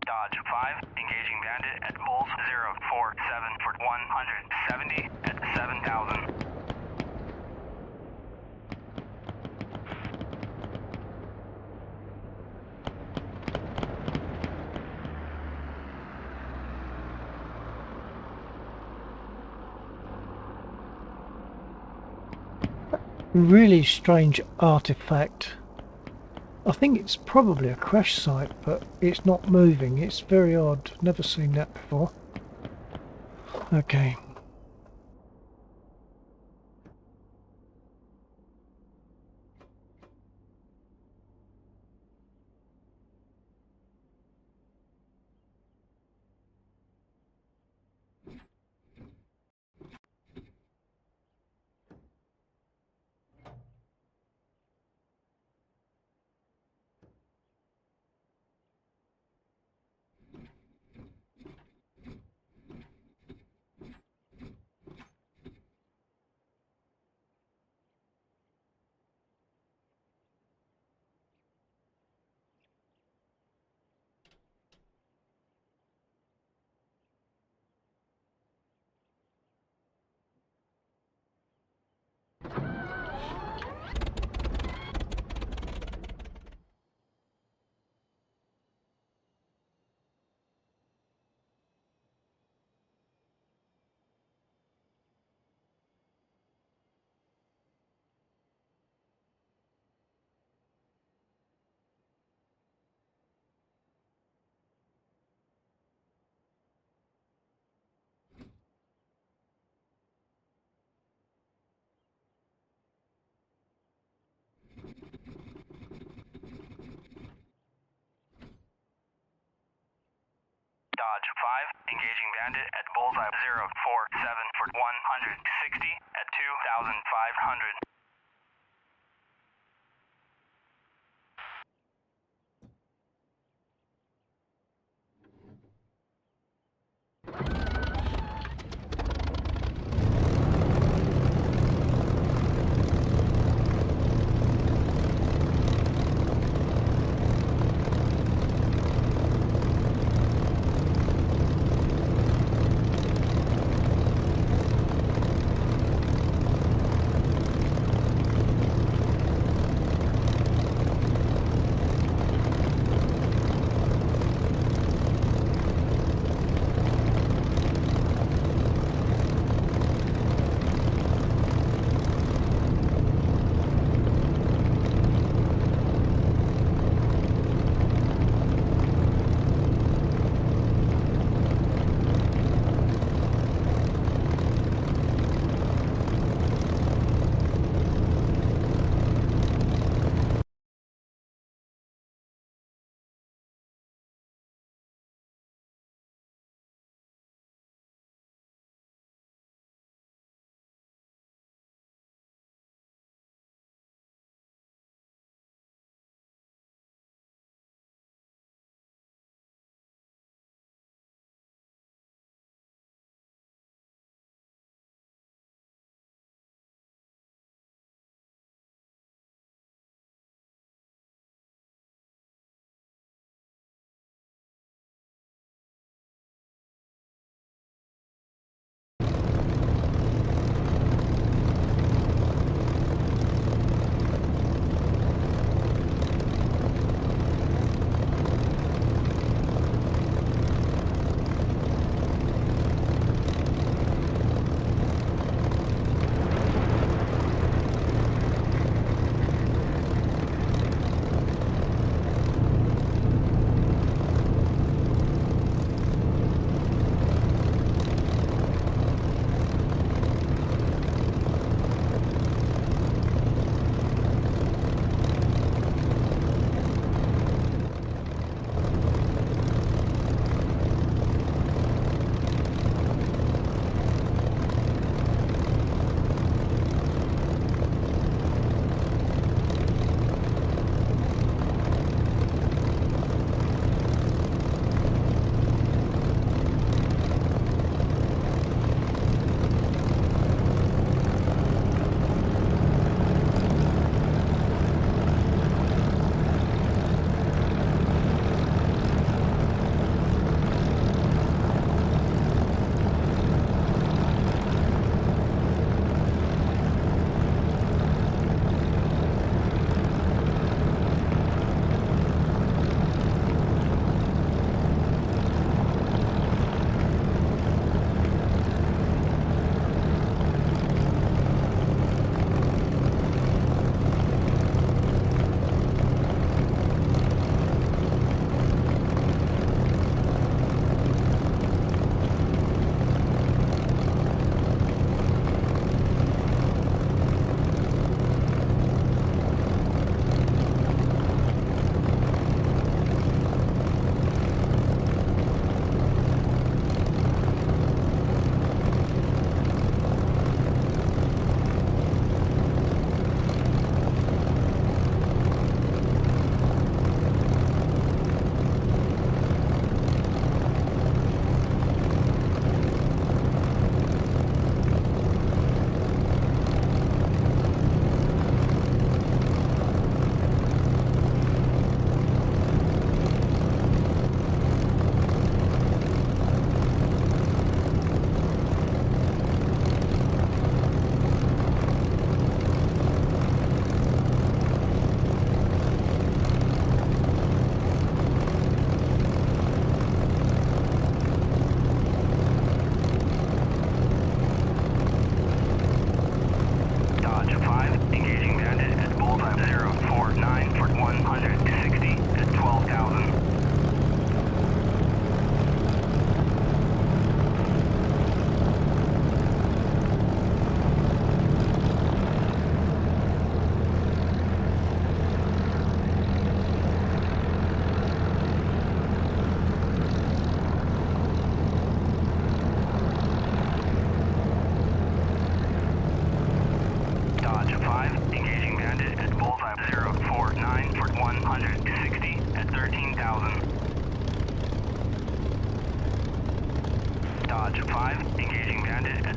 Dodge 5, engaging bandit at Bulls 047 for 170 at 7,000. Really strange artifact. I think it's probably a crash site, but it's not moving. It's very odd. Never seen that before. Okay. Dodge 5, engaging bandit at Bullseye 047 for 160 at 2,500.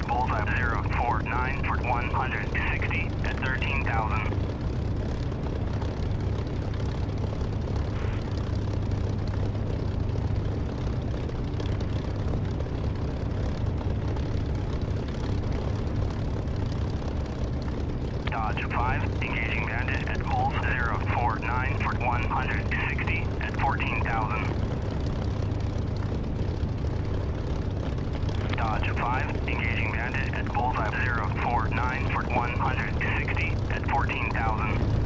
bullseye 049 for 160 at 13,000. Dodge 5, engaging bandit at Bulls 049 for 160 at 14,000. Dodge 5, engaging bandit at Bullseye 049 for 160 at 14,000.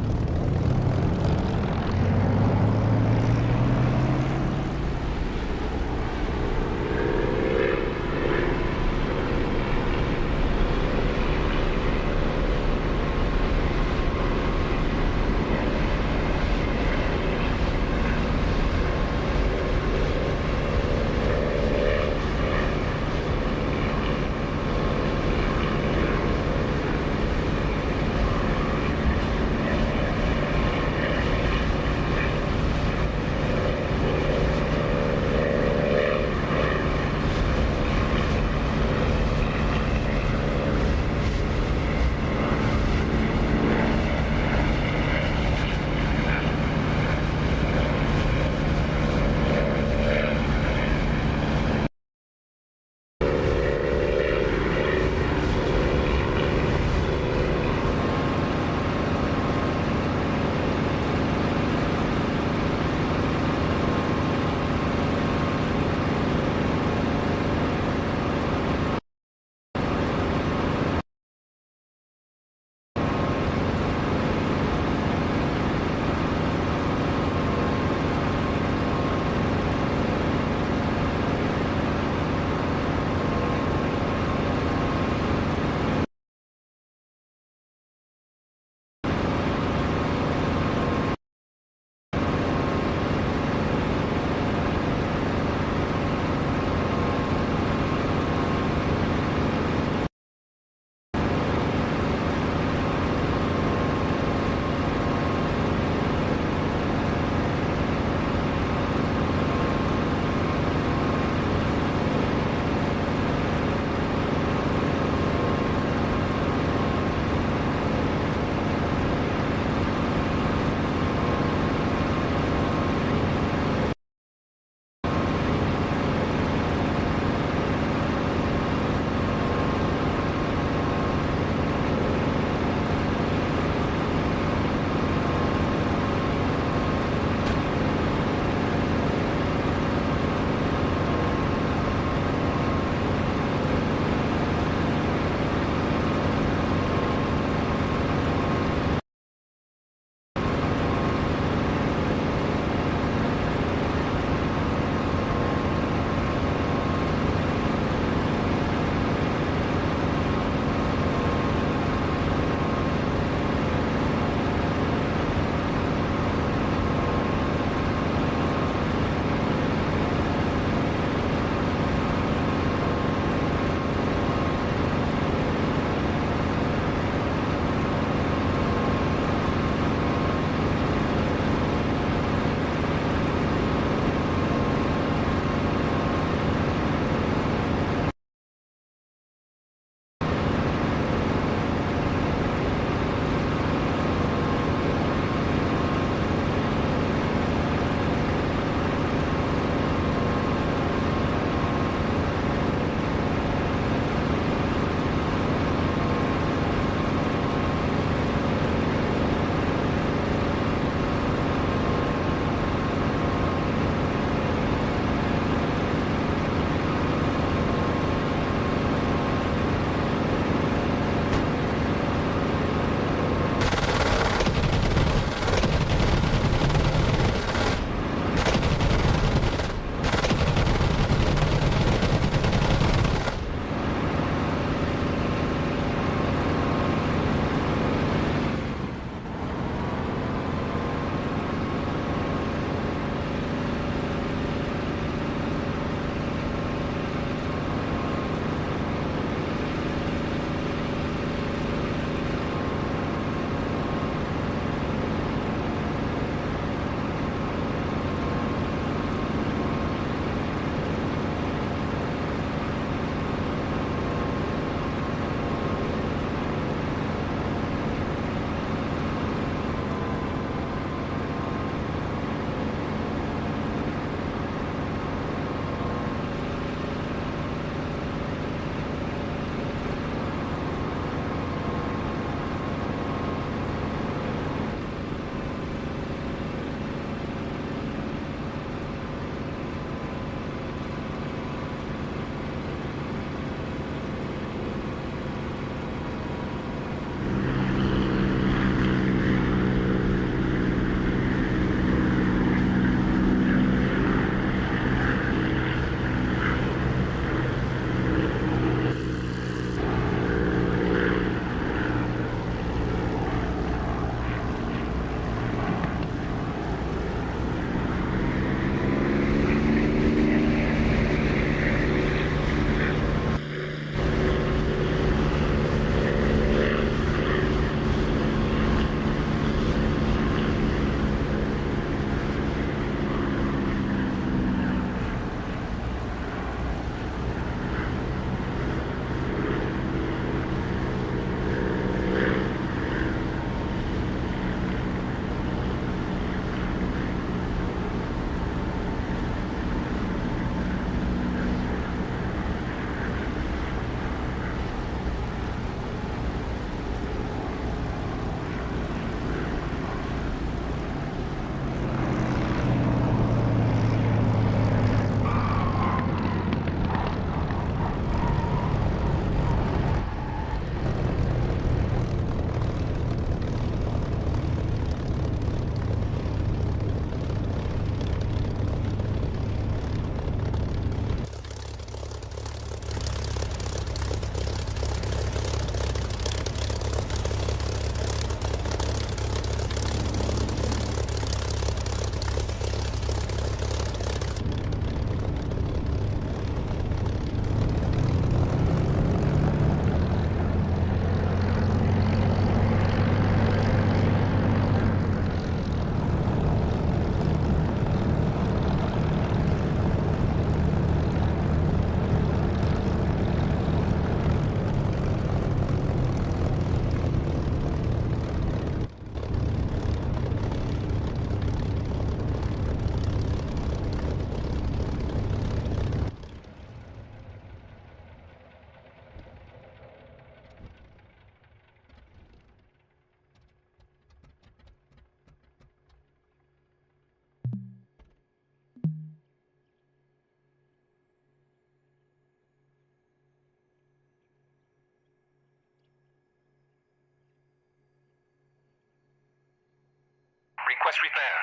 Request repair.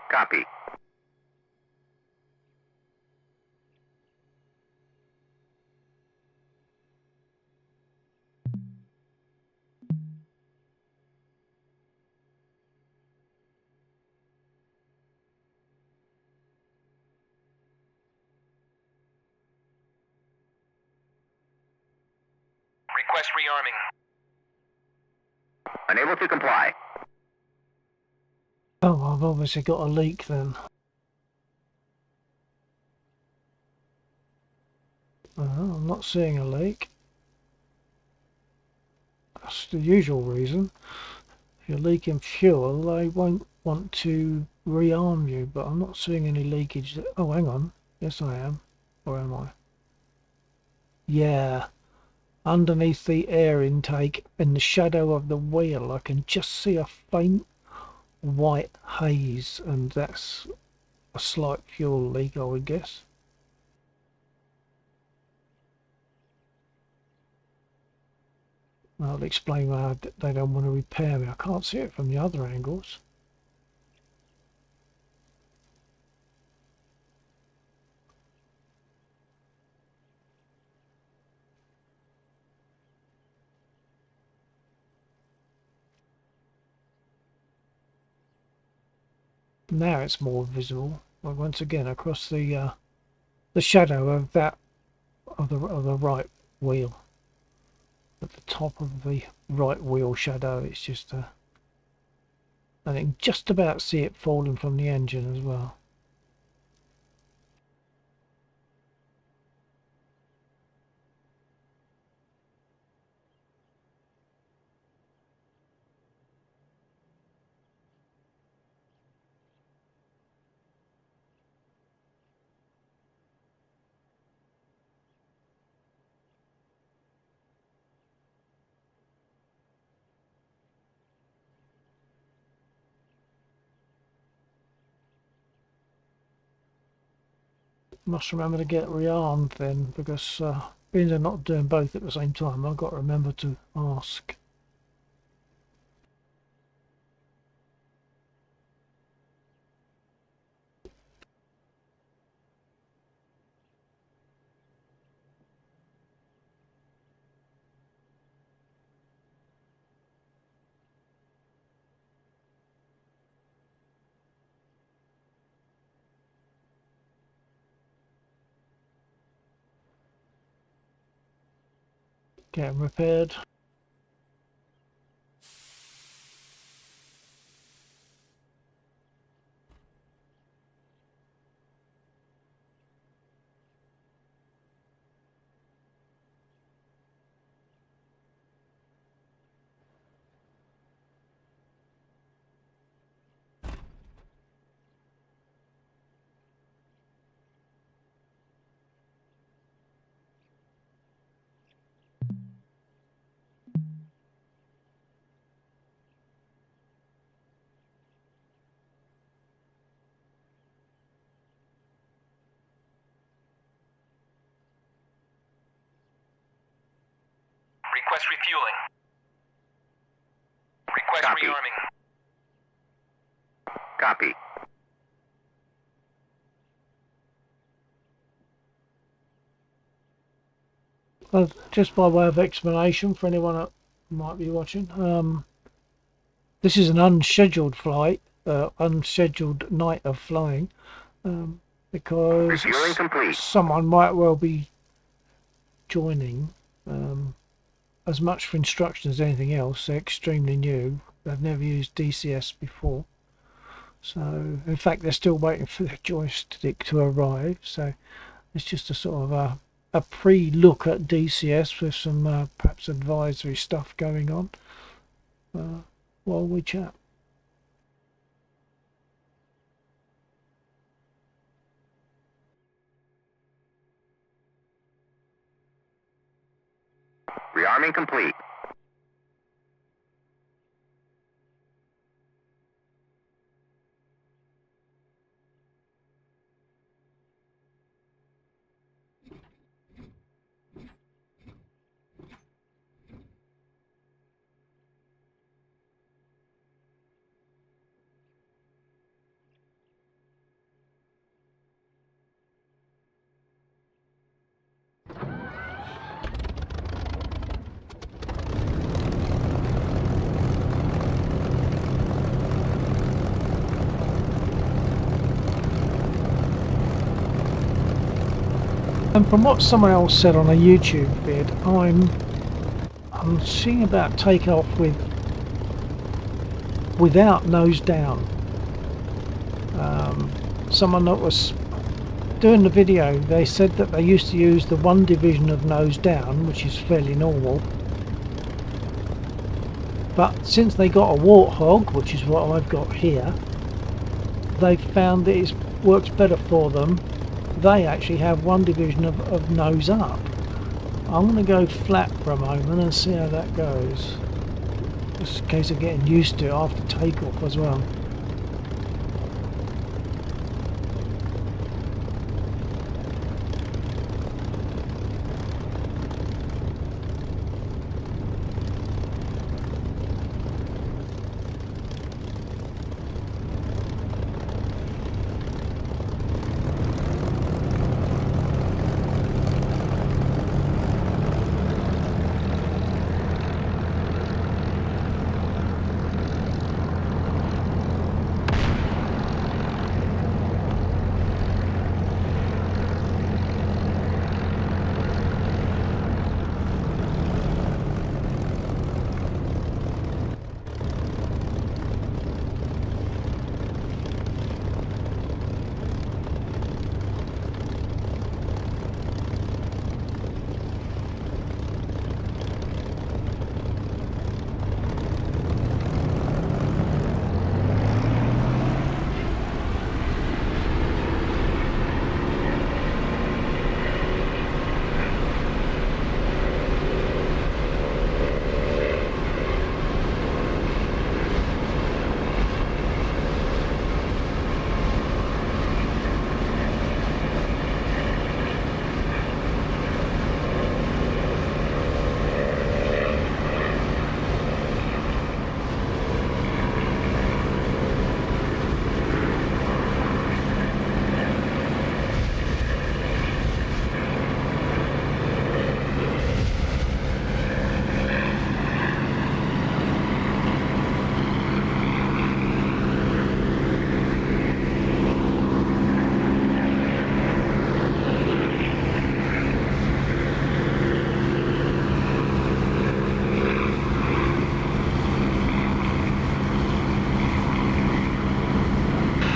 Copy. Request rearming. Unable to comply. Oh, I've obviously got a leak then. I'm not seeing a leak. That's the usual reason. If you're leaking fuel, they won't want to rearm you, but I'm not seeing any leakage. Oh, hang on. Yes, I am. Or am I? Yeah. Underneath the air intake, in the shadow of the wheel, I can just see a faint white haze, and that's a slight fuel leak, I would guess. I'll explain why they don't want to repair me. I can't see it from the other angles. Now it's more visible. Well, once again, across the shadow of that of the right wheel, at the top of the right wheel shadow, it's just I can just about see it falling from the engine as well. Must remember to get rearmed then, because being they're not doing both at the same time, I've got to remember to ask. Get them repaired. Request refueling. Request Copy. rearming. Copy. Just by way of explanation for anyone that might be watching, this is an unscheduled flight, unscheduled night of flying, because Refueling complete. someone might well be joining. As much for instruction as anything else, they're extremely new. They've never used DCS before. So, in fact, they're still waiting for their joystick to arrive. So, it's just a sort of a pre-look at DCS with some perhaps advisory stuff going on while we chat. Rearming complete. And from what someone else said on a YouTube vid, I'm seeing about take off without nose down. Someone that was doing the video, they said that they used to use the 1 division of nose down, which is fairly normal. But since they got a Warthog, which is what I've got here, they've found that it works better for them. They actually have 1 division of nose up. I'm going to go flat for a moment and see how that goes. Just in case of getting used to it after takeoff as well.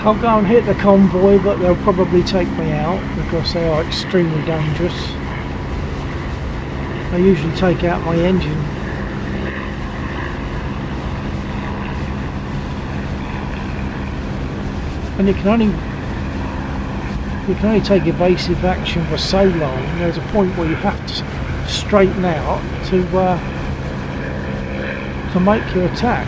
I'll go and hit the convoy, but they'll probably take me out because they are extremely dangerous. They usually take out my engine. And you can only take evasive action for so long. There's a point where you have to straighten out to make your attack.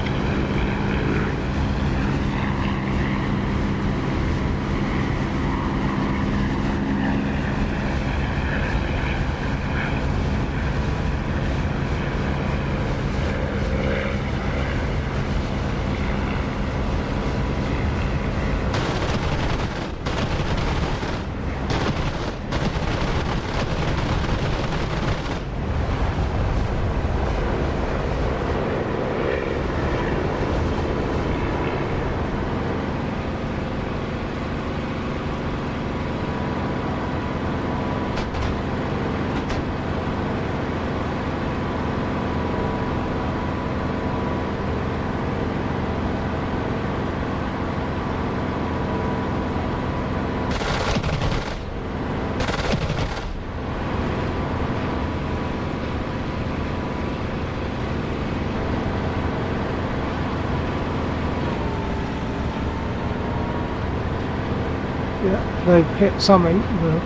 Yeah, they've hit something. The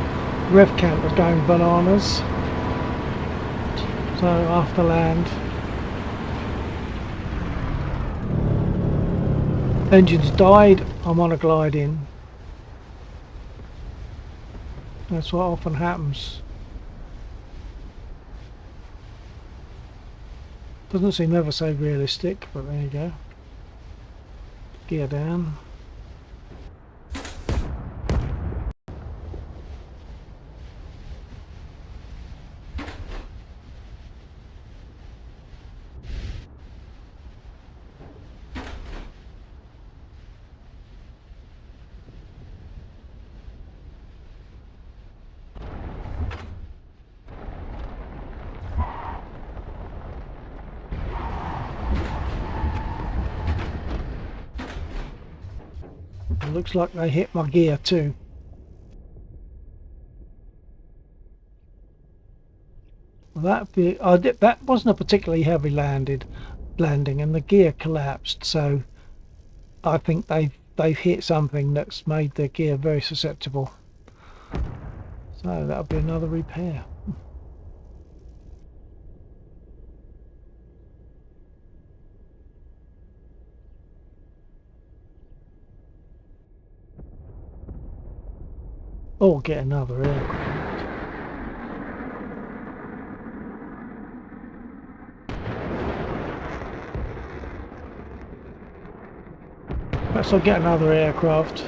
rev count was going bananas. So after land, engines died. I'm on a glide in. That's what often happens. Doesn't seem ever so realistic, but there you go. Gear down. looks like they hit my gear too. Well, that wasn't a particularly heavy landing, and the gear collapsed. So I think they've hit something that's made the gear very susceptible. So that'll be another repair. Or get another aircraft. Perhaps I'll get another aircraft.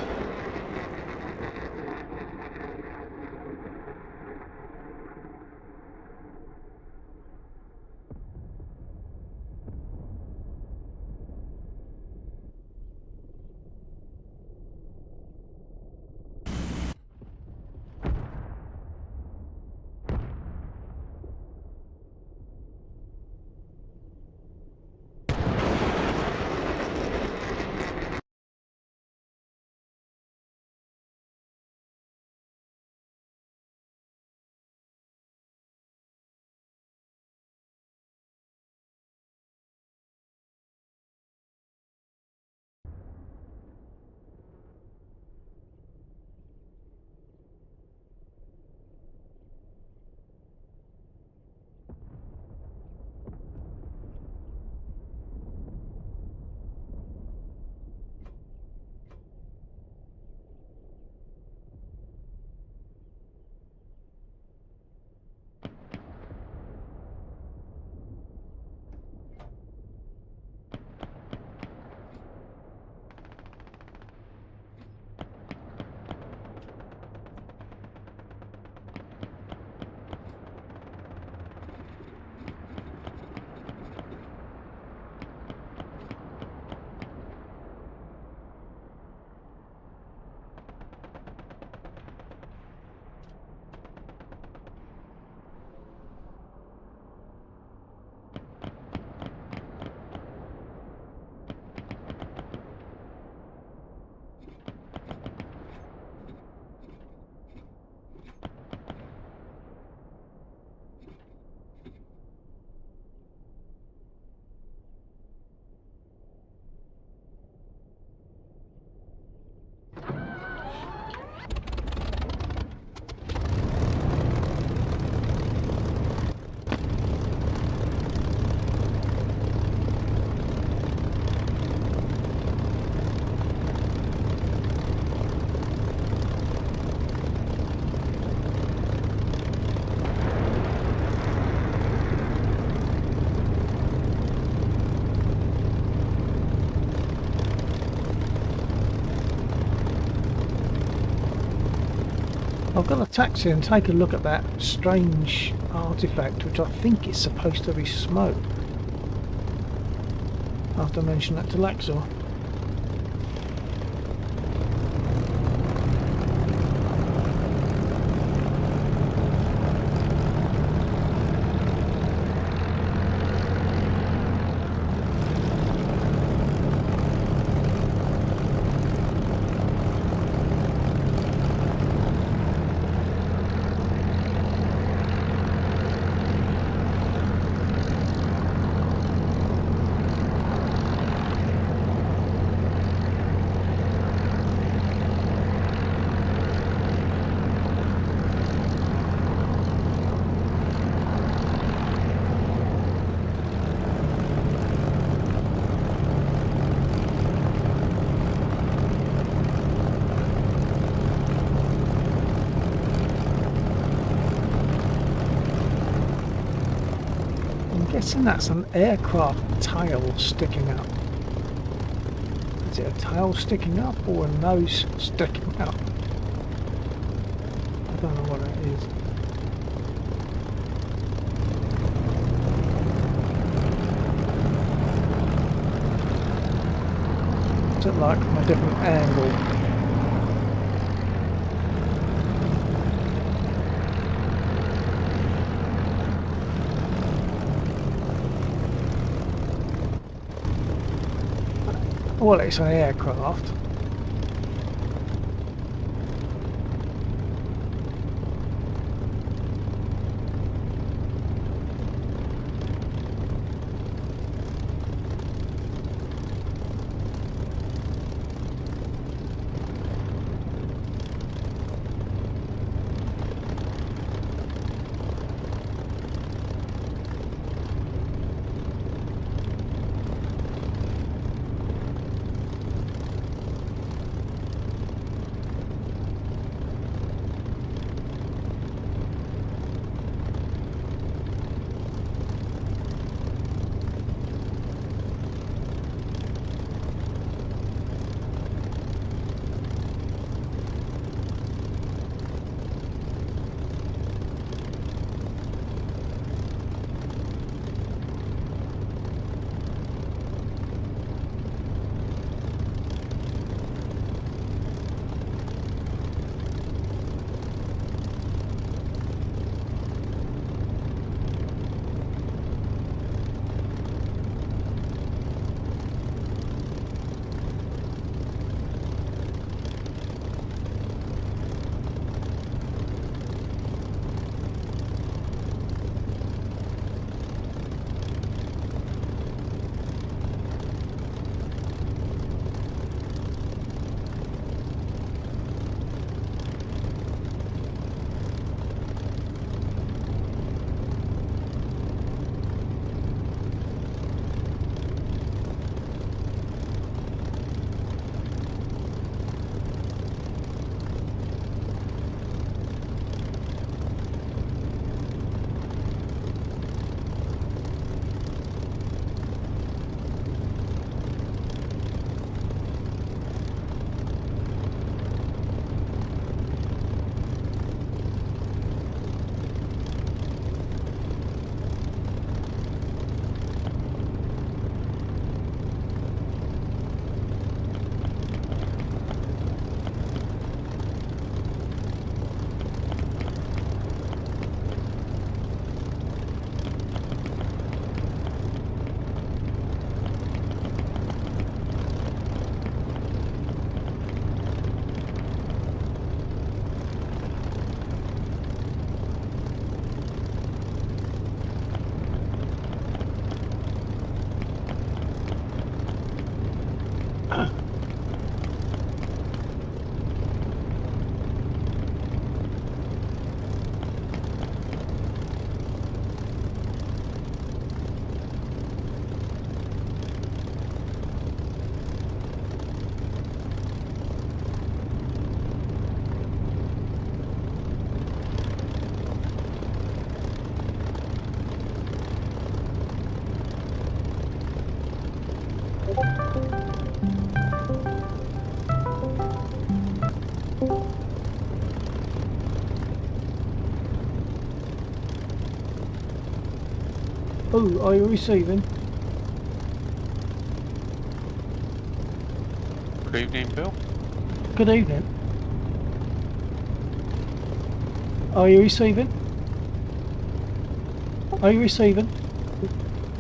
I've got to taxi and take a look at that strange artifact, which I think is supposed to be smoke. I'll have to mention that to Laxor. Guessing that's an aircraft tail sticking up. Is it a tail sticking up or a nose sticking up? I don't know what it is. What's it like from a different angle? Well, it's an aircraft. Oh, are you receiving? Good evening, Bill. Good evening. Are you receiving? Are you receiving?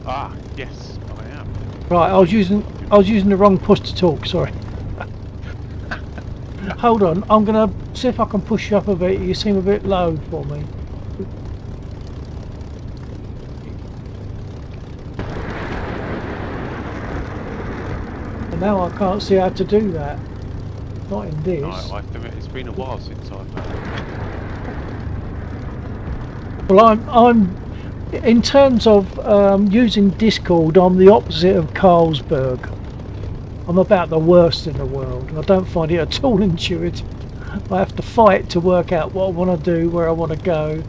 Ah, yes, I am. Right, I was using the wrong push to talk. Sorry. Hold on, I'm gonna see if I can push you up a bit. You seem a bit low for me. And now I can't see how to do that. Not in this. No, I have to admit, it's been a while since I've. Well, I'm in terms of using Discord, I'm the opposite of Carlsberg. I'm about the worst in the world. I don't find it at all intuitive. I have to fight to work out what I want to do, where I want to go.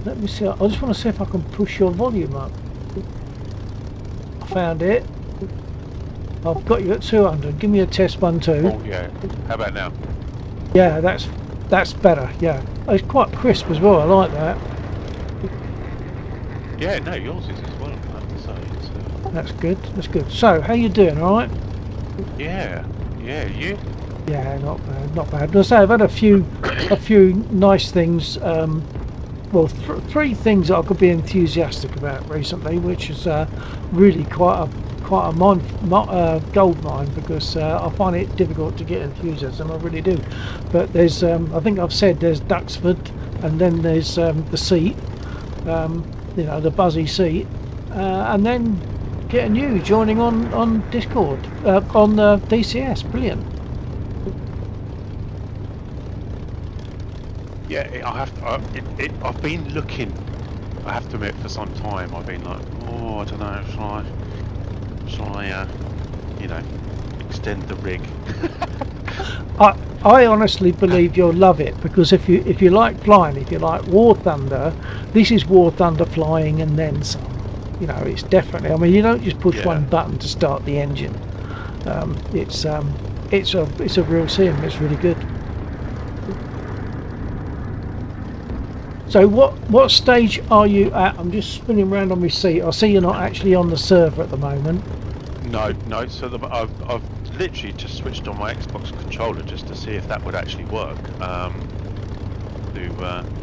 Let me see. I just want to see if I can push your volume up. I found it. I've got you at 200. Give me a test 1, 2. Oh yeah. How about now? Yeah, that's better. Yeah, it's quite crisp as well. I like that. Yeah, no, yours is as well. I have to say. It's, That's good. That's good. So, how you doing? All right? yeah, you. Yeah, not bad. Not bad. As I say, I've had a few nice things. Well, 3 things that I could be enthusiastic about recently, which is really quite a gold mine, because I find it difficult to get enthusiasm. I really do. But there's, I think I've said there's Duxford, and then there's the seat, you know, the buzzy seat, and then getting you joining on Discord, on DCS. Brilliant. Yeah, I've been looking. I have to admit, for some time, I've been like, oh, I don't know, shall I, you know, extend the rig? I honestly believe you'll love it, because if you like flying, if you like War Thunder, this is War Thunder flying and then some. You know, it's definitely. I mean, you don't just push one button to start the engine. It's a real sim. It's really good. So what stage are you at? I'm just spinning around on my seat. I see you're not actually on the server at the moment. No. So I've literally just switched on my Xbox controller just to see if that would actually work,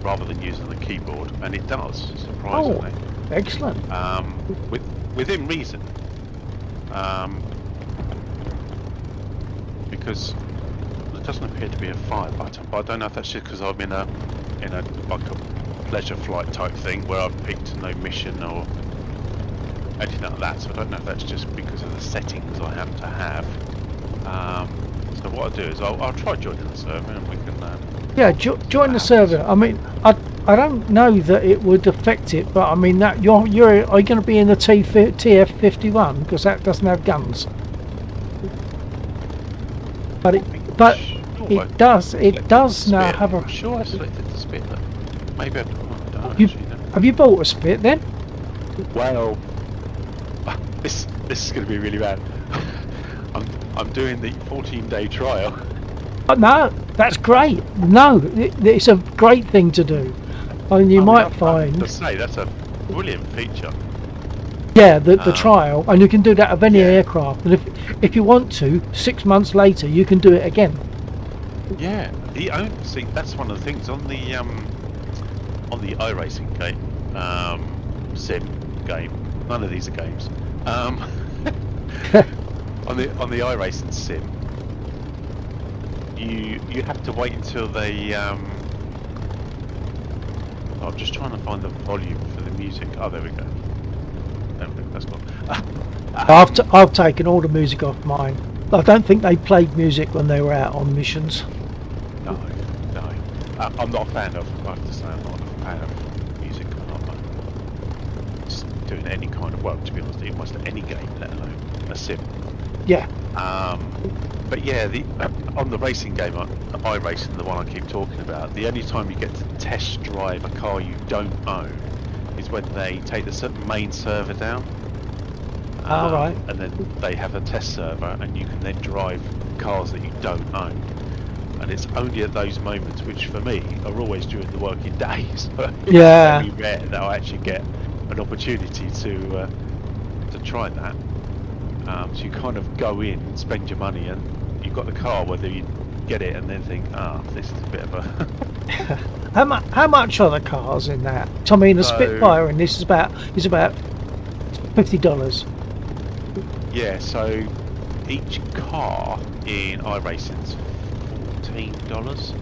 rather than using the keyboard, and it does, surprisingly. Oh, excellent. Within reason, because there doesn't appear to be a fire button, but I don't know if that's just because I'm in a like a pleasure flight type thing where I've picked no mission or anything like that. So I don't know if that's just because of the settings I have to have. So what I'll do is I'll try joining the server, and we can. Yeah, join the server. I mean, I don't know that it would affect it, but I mean that are you going to be in the TF-51, because that doesn't have guns. But it does now have a. I'm sure I selected the spit, but maybe I don't know. Have you bought a spit then? Well, this is going to be really bad. I'm doing the 14-day trial. No, that's great. No, it's a great thing to do. I mean, you might find. To say that's a brilliant feature. Yeah, the trial, and you can do that of any aircraft. And if you want to, 6 months later, you can do it again. Yeah, see, that's one of the things on the iRacing game, sim game. None of these are games. On the iRacing sim, you have to wait until they. I'm just trying to find the volume for the music. Oh, there we go. That's gone. I've taken all the music off mine. I don't think they played music when they were out on missions. No. I'm not a fan of. I have to say, I'm not a fan of music. I'm just doing any kind of work, to be honest, almost any game, let alone a sim. Yeah. But yeah, on the racing game, iRacing, the one I keep talking about, the only time you get to test drive a car you don't own is when they take the main server down. Right. And then they have a test server, and you can then drive cars that you don't own. And it's only at those moments, which for me are always during the working days, but it's very rare that I actually get an opportunity to try that. So you kind of go in, spend your money, and you've got the car. Whether you get it and then think, this is a bit of a. How much are the cars in that? I mean, a So- Spitfire in this is about $50. Yeah, so each car in iRacing's $14.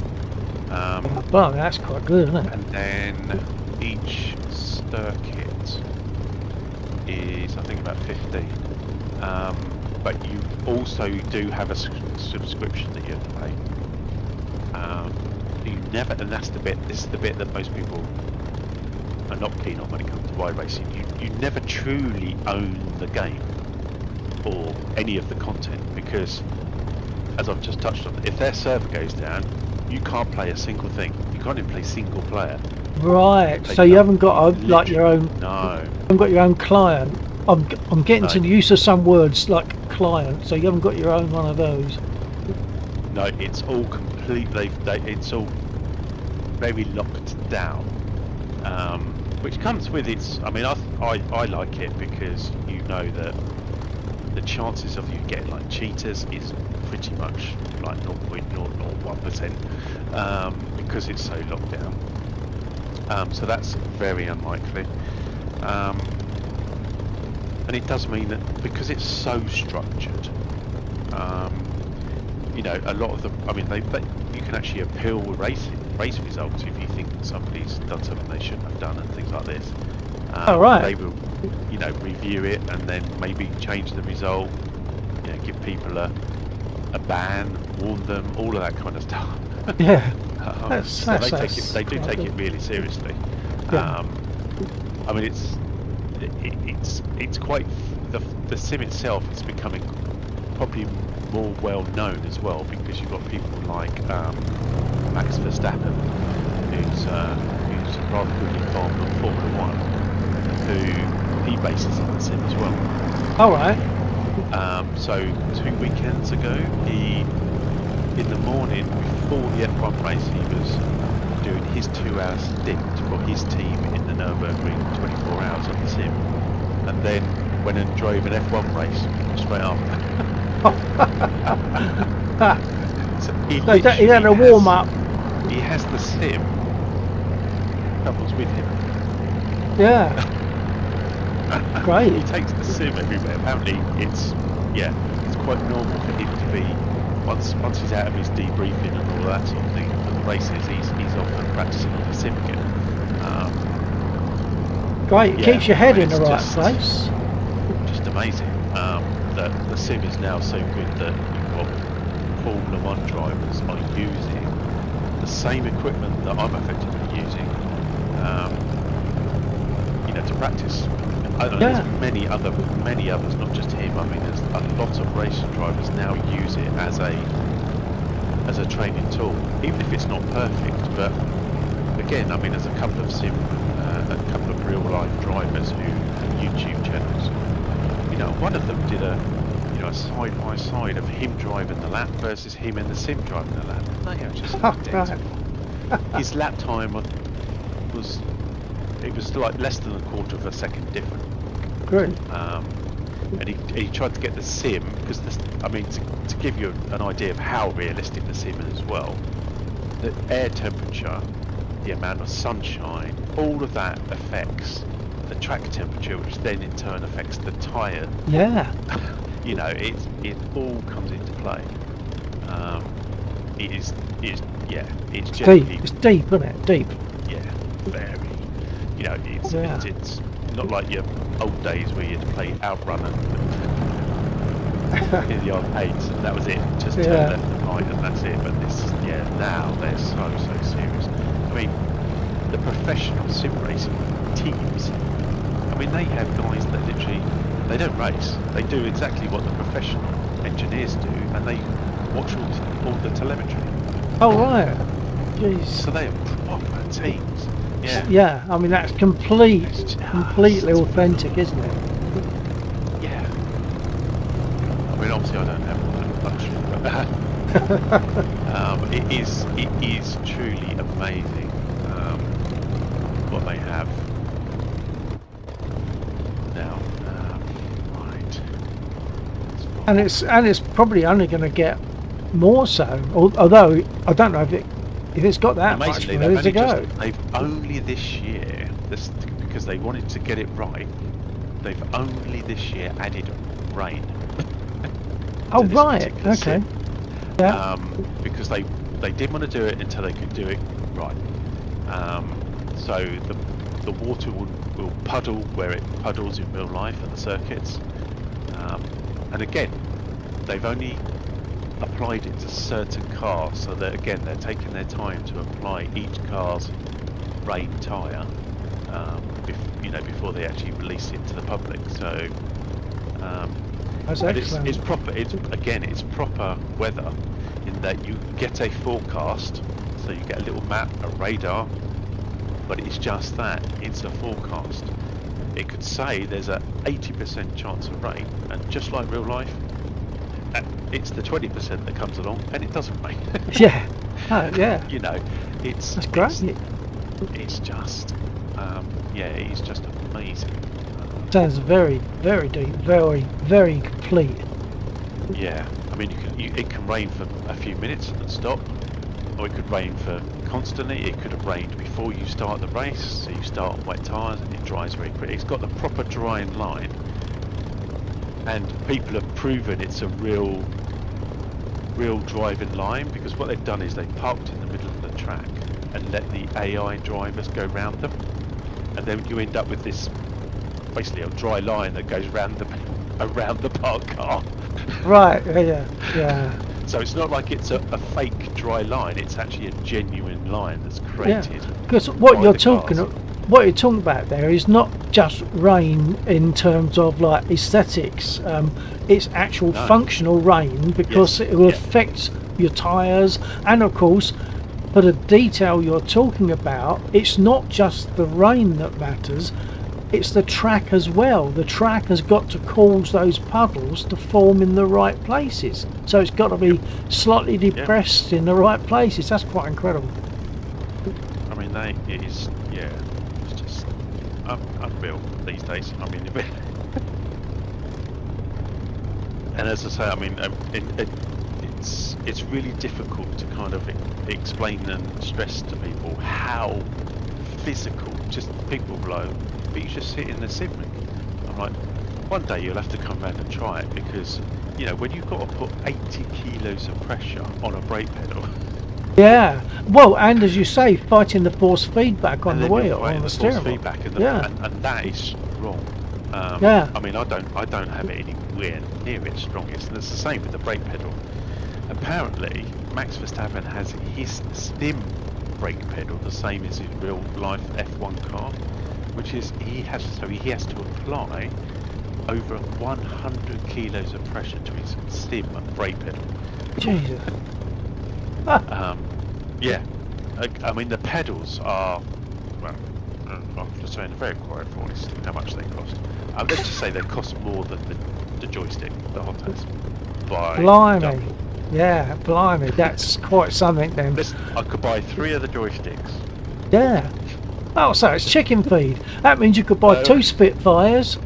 Well, that's quite good, isn't it? And then each circuit is, I think, about 50. But you also do have a subscription that you have to pay. You never, and that's the bit. This is the bit that most people are not keen on when it comes to iRacing. You never truly own the game or any of the content, because, as I've just touched on, if their server goes down, you can't play a single thing. You can't even play single player. Right. They So you don't- haven't got like your own. No. You haven't got your own client. I'm getting No. to the use of some words like client. So you haven't got your own one of those. No, it's all completely. It's all very locked down, which comes with its. I mean, I like it because you know that the chances of you getting like cheaters is pretty much like 0.001%, because it's so locked down. So that's very unlikely. And it does mean that because it's so structured, you know, a lot of the, I mean, you can actually appeal race results if you think somebody's done something they shouldn't have done and things like this. Oh, right. They will, you know, review it and then maybe change the result, you know, give people a ban, warn them, all of that kind of stuff. Yeah. So they do take it really seriously. Yeah. I mean, it's quite the sim itself is becoming probably more well known as well, because you've got people like Max Verstappen, who's rather good in Formula 1, who he races in the sim as well. All right. So 2 weekends ago, he in the morning before the F1 race, he was doing his 2-hour stint for his team in the Nürburgring 24 hours on the sim, and then went and drove an F1 race straight after. So he had a warm up. He has the sim travels with him. Yeah. Great. He takes the sim everywhere. Apparently, it's quite normal for him to be once he's out of his debriefing and all that sort of thing for the races. He's off and practicing on the sim again. Great. It Yeah, keeps your head I in mean, the it's right just- place. Just amazing that the sim is now so good that you've got Formula 1 drivers are using the same equipment that I'm effectively using, you know, to practice. I don't know, Yeah. there's many others, not just him. I mean, there's a lot of racing drivers now use it as a training tool, even if it's not perfect. But again, I mean, there's a couple of real life drivers who have YouTube channels. You know, one of them did a side by side of him driving the lap versus him in the sim driving the lap. They are just identical. His lap time was like less than a quarter of a second different. Good. And he tried to get the sim, because to give you an idea of how realistic the sim is as well, the air temperature, the amount of sunshine, all of that affects the track temperature, which then in turn affects the tyre. Yeah. You know, it all comes into play. It's It's generally, deep. It's deep, isn't it? Deep. yeah, very. You know, Yeah. it's not like your old days where you had to play Outrun in the arcades, and that was it. Just turn Yeah. left and right, and that's it. But now they're so serious. I mean, the professional sim racing teams. I mean, they have guys that literally they don't race. They do exactly what the professional engineers do, and they watch all the telemetry. Oh right. Jeez. So they are proper teams. Yeah. Yeah. I mean that's completely authentic, isn't it? Yeah. I mean, obviously, I don't have that luxury, but it is truly amazing what they have. now. Right. And it's probably only going to get more so. Although I don't know if it's got that much Amazingly, further to go. they've only this year, because they wanted to get it right, they've only this year added rain. Oh this right, particular okay. sim. Yeah. Because they didn't want to do it until they could do it right. So the water will puddle where it puddles in real life at the circuits. And again, they've only applied it to certain cars, so that again they're taking their time to apply each car's rain tyre, before they actually release it to the public. So That's and excellent. it's proper. It's proper weather in that you get a forecast, so you get a little map, a radar, but it's just that, it's a forecast. It could say there's a 80% chance of rain, and just like real life, it's the 20% that comes along and it doesn't rain. Yeah. Oh, yeah. You know, it's That's great. it's just it's just amazing. Sounds very, very deep, very, very complete. Yeah, I mean, it can rain for a few minutes and stop, or it could rain for constantly. It could have rained before you start the race, so you start on wet tyres and it dries very quickly. It's got the proper drying line, and people have proven it's a real driving line, because what they've done is they've parked in the middle of the track and let the AI drivers go round them, and then you end up with this basically a dry line that goes around the parked car. Right. Yeah. So it's not like it's a fake dry line, it's actually a genuine line that's created. Because what by you're the talking cars. what you're talking about there is not just rain in terms of like aesthetics. It's actual No. functional rain, because Yes, it will yeah. affect your tyres, and of course, for the detail you're talking about, it's not just the rain that matters. It's the track as well. The track has got to cause those puddles to form in the right places. So it's got to be slightly depressed in the right places. That's quite incredible. I mean, it's just unreal these days. I mean, and as I say, I mean, it's really difficult to kind of explain and stress to people how physical, just people below, but you just sit in the sim ring. I'm like, one day you'll have to come round and try it, because you know, when you've got to put 80 kilos of pressure on a brake pedal. Yeah. Well, and as you say, fighting the force feedback on And the then you're wheel, fighting on the the steering force wheel. feedback, and that is wrong. Yeah. I mean, I don't have it anywhere near its strongest, and it's the same with the brake pedal. Apparently, Max Verstappen has his sim brake pedal the same as his real life F1 car, which is he has to apply over 100 kilos of pressure to his sim brake pedal. Jesus. Yeah, I mean, the pedals are, well, I'm just saying in a very quiet voice how much they cost. Let's just say they cost more than the joystick, the Hot S, by Blimey. double. Yeah, blimey. That's quite something then. Listen, I could buy 3 of the joysticks. Yeah. Oh, so it's chicken feed. That means you could buy No. 2 Spitfires.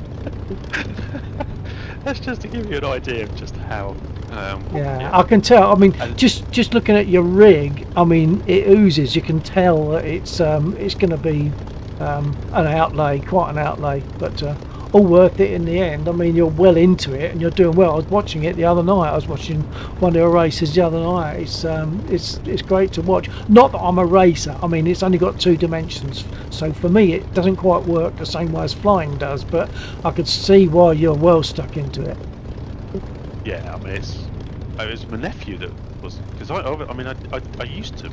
That's just to give you an idea of just how. Yeah, I can tell. I mean, And- just looking at your rig, I mean, it oozes. You can tell that it's going to be an outlay, quite an outlay, but all worth it in the end. I mean, you're well into it and you're doing well. I was watching it the other night. I was watching one of your races the other night. It's great to watch. Not that I'm a racer. I mean, it's only got 2 dimensions, so for me it doesn't quite work the same way as flying does. But I could see why you're well stuck into it. Yeah, I mean, it was my nephew that was, because I used to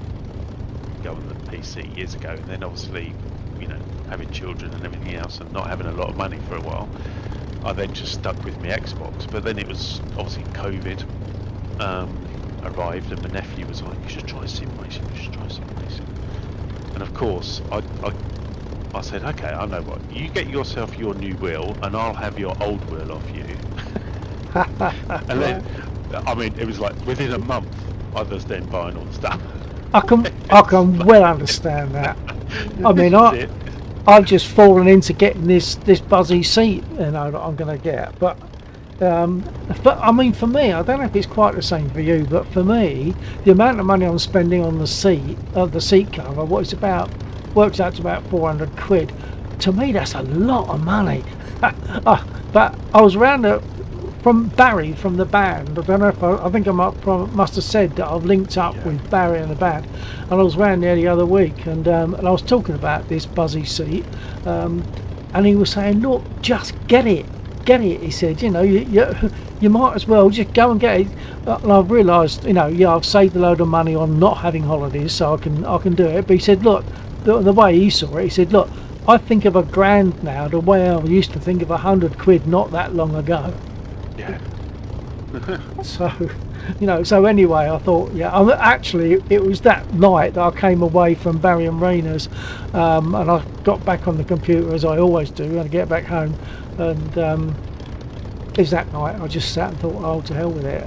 go on the PC years ago, and then obviously, you know, having children and everything else, and not having a lot of money for a while, I then just stuck with my Xbox. But then it was obviously COVID arrived, and my nephew was like, "You should try sim racing. You should try sim racing." And of course, I said, "Okay, I know what. You get yourself your new wheel, and I'll have your old wheel off you." And then, I mean, it was like within a month, I was then buying all the stuff. I can well understand that. I mean, This is it. I've just fallen into getting this buzzy seat, you know, that I'm going to get. But I mean, for me, I don't know if it's quite the same for you, but for me, the amount of money I'm spending on the seat cover, works out to about 400 quid. To me, that's a lot of money. But I was round from Barry from the band. I don't know if I think I must have said that I've linked up with Barry and the band, and I was round there the other week, and I was talking about this buzzy seat, and he was saying, look, just get it. He said, you know, you might as well just go and get it. And I've realised, you know, I've saved a load of money on not having holidays, so I can do it. But he said, look, the way he saw it, he said, look, I think of £1,000 now the way I used to think of 100 quid not that long ago. Yeah. So, you know, so anyway, I thought, actually, it was that night that I came away from Barry and Rayner's, and I got back on the computer as I always do when I get back home, and it was that night I just sat and thought, oh, to hell with it.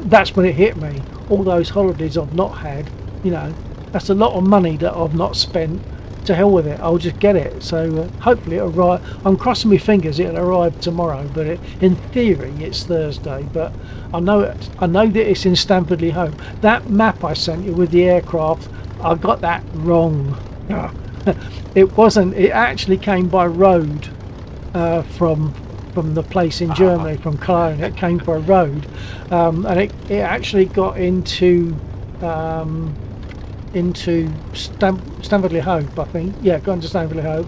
That's when it hit me. All those holidays I've not had, you know, that's a lot of money that I've not spent. To hell with it, I'll just get it. So hopefully it'll arrive. I'm crossing my fingers it'll arrive tomorrow, but in theory it's Thursday. But I know that it's in Stamford-le-Hope. That map I sent you with the aircraft, I got that wrong. It wasn't. It actually came by road from the place in Germany, from Cologne. It came by road, and it actually got into Stamford-le-Hope, I think. Yeah, got into Stamford-le-Hope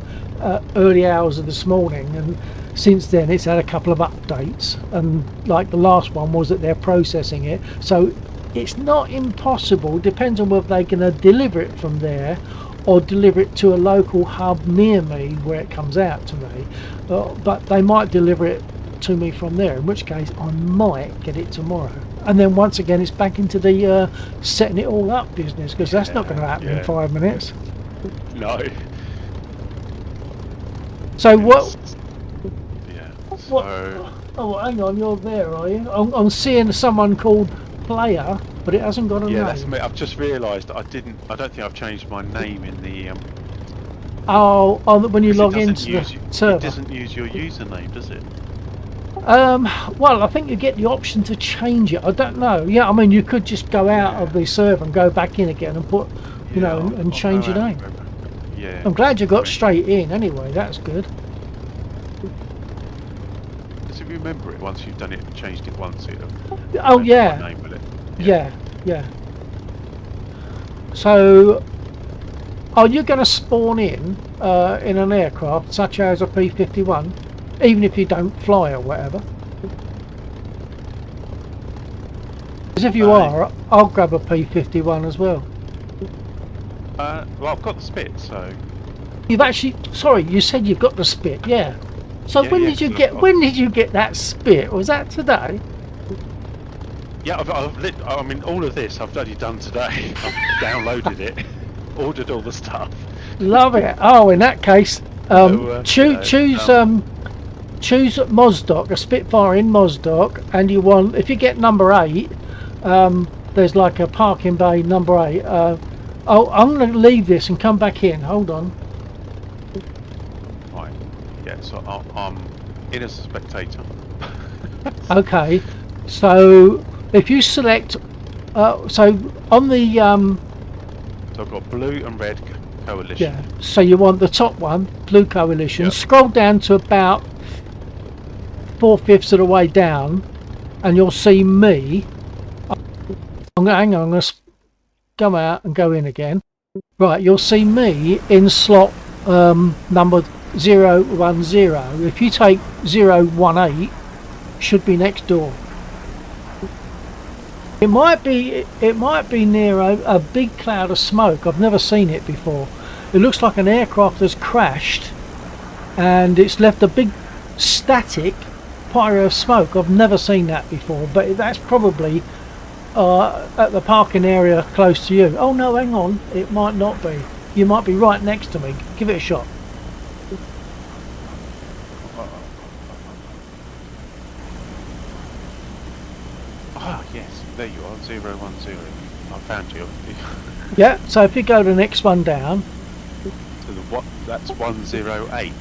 early hours of this morning, and since then it's had a couple of updates, and like the last one was that they're processing it, so it's not impossible. Depends on whether they're going to deliver it from there or deliver it to a local hub near me where it comes out to me, but they might deliver it to me from there, in which case I might get it tomorrow. And then once again it's back into the setting it all up business, because that's not going to happen in 5 minutes. No. So what? Yeah. What? Oh, hang on, you're there, are you? I'm seeing someone called Player, but it hasn't got a name. Yeah, that's me. I've just realised I don't think I've changed my name in the. When you log into the server. It doesn't use your username, does it? Well, I think you get the option to change it. I don't know. Yeah, I mean, you could just go out of the server and go back in again and put, you know, and change your name. Yeah. I'm glad you got straight in anyway. That's good. Does it remember it once you've done it, changed it once? Oh yeah. Name, will it? Yeah. So, are you going to spawn in an aircraft such as a P-51? Even if you don't fly or whatever. Because if you are, I'll grab a P-51 as well. Well, I've got the Spit, so. You've actually, sorry, you said you've got the Spit, yeah. So when did you get that Spit? Was that today? Yeah, I mean, all of this I've bloody done today. I've downloaded it, ordered all the stuff. Love it. Oh, in that case, choose Mosdoc, a Spitfire in Mosdoc, and you want, if you get number 8, there's like a parking bay number 8. I'm going to leave this and come back in. Hold on. Right. Yeah. So I'm in as a spectator. Okay. So if you select, so on the So I've got blue and red coalition. yeah. So you want the top one, blue coalition. Yep. Scroll down to about 4/5 of the way down, and you'll see me. I'm going to go out and go in again. Right, you'll see me in slot number 010. If you take 018, should be next door. It might be near a big cloud of smoke. I've never seen it before. It looks like an aircraft has crashed and it's left a big static pyro of smoke. I've never seen that before, but that's probably at the parking area close to you. Oh no, hang on, it might not be. You might be right next to me. Give it a shot. Ah, yes, there you are, 010. I found you. Yeah, so if you go to the next one down. To the What? That's 108.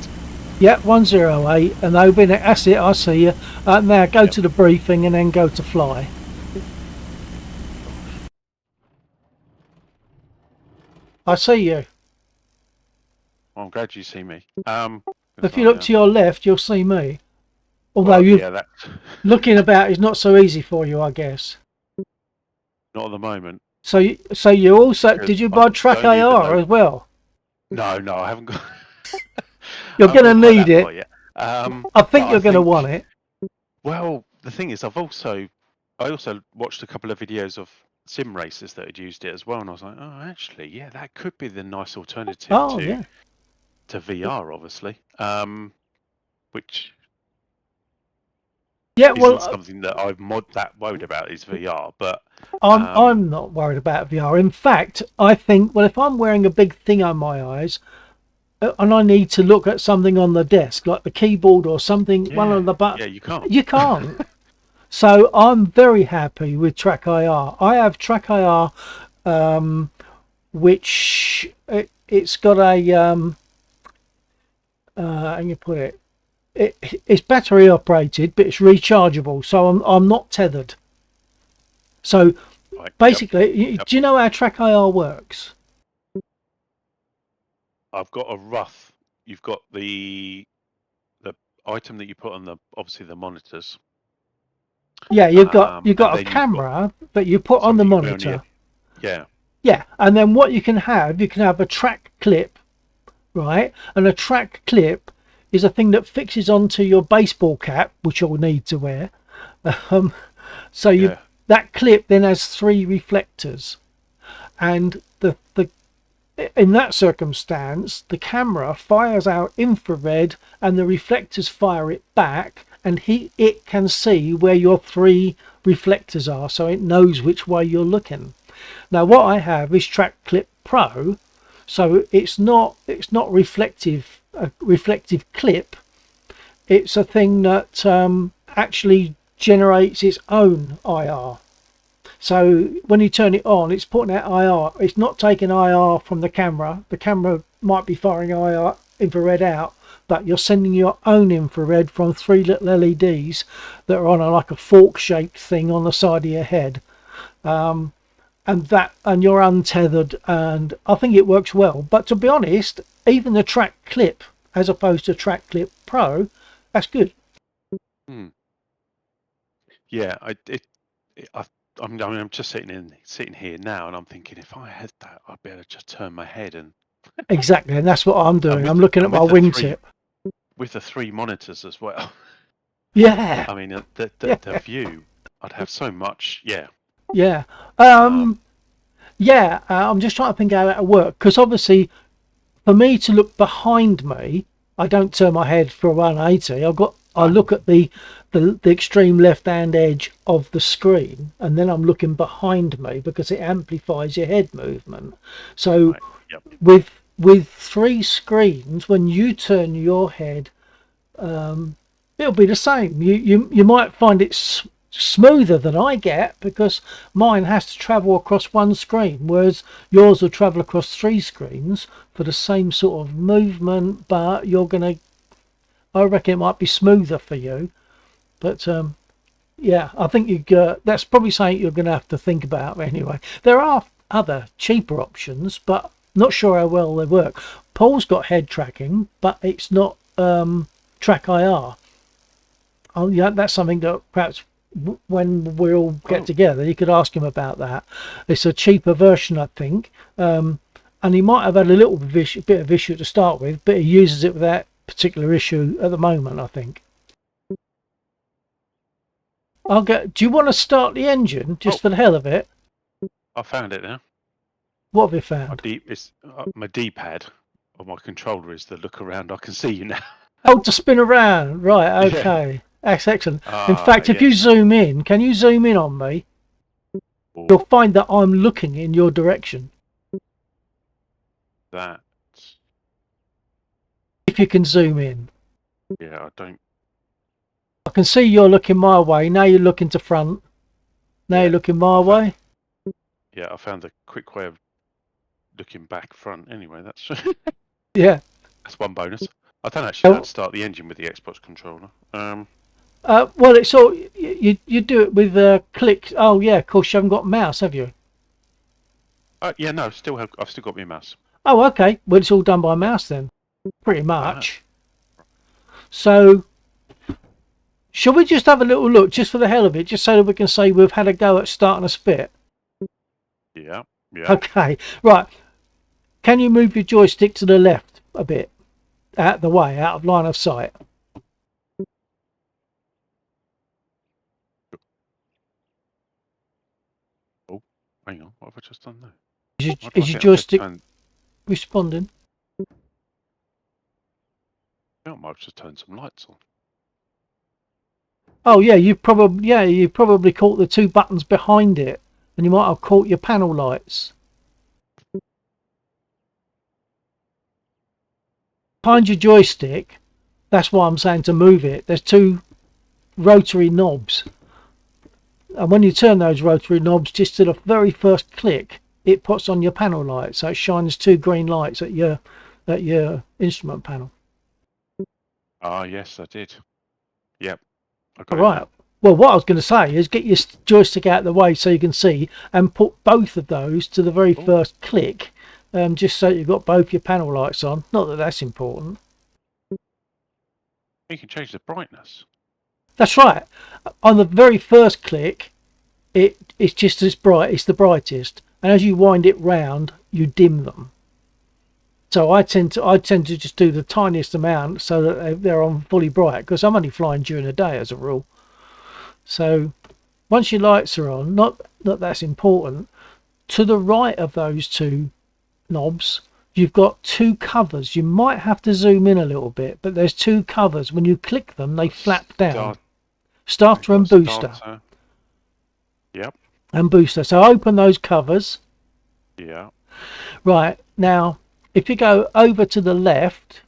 Yeah, 108, and they'll be there. That's it, I see you. Now go Yep. to the briefing and then go to fly. I see you. Well, I'm glad you see me. If you look to your left, you'll see me. Although well, you yeah, that's looking about is not so easy for you, I guess. not at the moment. So you also Because did you I buy Track don't even AR know. as well? No, I haven't got. You're I haven't going to got quite need that it. far yet. I But think I you're going to think. want it. Well, the thing is, I also watched a couple of videos of sim racers that had used it as well, and I was like, oh, actually, yeah, that could be the nice alternative Oh yeah. to VR, obviously. Which Yeah. isn't Well, something that that worried about is VR, but I'm not worried about VR. In fact, I think well, if I'm wearing a big thing on my eyes, and I need to look at something on the desk, like the keyboard or something, one of the yeah, you can't. you can't. So I'm very happy with Track IR. I have Track IR, which it's got a how can you put it? It's battery operated, but it's rechargeable, so I'm not tethered. So Right, basically, yep. do you know how Track IR works? I've got a rough. You've got the item that you put on obviously the monitors. Yeah, you've And got a then you've got camera that you put on the something you put on your monitor. yeah. Yeah, and then what you can have a track clip, right? And a track clip is a thing that fixes onto your baseball cap, which you'll need to wear. Um, so Yeah. that clip then has 3 reflectors, and the in that circumstance, the camera fires out infrared, and the reflectors fire it back, and it can see where your 3 reflectors are, so it knows which way you're looking. Now, what I have is Track Clip Pro, so it's not reflective clip. It's a thing that actually generates its own IR. So when you turn it on, it's putting out IR. It's not taking IR from the camera. The camera might be firing IR infrared out, but you're sending your own infrared from 3 little LEDs that are on like a fork-shaped thing on the side of your head. And you're untethered, and I think it works well. But to be honest, even the Track Clip, as opposed to Track Clip Pro, that's good. Yeah, I'm just sitting here now, and I'm thinking if I had that, I'd be able to just turn my head and Exactly, and that's what I'm doing. I'm looking at my with wingtip. with the 3 monitors as well. Yeah, I mean, the yeah, view, I'd have so much. Yeah. yeah. Um, I'm just trying to think how that'll work, because obviously, for me to look behind me, I don't turn my head for 180. I no. look at the extreme left hand edge of the screen, and then I'm looking behind me because it amplifies your head movement. So Right. Yep. with 3 screens, when you turn your head, it'll be the same. You might find it smoother than I get, because mine has to travel across 1 screen, whereas yours will travel across 3 screens for the same sort of movement. But I reckon it might be smoother for you. But yeah, I think that's probably something you're going to have to think about anyway. There are other cheaper options, but not sure how well they work. Paul's got head tracking, but it's not Track IR. Oh yeah, that's something that perhaps when we all get together, you could ask him about that. It's a cheaper version, I think, and he might have had a little bit of issue to start with, but he uses it with that particular issue at the moment, I think. Do you want to start the engine just for the hell of it? I found it now. What have you found? My D-pad or my controller is the look around. I can see you now. Oh, to spin around. Right, Yeah. okay. That's excellent. In fact, if you Yes. zoom in, can you zoom in on me? You'll find that I'm looking in your direction. That. If you can zoom in. Yeah, I don't. I can see you're looking my way. Now you're looking to front. Now you're looking my way. Yeah, I found the quick way of looking back front. Anyway, that's. Yeah. That's one bonus. I don't actually know how Oh, to start the engine with the Xbox controller. well, it's all you do it with click. Oh yeah, of course you haven't got a mouse, have you? Yeah, no, I've still got my mouse. Oh, okay. Well, it's all done by mouse then, pretty Ah, much. So, shall we just have a little look, just for the hell of it, just so that we can say we've had a go at starting a spit? yeah, yeah. Okay, right. Can you move your joystick to the left a bit, out the way, out of line of sight? Oh, hang on, what have I just done there? Why do I Is your think I've just joystick turned? responding? I might have just turned some lights on. Oh yeah, you probably caught the two buttons behind it, and you might have caught your panel lights. Behind your joystick, that's why I'm saying to move it. There's two rotary knobs, and when you turn those rotary knobs just to the very first click, it puts on your panel light, so it shines two green lights at your instrument panel. Ah, yes, I did. Yep, I All got it right. now. Well, what I was going to say is get your joystick out of the way so you can see, and put both of those to the very Oh, first click, just so you've got both your panel lights on. Not that that's important. you can change the brightness. That's right. On the very first click, it's just as bright. It's the brightest, and as you wind it round, you dim them. So I tend to just do the tiniest amount so that they're on fully bright, because I'm only flying during the day as a rule. So once your lights are on, not that that's important, to the right of those two knobs, you've got two covers. You might have to zoom in a little bit, but there's two covers. When you click them, they flap down. Starter and booster. Starter. Yep, And booster. So open those covers. yeah. Right, now, if you go over to the left,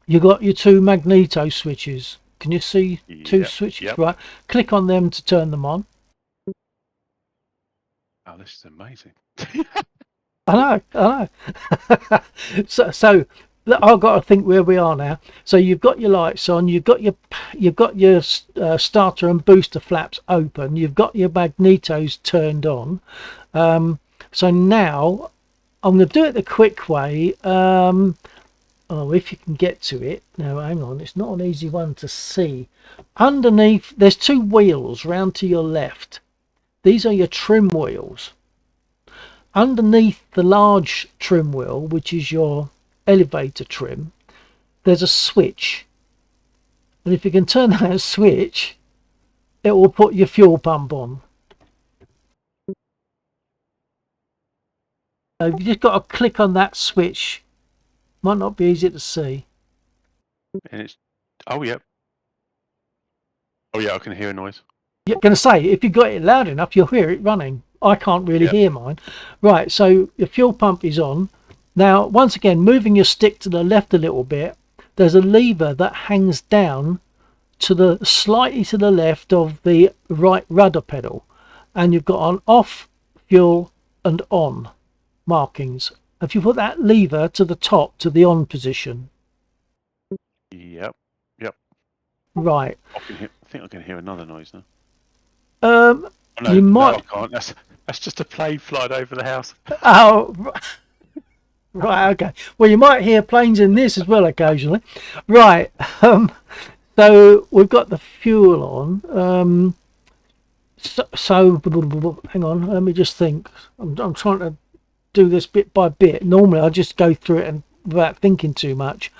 you've got your two magneto switches. Can you see two Yep, switches? yep. Right, click on them to turn them on. Oh, this is amazing. I know. So I've got to think where we are now. So you've got your lights on, you've got your starter and booster flaps open, you've got your magnetos turned on. So now I'm going to do it the quick way. Oh, if you can get to it. Now, hang on, it's not an easy one to see. Underneath, there's two wheels round to your left. These are your trim wheels. Underneath the large trim wheel, which is your elevator trim, there's a switch. And if you can turn that switch, it will put your fuel pump on. So you've just got to click on that switch. Might not be easy to see. And it's, oh, yep. Oh, yeah, I can hear a noise. You're going to say, if you got it loud enough, you'll hear it running. I can't really hear mine. Right, so the fuel pump is on. Now, once again, moving your stick to the left a little bit, there's a lever that hangs down to the slightly to the left of the right rudder pedal. And you've got on off, fuel, and on markings. If you put that lever to the top, to the on position. Yep, yep. Right. I think I can hear another noise now. Um, Oh, no, you might. no, I can't. That's just a plane flying over the house. Oh, right, okay. Well, you might hear planes in this as well occasionally. Right, so we've got the fuel on. So hang on, let me just think. I'm trying to do this bit by bit. Normally I just go through it and without thinking too much.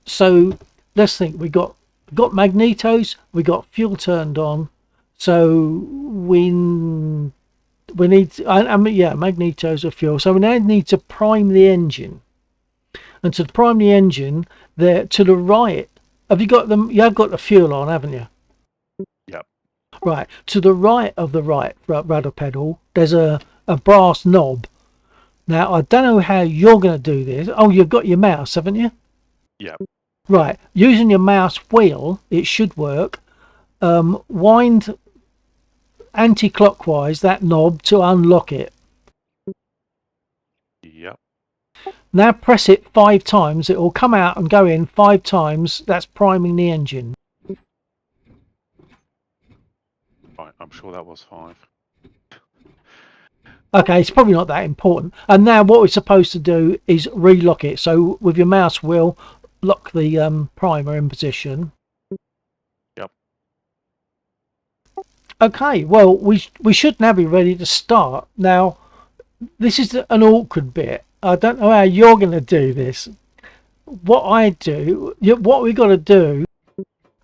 So let's think. We got magnetos, we got fuel turned on. So we need, magnetos are fuel. So we now need to prime the engine. And to prime the engine, there to the right, have you got them? You have got the fuel on, haven't you? Yep. Right. To the right of the right rudder pedal, there's a brass knob. Now, I don't know how you're going to do this. Oh, you've got your mouse, haven't you? Yep. Right. Using your mouse wheel, it should work. Wind anti-clockwise that knob to unlock it. Yep. Now press it 5 times. It will come out and go in 5 times. That's priming the engine. Right, I'm sure that was 5. Okay, it's probably not that important. And now what we're supposed to do is relock it. So with your mouse wheel, lock the primer in position. Yep. Okay, well, we should now be ready to start. Now, this is an awkward bit. I don't know how you're going to do this. What we got to do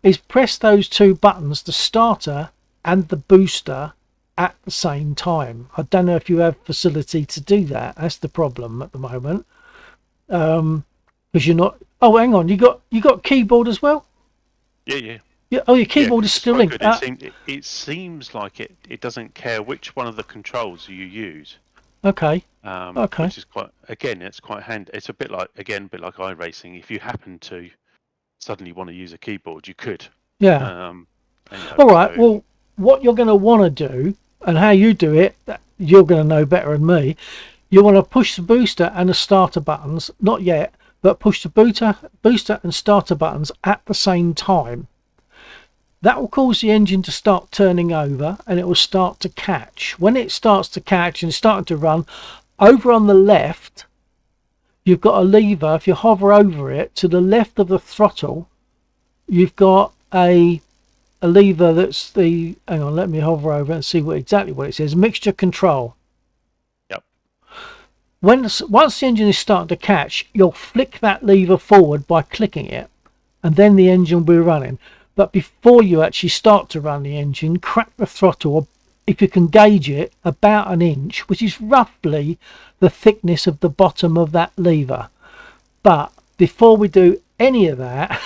is press those 2 buttons, the starter and the booster, at the same time. I don't know if you have facility to do that. That's the problem at the moment. Because you're not. Oh, hang on. You got keyboard as well? Yeah. Yeah. Oh, your keyboard is still in. It seems like it doesn't care which one of the controls you use. Okay. Okay. Which is it's quite handy. It's a bit like iRacing. If you happen to suddenly want to use a keyboard, you could. Yeah. All right. Well, what you're going to want to do and how you do it, you're going to know better than me. You want to push the booster and the starter buttons, not yet, but push the booster and starter buttons at the same time. That will cause the engine to start turning over and it will start to catch. When it starts to catch and it's starting to run, over on the left, you've got a lever. If you hover over it, to the left of the throttle, you've got a lever that's the, hang on, let me hover over and see exactly what it says, mixture control. Yep. Once the engine is starting to catch, you'll flick that lever forward by clicking it, and then the engine will be running. But before you actually start to run the engine, crack the throttle, if you can gauge it, about 1 inch, which is roughly the thickness of the bottom of that lever. But before we do any of that,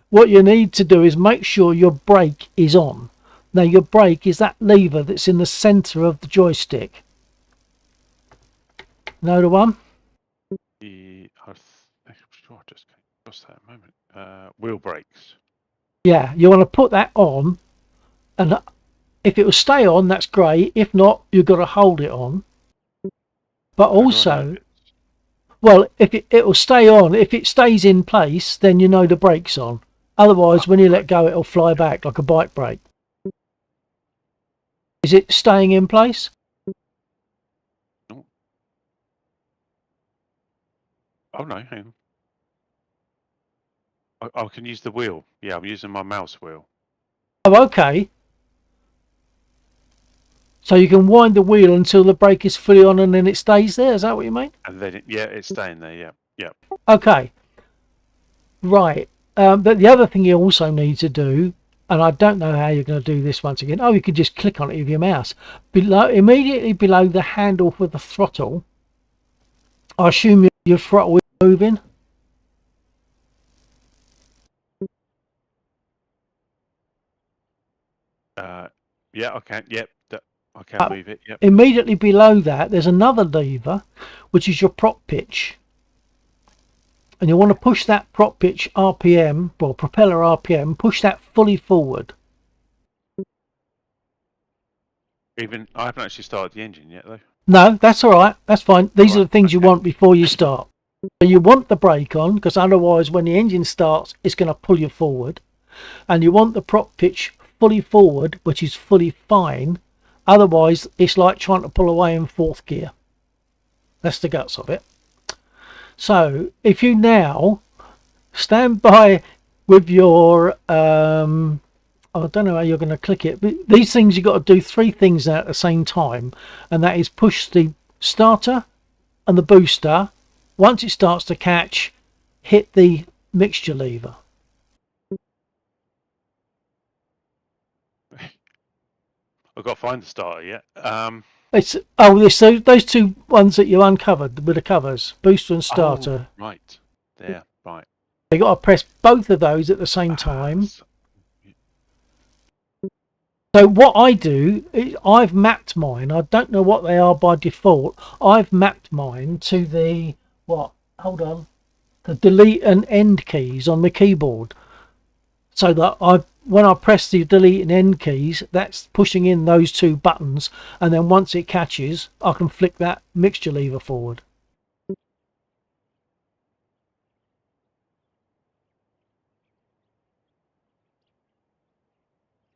what you need to do is make sure your brake is on. Now your brake is that lever that's in the center of the joystick. Know the one? I'm sure I just came across that a moment. Wheel brakes. Yeah, you want to put that on, and if it will stay on, that's great. If not, you've got to hold it on. But also, well, if it will stay on, if it stays in place, then you know the brake's on. Otherwise, when you let go, it'll fly back like a bike brake. Is it staying in place? No. Oh no, hang on. I can use the wheel. Yeah, I'm using my mouse wheel. Oh, okay. So you can wind the wheel until the brake is fully on and then it stays there? Is that what you mean? And then, it's staying there, yeah. Okay. Right. But the other thing you also need to do, and I don't know how you're going to do this once again. Oh, you could just click on it with your mouse. Immediately below the handle for the throttle, I assume your throttle is moving. Yeah, I can. Yep, I can move it. Yep. Immediately below that, there's another lever, which is your prop pitch. And you want to push that prop pitch RPM, well, propeller RPM, push that fully forward. I haven't actually started the engine yet, though. No, that's all right. That's fine. These are the things you want before you start. So you want the brake on, because otherwise when the engine starts, it's going to pull you forward. And you want the prop pitch fully forward, which is fully fine. Otherwise, it's like trying to pull away in 4th gear. That's the guts of it. So if you now stand by with your I don't know how you're going to click it, but these things, you've got to do 3 things at the same time, and that is push the starter and the booster. Once it starts to catch, hit the mixture lever. I've got to find the starter yet. Those 2 ones that you uncovered with the covers, booster and starter. Oh, right there, right. You got to press both of those at the same time. So what I do is I've mapped mine. I don't know what they are by default. I've mapped mine to the the delete and end keys on the keyboard, so that when I press the delete and end keys, that's pushing in those 2 buttons, and then once it catches, I can flick that mixture lever forward.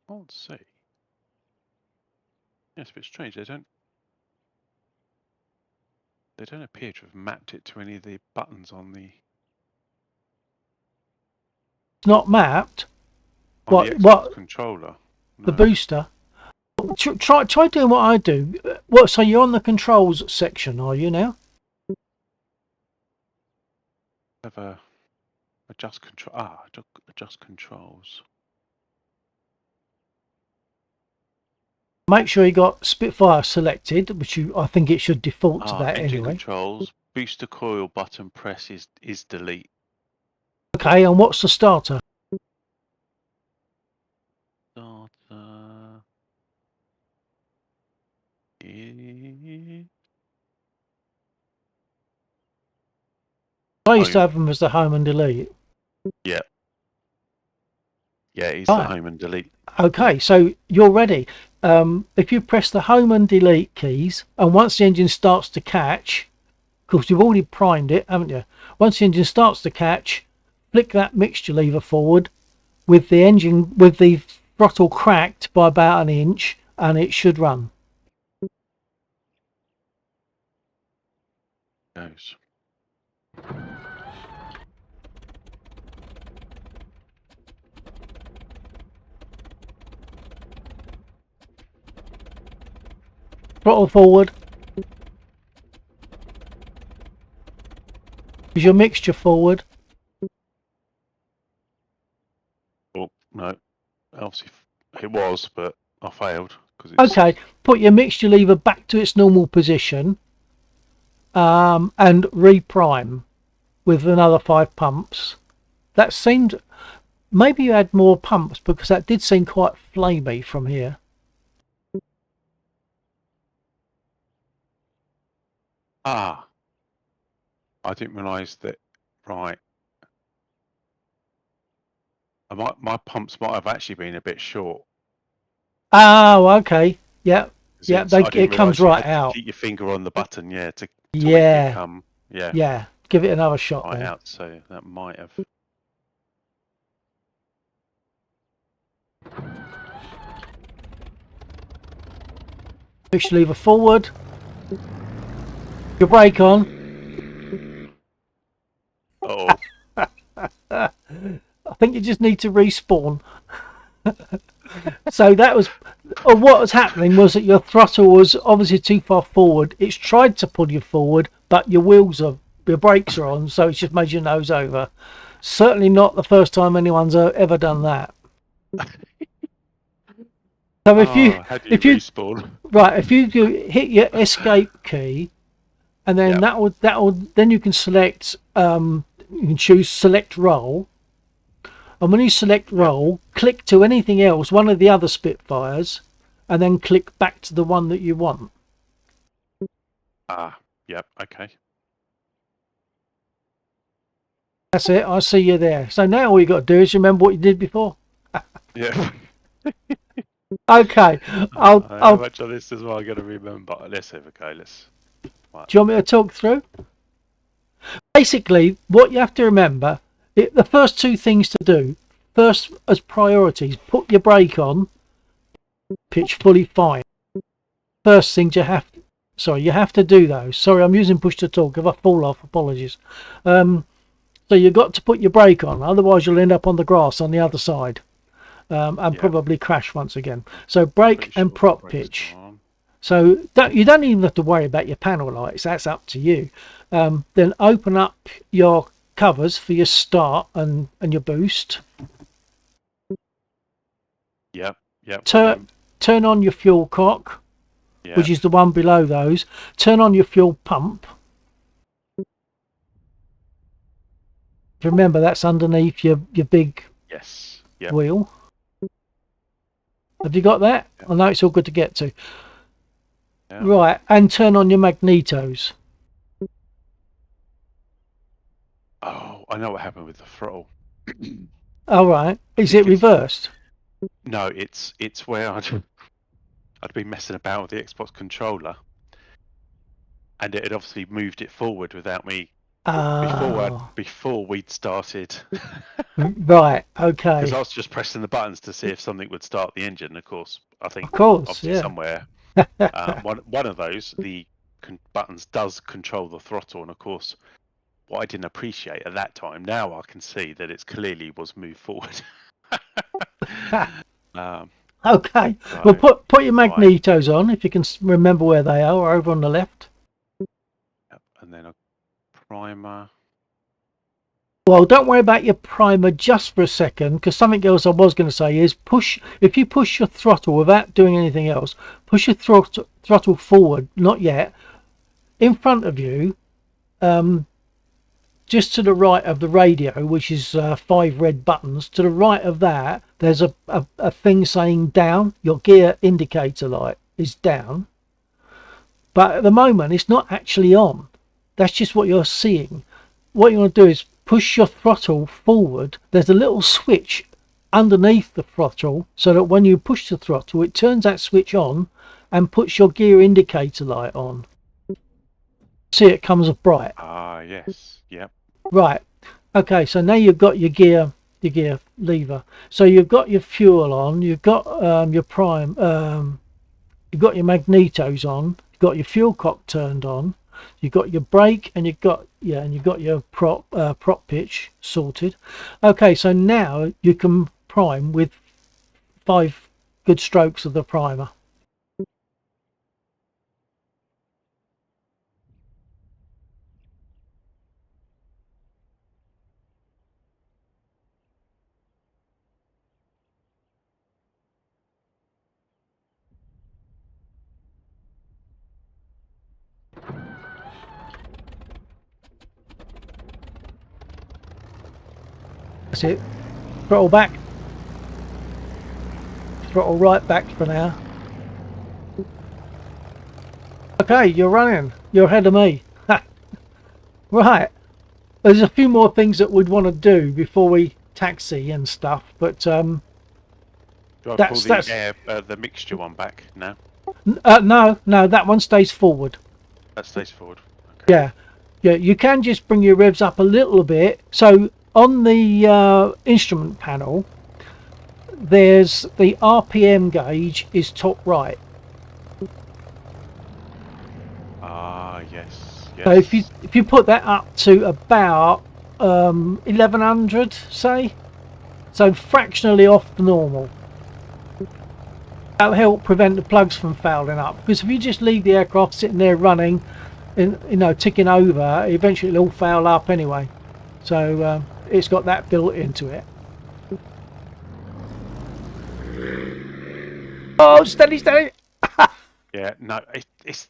Can't see. Yeah, it's a bit strange. They don't appear to have mapped it to any of the buttons on the It's not mapped. Xbox What? controller. The No. booster. Try doing what I do. What? So you're on the controls section, are you now? Have a adjust control. Adjust controls. Make sure you got Spitfire selected, which I think it should default to that Engine anyway. controls. Booster coil button press is delete. Okay, and what's the starter? Starter. I used to Home. have them as the home and delete. Yeah. Yeah, it's Right. the home and delete. Okay, so you're ready. If you press the home and delete keys, and once the engine starts to catch, because you've already primed it, haven't you? Once the engine starts to catch, flick that mixture lever forward with the throttle cracked by about an inch, and it should run. Goes. Throttle forward. Is your mixture forward? Oh no, obviously it was, but I failed because it's Okay, put your mixture lever back to its normal position, and reprime with another 5 pumps. That seemed, maybe you had more pumps because that did seem quite flamey from here. I didn't realise that. Right, my pumps might have actually been a bit short. Oh, okay. Yeah, yeah. It comes right you had out. to keep your finger on the button, yeah, to make Yeah, it come, yeah, yeah. Give it another shot right then. out. So that might have. Mixture lever forward. Your brake on. Oh, I think you just need to respawn. So that was, or what was happening was that your throttle was obviously too far forward. It's tried to pull you forward, but your brakes are on, so it's just made your nose over. Certainly not the first time anyone's ever done that. So if you respawn? right, if you hit your escape key, and then Yep. then you can select you can choose select role. And when you select roll, click to anything else, one of the other Spitfires, and then click back to the one that you want. Yep, okay. That's it, I see you there. So now all you got to do is remember what you did before. Yeah. Okay, How much of this is what I got to remember? Let's have a go. Do you want me to talk through? Basically, what you have to remember, the first 2 things to do, first as priorities, put your brake on, pitch fully fine. First thing you have to do those. Sorry, I'm using push to talk. If I fall off, apologies. So you've got to put your brake on, otherwise you'll end up on the grass on the other side, and probably crash once again. So brake and prop pitch. So you don't even have to worry about your panel lights. That's up to you. Then open up your covers for your start and your boost. Yep. Turn on your fuel cock, which is the one below those. Turn on your fuel pump. Remember, that's underneath your big wheel. Have you got that? I know it's all good to get to. Right, and turn on your magnetos. Oh, I know what happened with the throttle. All right, is it reversed? No, it's where I'd been messing about with the Xbox controller, and it had obviously moved it forward without me Oh, before we'd started, right. because Okay. I was just pressing the buttons to see if something would start the engine. Of course, I Of think course. obviously Yeah. somewhere one of those buttons does control the throttle, and of course, what I didn't appreciate at that time, now I can see that it's clearly was moved forward. um, Okay. Well, so put your right, magnetos on if you can remember where they are. Over on the left. yep, and then a primer. Well, don't worry about your primer just for a second, because something else I was going to say is if you push your throttle without doing anything else, push your throttle forward, not yet, in front of you, just to the right of the radio, which is 5 red buttons. To the right of that, there's a thing saying down. Your gear indicator light is down. But at the moment, it's not actually on. That's just what you're seeing. What you want to do is push your throttle forward. There's a little switch underneath the throttle so that when you push the throttle, it turns that switch on and puts your gear indicator light on. See, it comes up bright. Ah, yes, yep. Right. Okay, so now you've got your gear lever. So you've got your fuel on, you've got your prime, you've got your magnetos on, you've got your fuel cock turned on, you've got your brake, and you've got your prop pitch sorted. Okay, so now you can prime with 5 good strokes of the primer. That's it. Throttle back. Throttle right back for now. Okay, you're running. You're ahead of me. Right. There's a few more things that we'd want to do before we taxi and stuff, but Do I pull that's the air, the mixture one back now? no, that one stays forward. That stays forward. Okay. Yeah, you can just bring your revs up a little bit. So on the instrument panel, there's the RPM gauge is top right. Ah, yes, yes. So if you put that up to about 1100, say, so fractionally off the normal, that'll help prevent the plugs from fouling up. Because if you just leave the aircraft sitting there running, ticking over, eventually it'll all foul up anyway. So it's got that built into it. Oh, steady, steady. Yeah, no, it's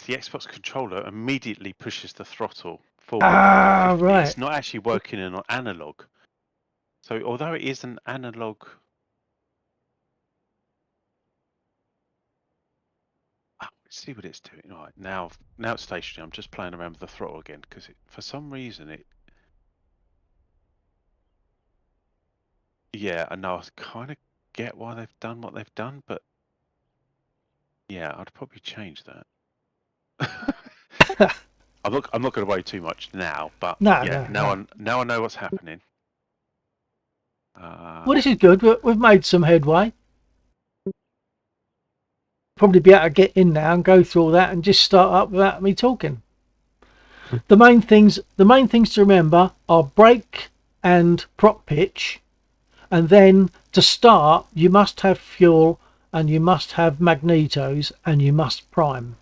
the Xbox controller immediately pushes the throttle forward. Ah, right. It's not actually working in analog. So although it is an analog, let's see what it's doing. All right, now it's stationary. I'm just playing around with the throttle again because for some reason it. Yeah, I know. I kind of get why they've done what they've done, but yeah, I'd probably change that. I'm not going to worry too much now, but yeah, No. now I know what's happening. Well, this is good. We've made some headway. Probably be able to get in now and go through all that and just start up without me talking. The main things to remember are brake and prop pitch, and then to start you must have fuel and you must have magnetos and you must prime.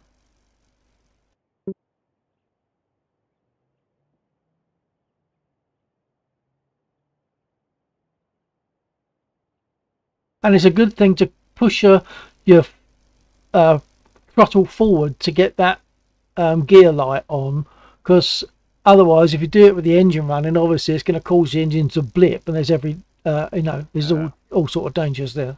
And it's a good thing to push your throttle forward to get that gear light on, because otherwise if you do it with the engine running, obviously it's going to cause the engine to blip, and there's there's all sort of dangers there.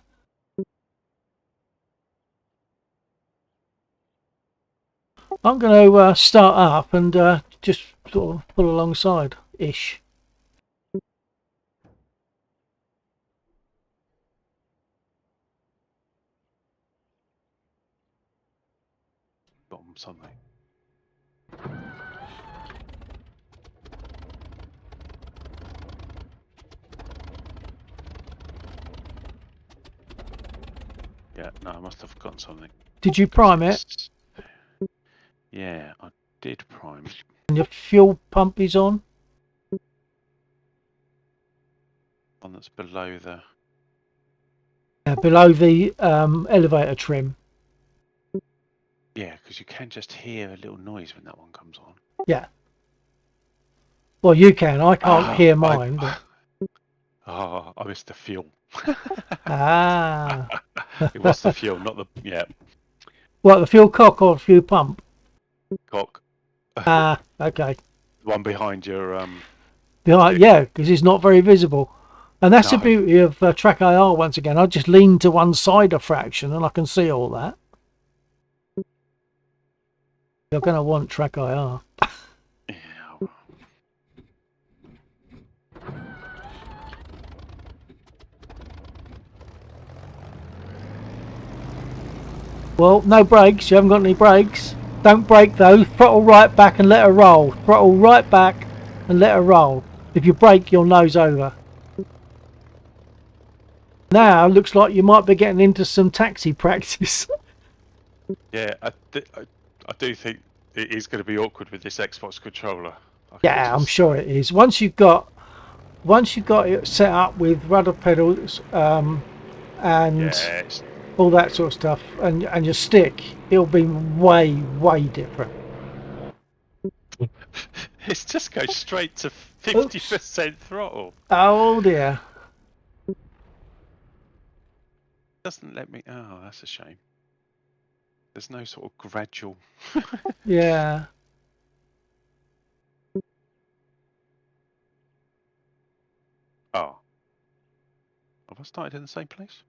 I'm going to start up and just sort of pull alongside ish. Got something. Yeah, no, I must have forgotten something. Did you prime it? Yeah, I did prime. And your fuel pump is on? One that's below the... Yeah, below the elevator trim. Yeah, because you can just hear a little noise when that one comes on. Yeah. Well, you can. I can't hear mine. But... Oh, I missed the fuel. Ah. It was the fuel, not the... Yeah, What, the fuel cock or fuel pump? cock. Ah, okay. The one behind your... Yeah, because it's not very visible. And that's the No. beauty of Track IR once again. I just lean to one side a fraction and I can see all that. You're going to want Track IR. Yeah. Well, no brakes. You haven't got any brakes. Don't brake though. Throttle right back and let her roll. Throttle right back and let her roll. If you brake, you'll nose over. Now, looks like you might be getting into some taxi practice. Yeah, I do think it is going to be awkward with this Xbox controller. Yeah, I'm sure it is. Once you've got it set up with rudder pedals and Yes. all that sort of stuff, and your stick, it'll be way different. It's just goes straight to 50% throttle. Oh dear. Doesn't let me. Oh, that's a shame. There's no sort of gradual. Yeah. Oh. Have I started in the same place?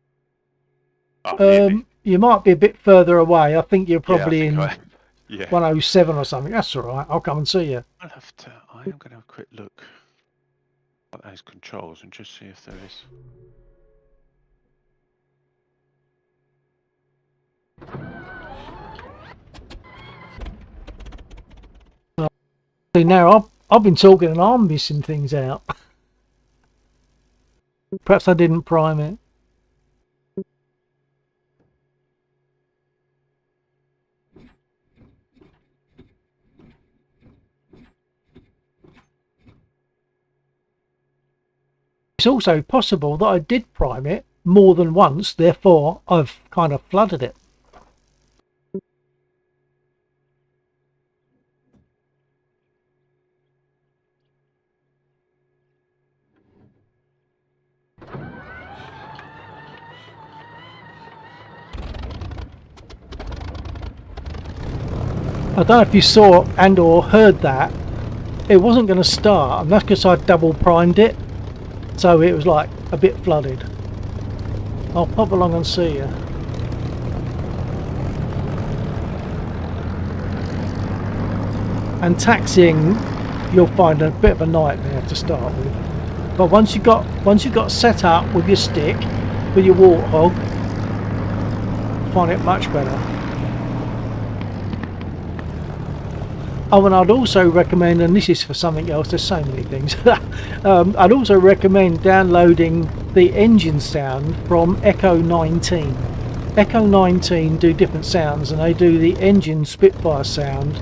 Oh, nearly. You might be a bit further away. I think you're probably yeah, I in think yeah. 107 or something. That's all right. I'll come and see you. I am going to have a quick look at those controls and just see if there is. See, now I've been talking and I'm missing things out. Perhaps I didn't prime it. It's also possible that I did prime it more than once, therefore I've kind of flooded it. I don't know if you saw and or heard that. It wasn't going to start, and that's because I double primed it, so it was like a bit flooded. I'll pop along and see you. And taxiing, you'll find a bit of a nightmare to start with. But once you got set up with your stick, with your Warthog, find it much better. Oh, and I'd also recommend, and this is for something else, there's so many things. I'd also recommend downloading the engine sound from Echo 19. Echo 19 do different sounds, and they do the engine Spitfire sound.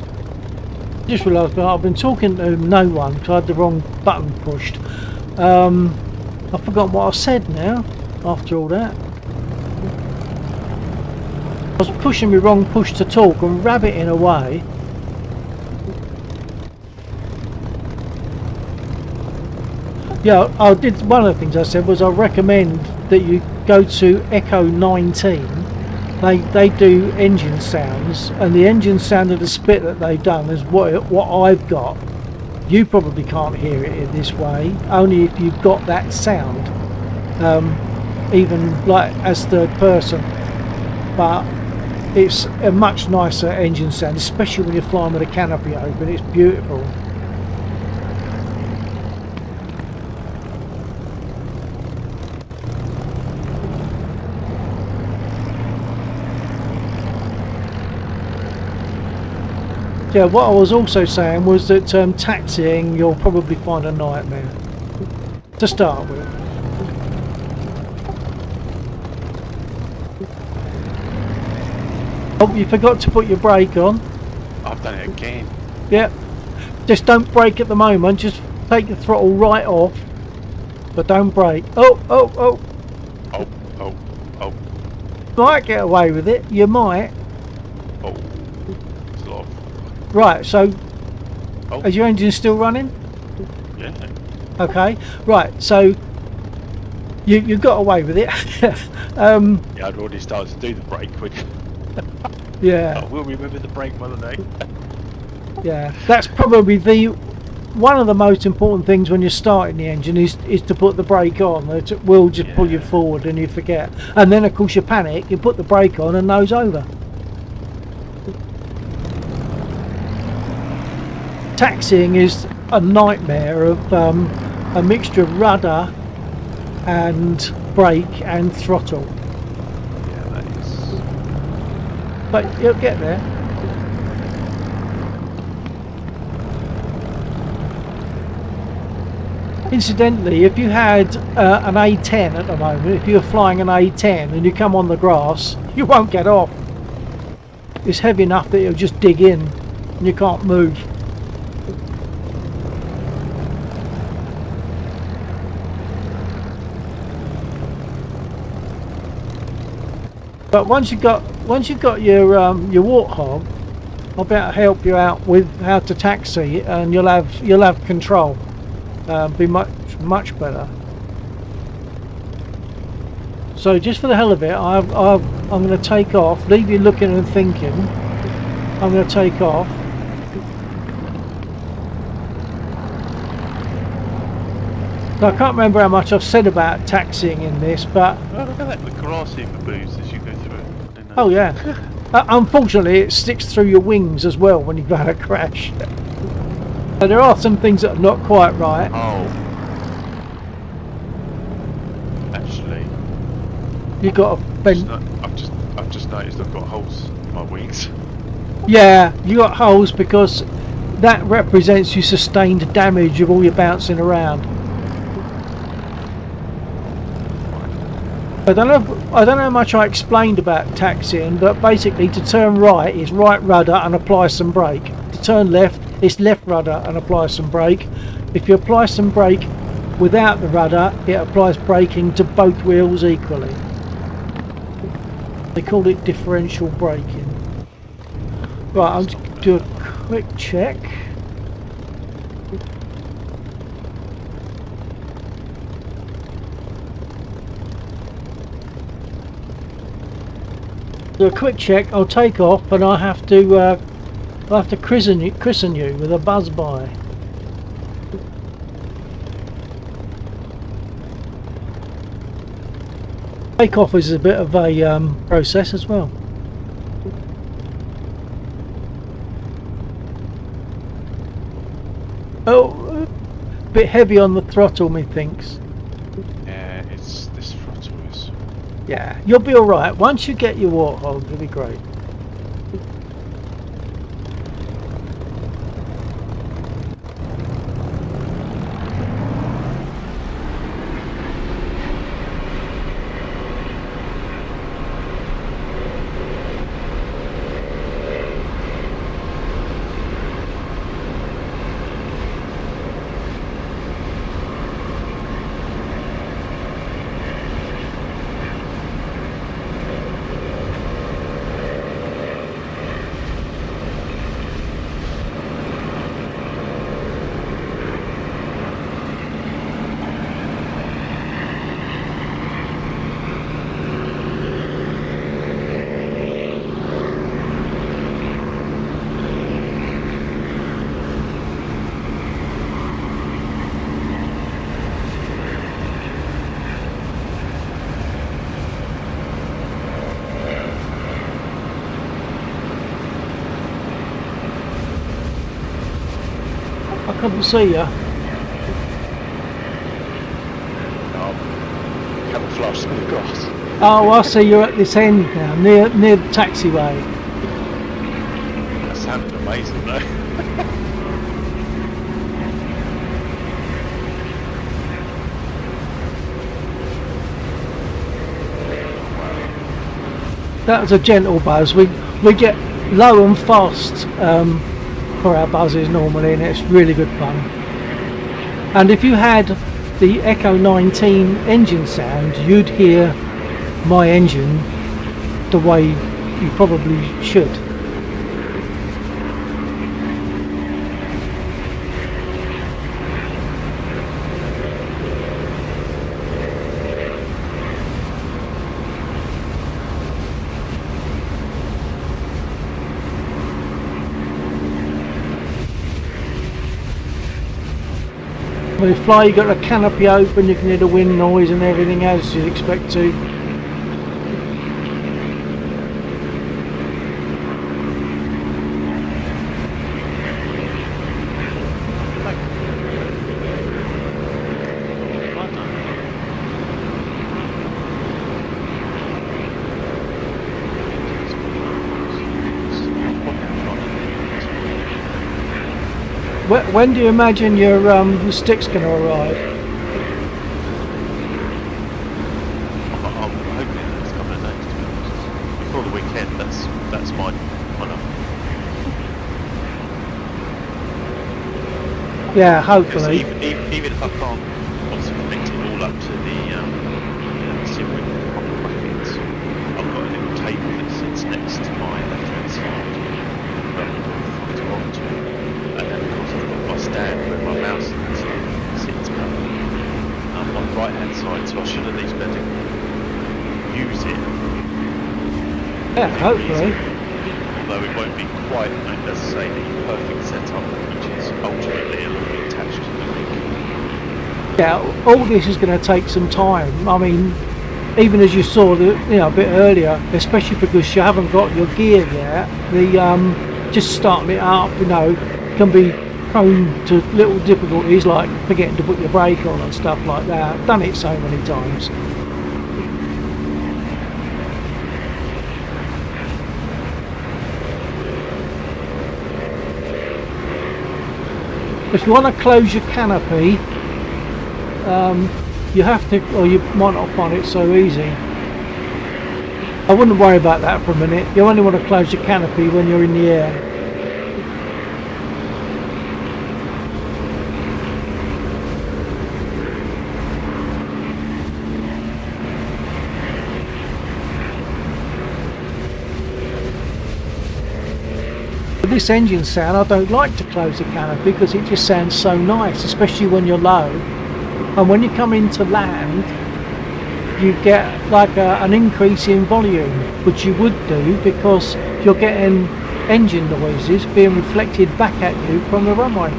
Just realised I've been talking to no one because I had the wrong button pushed. I've forgotten what I said now after all that. I was pushing my wrong push to talk and rabbiting away. Yeah, I did. One of the things I said was I recommend that you go to Echo 19. They do engine sounds, and the engine sound of the spit that they've done is what I've got. You probably can't hear it in this way, only if you've got that sound, even like as third person. But it's a much nicer engine sound, especially when you're flying with a canopy open. It's beautiful. Yeah, what I was also saying was that taxiing you'll probably find a nightmare to start with. Oh, you forgot to put your brake on. I've done it again. Yep. Just don't brake at the moment. Just take the throttle right off, but don't brake. Oh, oh, oh. Oh, oh, oh, Might get away with it. You might. oh. It's a lot of... Right. So, Oh, is your engine still running? yeah. Okay. Right. So, you got away with it. Yeah, I'd already started to do the brake when... Yeah. I will remember the brake one day. Yeah. That's probably one of the most important things when you're starting the engine is to put the brake on. It will just pull you forward and you forget. And then of course you panic, you put the brake on and nose over. Taxiing is a nightmare of a mixture of rudder and brake and throttle. Yeah, that is... But you'll get there. Incidentally, if you had an A10 at the moment, if you're flying an A10 and you come on the grass, you won't get off. It's heavy enough that it'll just dig in and you can't move. But once you've got your Warthog, I'll be able to help you out with how to taxi, and you'll have control. Be much better. So just for the hell of it, I'm going to take off. Leave you looking and thinking. I'm going to take off. So I can't remember how much I've said about taxiing in this, but Oh, look at that, the grassy baboons as you go through it. I didn't know. oh yeah. Unfortunately, it sticks through your wings as well when you've had a crash. So there are some things that are not quite right. Oh. Actually, You've got to bend. I've just noticed I've got holes in my wings. Yeah, you got holes because that represents you sustained damage of all your bouncing around. I don't know how much I explained about taxiing, but basically to turn right is right rudder and apply some brake. To turn left, it's left rudder and apply some brake. If you apply some brake without the rudder, it applies braking to both wheels equally. They call it differential braking. Right, I'm just going to do a quick check. Do a quick check. I'll take off, and I'll have to christen you with a buzz by. Takeoff is a bit of a process as well. Oh, a bit heavy on the throttle, methinks. Yeah, it's this throttle is. Yeah, you'll be all right. Once you get your Warthog, it'll be great. I couldn't see you. Camouflage in the grass. Oh, I see you're at this end now, near the taxiway. That sounded amazing though. That was a gentle buzz. We We get low and fast for our buzzes normally, and it's really good fun. And if you had the Echo 19 engine sound, you'd hear my engine the way you probably should. When you fly, you've got the canopy open, you can hear the wind noise and everything as you'd expect to. When do you imagine your stick's going to arrive? I'm hoping in the next couple of days, to be honest. Before the weekend, that's my kind of. Yeah, hopefully. Even if I can't obviously connect it all up to the Simring brackets, I've got a little table that sits next to my left-hand side that I can put onto. And then of course I've got my stand where my mouse sits on the right hand side, so I should at least be able to use it. Yeah, hopefully. Although it won't be quite, as I say, the perfect setup, which is ultimately it'll be attached to the link. Yeah, all this is going to take some time. I mean, even as you saw a bit earlier, especially because you haven't got your gear yet, just starting it up, can be prone to little difficulties like forgetting to put your brake on and stuff like that. I've done it so many times. If you want to close your canopy, you have to, or you might not find it so easy. I wouldn't worry about that for a minute. You only want to close your canopy when you're in the air. This engine sound, I don't like to close the canopy because it just sounds so nice, especially when you're low. And when you come into land, you get like an increase in volume, which you would do because you're getting engine noises being reflected back at you from the runway.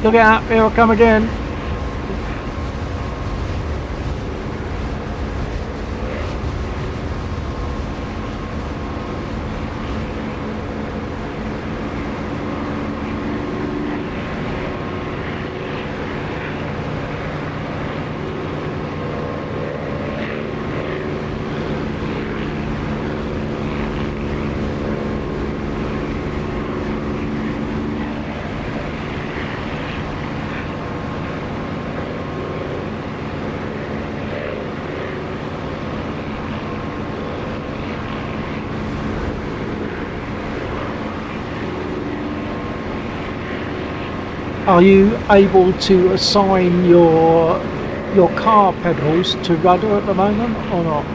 Look out, here I come again. Are you able to assign your car pedals to rudder at the moment or not?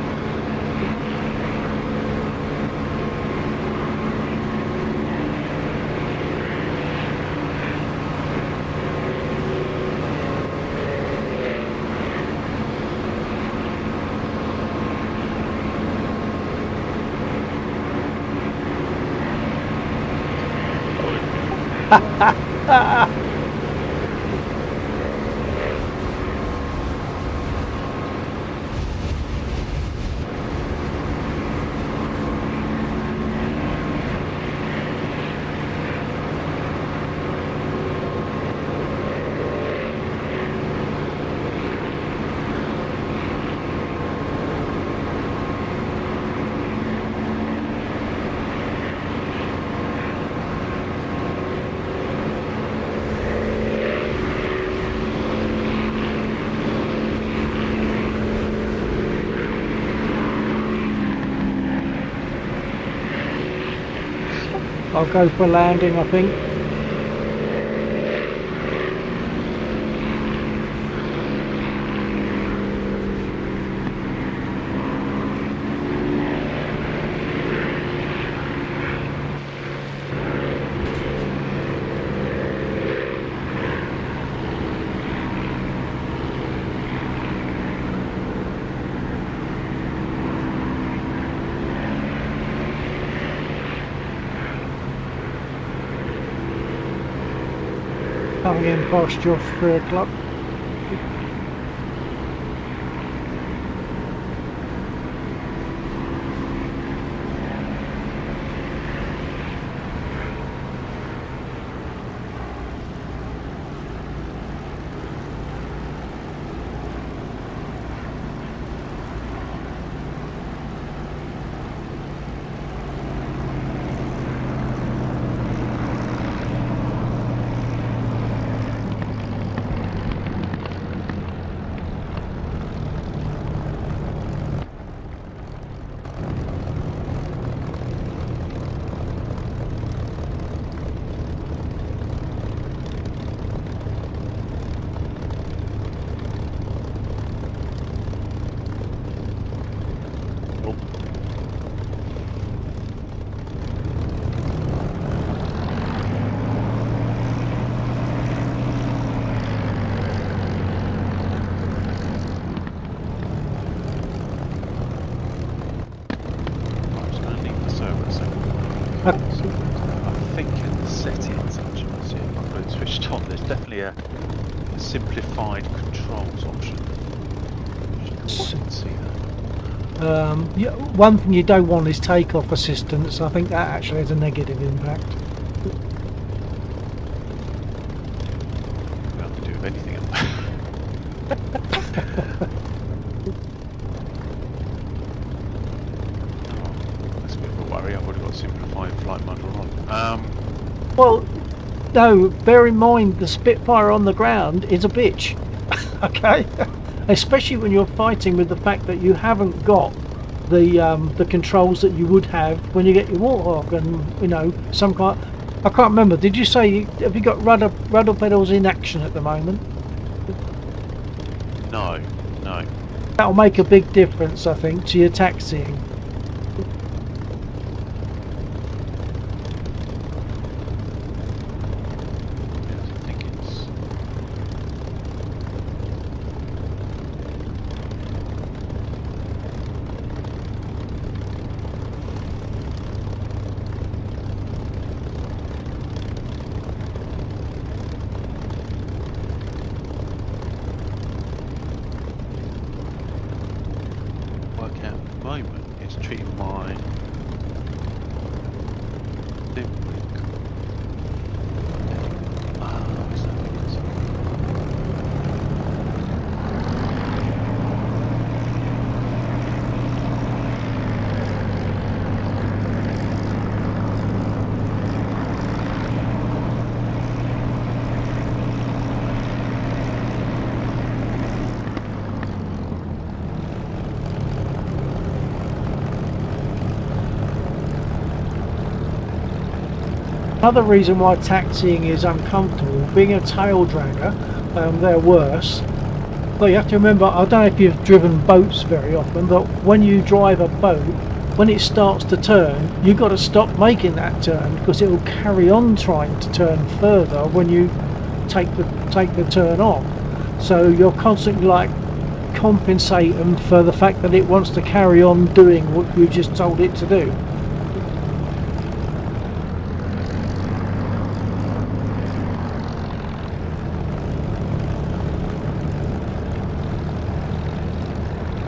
I'll go for landing, I think. Coming in past your 3 o'clock. I think in the settings, actually, see if I've got it switched on, there's definitely a simplified controls option. I can see that. Yeah, one thing you don't want is takeoff assistance. I think that actually has a negative impact. We have to do with anything else. That's a bit of a worry. I've already got simplified flight model on. Well, no, bear in mind the Spitfire on the ground is a bitch. Okay? Especially when you're fighting with the fact that you haven't got the controls that you would have when you get your Warthog, and you know, some kind. I can't remember. Did you say have you got rudder pedals in action at the moment? No, no. That'll make a big difference, I think, to your taxiing. I think it's. Work out at the moment is treating my limb link. Is that because Another reason why taxiing is uncomfortable, being a tail dragger, they're worse. But you have to remember, I don't know if you've driven boats very often, but when you drive a boat, when it starts to turn, you've got to stop making that turn because it will carry on trying to turn further when you take the turn off. So you're constantly like compensating for the fact that it wants to carry on doing what you just told it to do.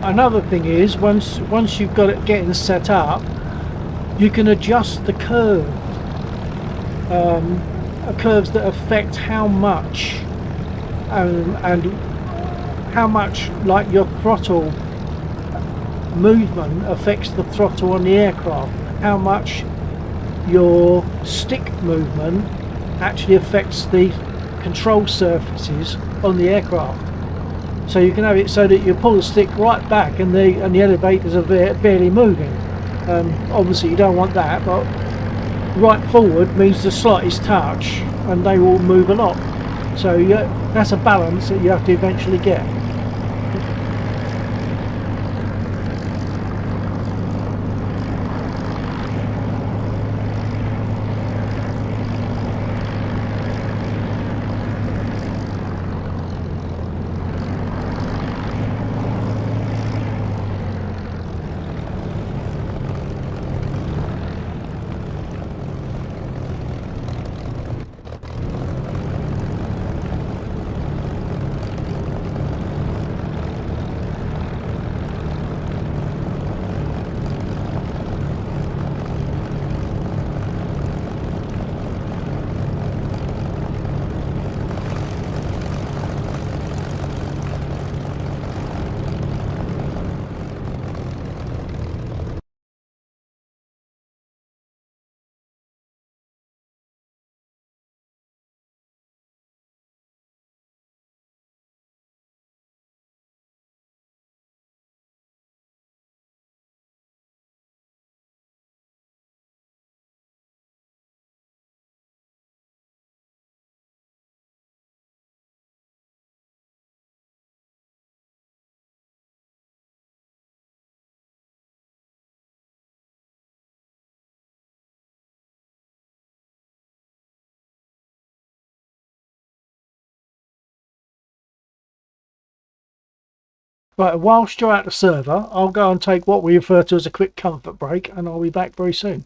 Another thing is, once you've got it getting set up, you can adjust the curve, curves that affect how much and how much, like your throttle movement affects the throttle on the aircraft, how much your stick movement actually affects the control surfaces on the aircraft. So you can have it so that you pull the stick right back and the elevators are barely moving. Obviously you don't want that, but right forward means the slightest touch, and they will move a lot. So that's a balance that you have to eventually get. Right, whilst you're at the server, I'll go and take what we refer to as a quick comfort break, and I'll be back very soon.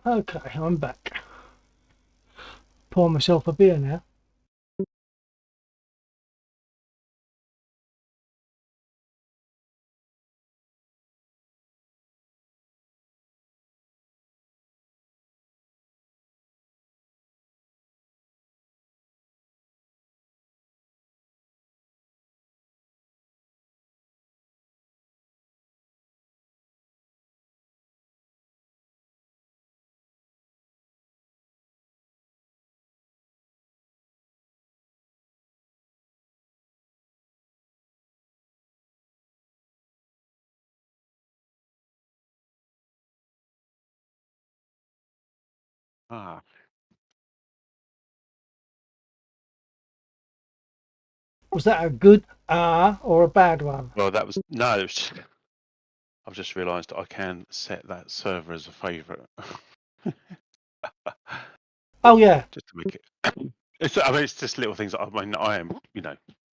Okay, I'm back. Pour myself a beer now. Ah, Was that a good or a bad one? well, that was no. It was just, I've just realised I can set that server as a favourite. Oh yeah. Just to make it. I mean, it's just little things. I mean, I am,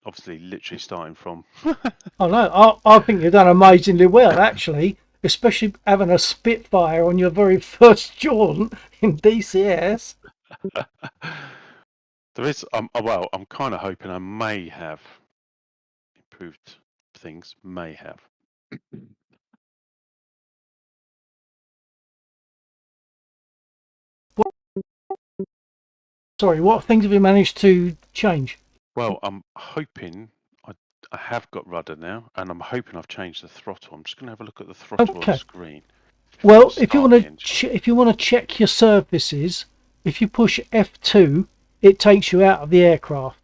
obviously, literally starting from. Oh no, I think you've done amazingly well actually, especially having a Spitfire on your very first jaunt in DCS. There is, well, I'm kind of hoping I may have improved things. May have. Sorry, what things have you managed to change? Well, I'm hoping I have got rudder now, and I'm hoping I've changed the throttle. I'm just going to have a look at the throttle on Okay. screen before I Well, if you start want the to engine. if you want to check your surfaces, if you push F2, it takes you out of the aircraft,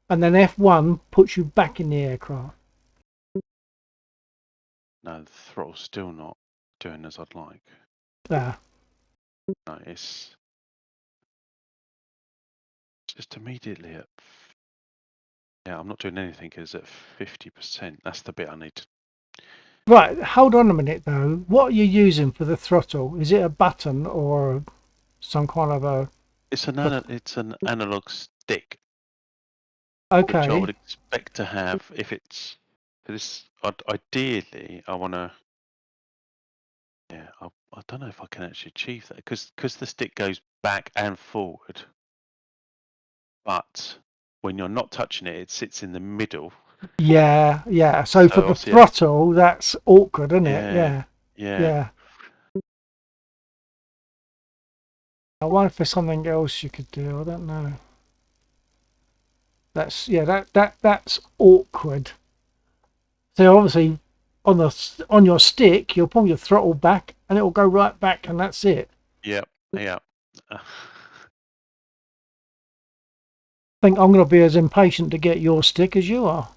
and then F1 puts you back in the aircraft. No, the throttle's still not doing as I'd like. Ah, No, it's just immediately at. Yeah, I'm not doing anything. It's at 50%. That's the bit I need to. right. Hold on a minute though. What are you using for the throttle? Is it a button or some kind of a? It's an analog stick, which I Okay. would expect to have if it's for this. Ideally, I want to. Yeah, I don't know if I can actually achieve that because the stick goes back and forward, but when you're not touching it, it sits in the middle. Yeah, yeah. So for So the obviously, I, throttle, that's awkward, isn't it? yeah, Yeah, yeah. yeah. I wonder if there's something else you could do. I don't know. That's yeah. That's awkward. So obviously, on your stick, you'll pull your throttle back, and it will go right back, and that's it. Yep, yeah. I think I'm going to be as impatient to get your stick as you are.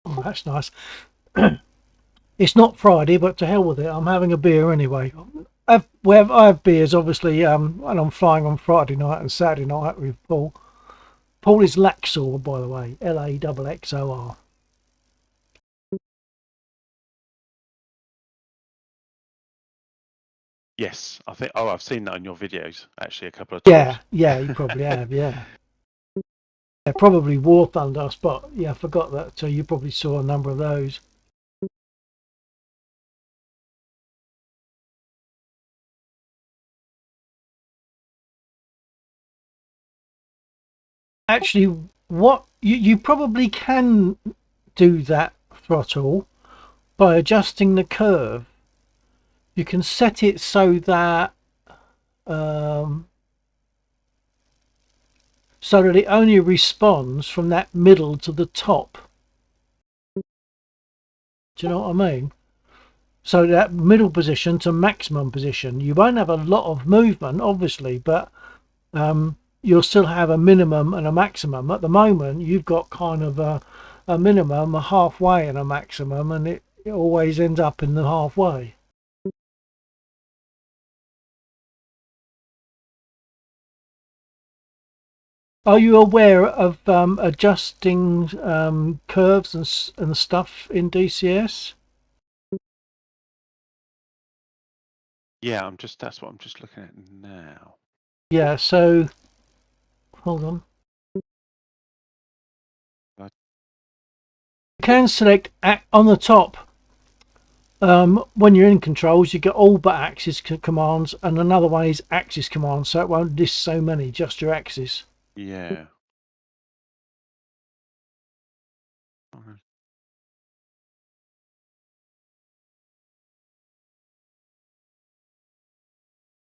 Oh, that's nice. It's not Friday, but to hell with it. I'm having a beer anyway. I have beers, obviously, and I'm flying on Friday night and Saturday night with Paul. Paul is Laxor, by the way, LAXXOR. Yes, I think. Oh, I've seen that on your videos actually a couple of Yeah, times. yeah, you probably have, yeah. Yeah, probably War Thunder, but yeah, I forgot that. So you probably saw a number of those. Actually, what you probably can do that throttle by adjusting the curve. You can set it so that um, it only responds from that middle to the top. Do you know what I mean? So that middle position to maximum position, you won't have a lot of movement, obviously, but you'll still have a minimum and a maximum. At the moment, you've got kind of a minimum, a halfway, and a maximum, and it always ends up in the halfway. Are you aware of adjusting curves and stuff in DCS? Yeah, that's what I'm just looking at now. Yeah, so hold on. Right. You can select on the top. When you're in controls, you get all but axis commands, and another one is axis commands, so it won't list so many, just your axis. Yeah. Alright.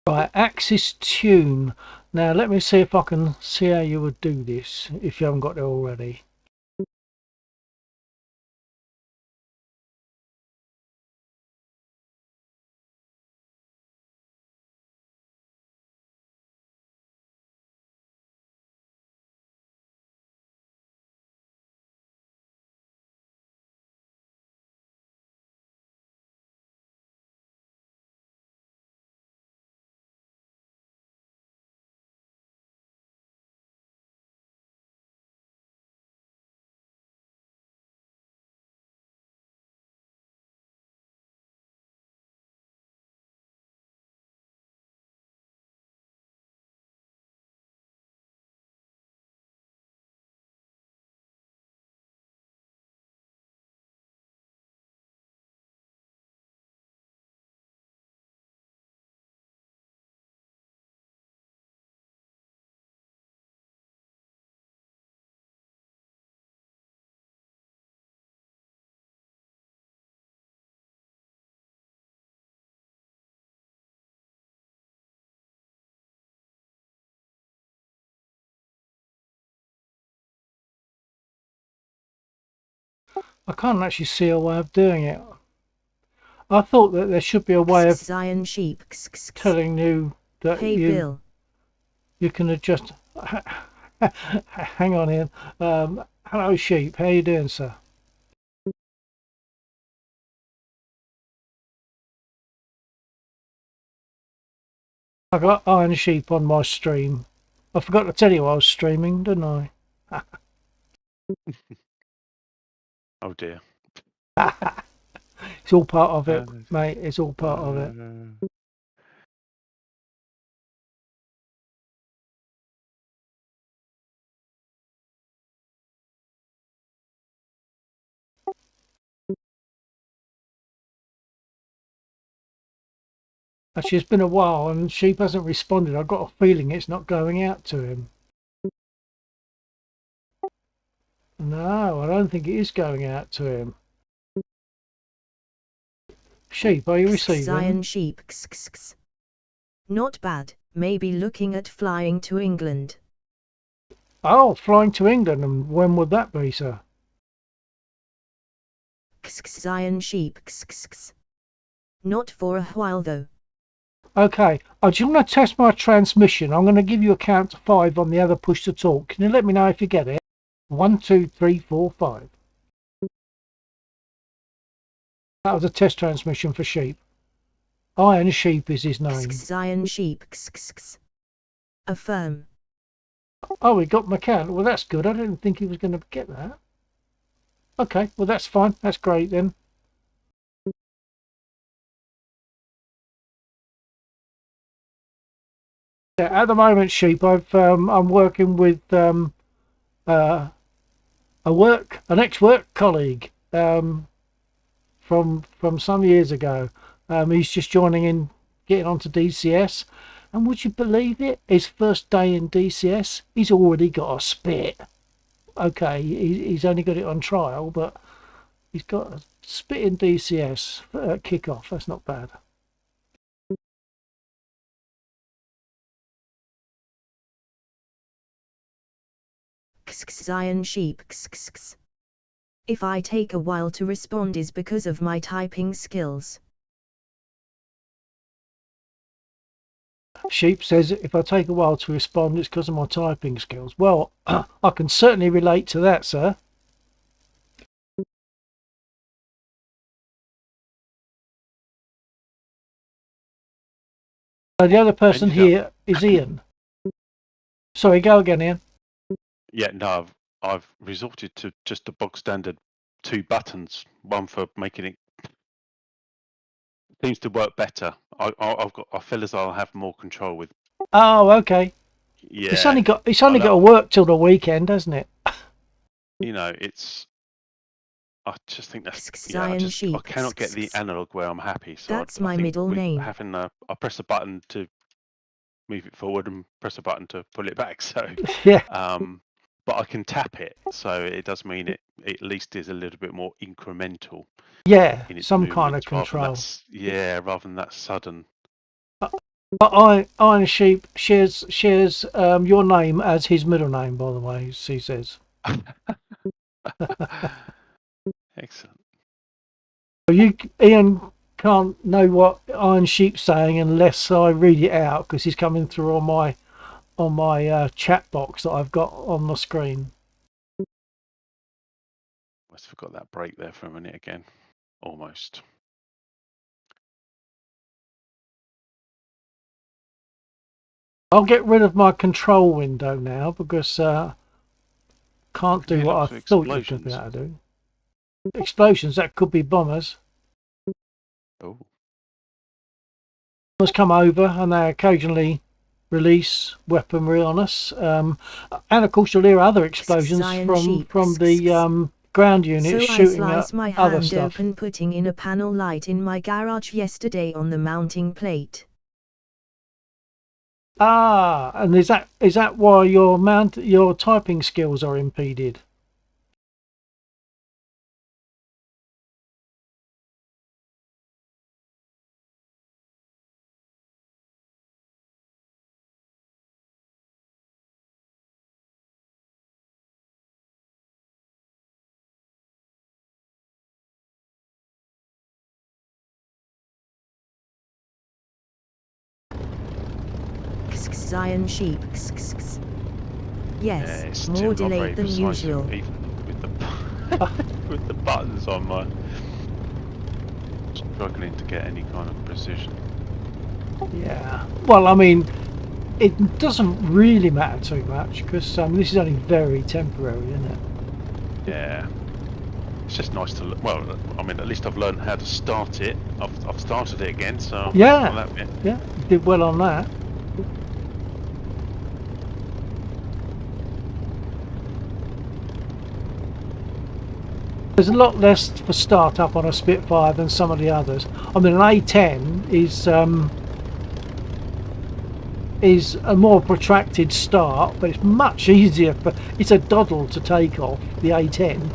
Right, axis tune. Now let me see if I can see how you would do this if you haven't got it already. I can't actually see a way of doing it. I thought that there should be a way of Zion sheep. telling you that Hey Bill. you can adjust. Hang on, Ian. Hello, sheep. How you doing, sir? I got Iron Sheep on my stream. I forgot to tell you I was streaming, didn't I? Oh dear. It's all part of it, Uh, mate. It's all part of it. Actually, it's been a while and Sheep hasn't responded. I've got a feeling it's not going out to him. No, I don't think it is going out to him. Sheep, are you receiving? Zion sheep. Not bad. Maybe looking at flying to England. Oh, flying to England. And when would that be, sir? Zion sheep. Not for a while though. Okay, I just want to test my transmission. I'm going to give you a count to 5 on the other push to talk. Can you let me know if you get it? 1, 2, 3, 4, 5. That was a test transmission for Sheep. Iron Sheep is his name. Zion sheep. Affirm. Oh, we got McCann. Well, that's good. I didn't think he was going to get that. Okay, well, that's fine. That's great then. Yeah, at the moment, Sheep, I'm working with an ex-work colleague from some years ago. He's just joining in, getting onto DCS, and would you believe it? His first day in DCS, he's already got a spit. Okay, he's only got it on trial, but he's got a spit in DCS at kickoff. That's not bad. Zion sheep. If I take a while to respond is because of my typing skills. Sheep says if I take a while to respond, it's because of my typing skills. Well, I can certainly relate to that, sir. The other person here is Ian. Sorry, go again, Ian. Yeah, no, I've resorted to just a bog standard 2 buttons. One for making it seems to work better. I feel as I'll have more control with Oh, okay. Yeah, It's only got to work till the weekend, hasn't it? you know, it's. I just think that's. Yeah, Zion I sheep. cannot get the analog where I'm happy. So That's I my think middle name. having I press a button to move it forward and press a button to pull it back. So, Yeah. but I can tap it, so it does mean it at least is a little bit more incremental Yeah, in its some kind of movements, control. rather than that sudden. But Iron Sheep shares your name as his middle name, by the way. He says. Excellent. Ian can't know what Iron Sheep's saying unless I read it out because he's coming through on my chat box that I've got on the screen. Must have got that break there for a minute again, almost. I'll get rid of my control window now because can't do what I thought you were going to be able to do. Explosions, that could be bombers. Oh. Bombers come over and they occasionally release weaponry on us. And of course you'll hear other explosions from the ground units shooting at my other hand stuff. open putting in a panel light in my garage yesterday on the mounting plate. Ah, and is that why your typing skills are impeded? Zion sheep. Yes, Yeah, more delayed than usual. Even with the with the buttons on my struggling to get any kind of precision. Yeah. Well, I mean, it doesn't really matter too much because this is only very temporary, isn't it? Yeah. It's just nice to. Well, I mean, at least I've learned how to start it. I've started it again, so yeah, on that bit. Yeah, you did well on that. There's a lot less for start up on a Spitfire than some of the others. I mean, an A10 is a more protracted start, but it's much easier. It's a doddle to take off the A10,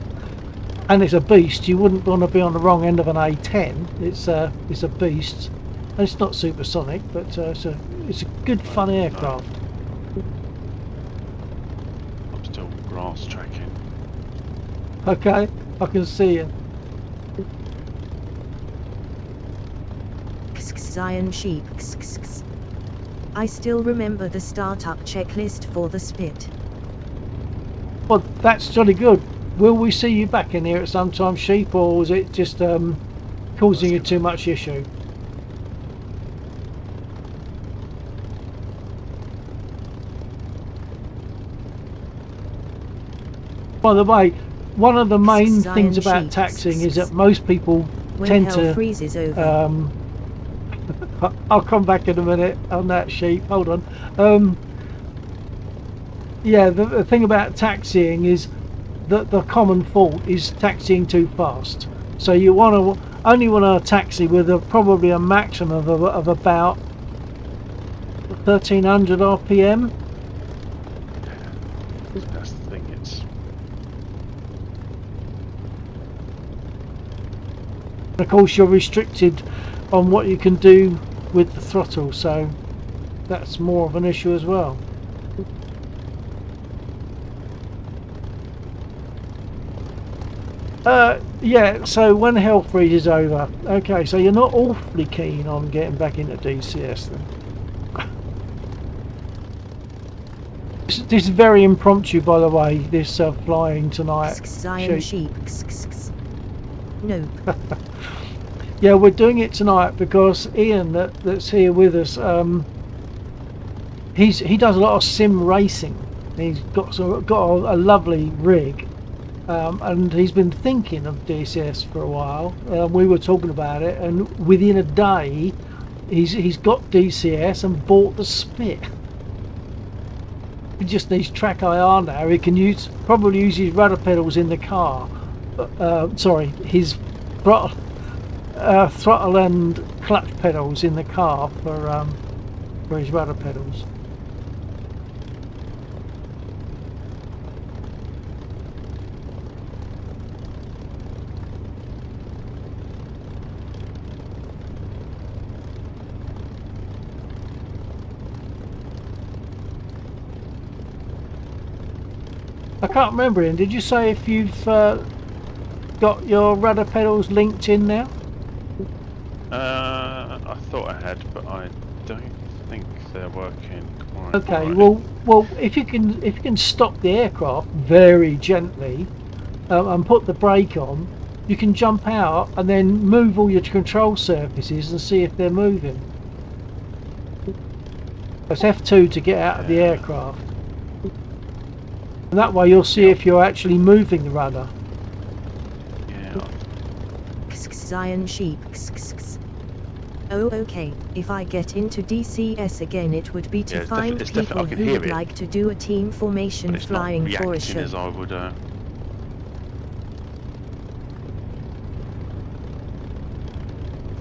and it's a beast. You wouldn't want to be on the wrong end of an A10. It's a beast. And it's not supersonic, but it's a good fun aircraft. I'm still grass tracking. Okay. I can see you. Zion sheep. I still remember the startup checklist for the Spit. Well, that's jolly good. Will we see you back in here at some time, Sheep, or was it just causing you too much issue? By the way, one of the main things about taxiing is that most people tend to freezes over. I'll come back in a minute on that, Sheep. Hold on. Yeah, the thing about taxiing is that the common fault is taxiing too fast. So you only want to taxi with probably a maximum of about 1300 RPM. That's the thing. It's. Of course, you're restricted on what you can do with the throttle, so that's more of an issue as well. Yeah, so when hell freezes over, okay, so you're not awfully keen on getting back into DCS then. This is very impromptu, by the way, this flying tonight. Zion sheep. No. Yeah, we're doing it tonight because Ian, that's here with us, he does a lot of sim racing. He's got a lovely rig, and he's been thinking of DCS for a while. We were talking about it, and within a day, he's got DCS and bought the Spit. He just needs track IR now. He can probably use his rudder pedals in the car. Sorry, his throttle and clutch pedals in the car for his rudder pedals. I can't remember, Ian, did you say if you've got your rudder pedals linked in now? I thought I had, but I don't think they're working quite Okay, right. well, if you can stop the aircraft very gently and put the brake on, you can jump out and then move all your control surfaces and see if they're moving. That's F2 to get out of the aircraft. And that way you'll see if you're actually moving the rudder. Yeah. Zion sheep. Oh, okay. If I get into DCS again, it would be to find people who would like to do a team formation flying for a show. As I would,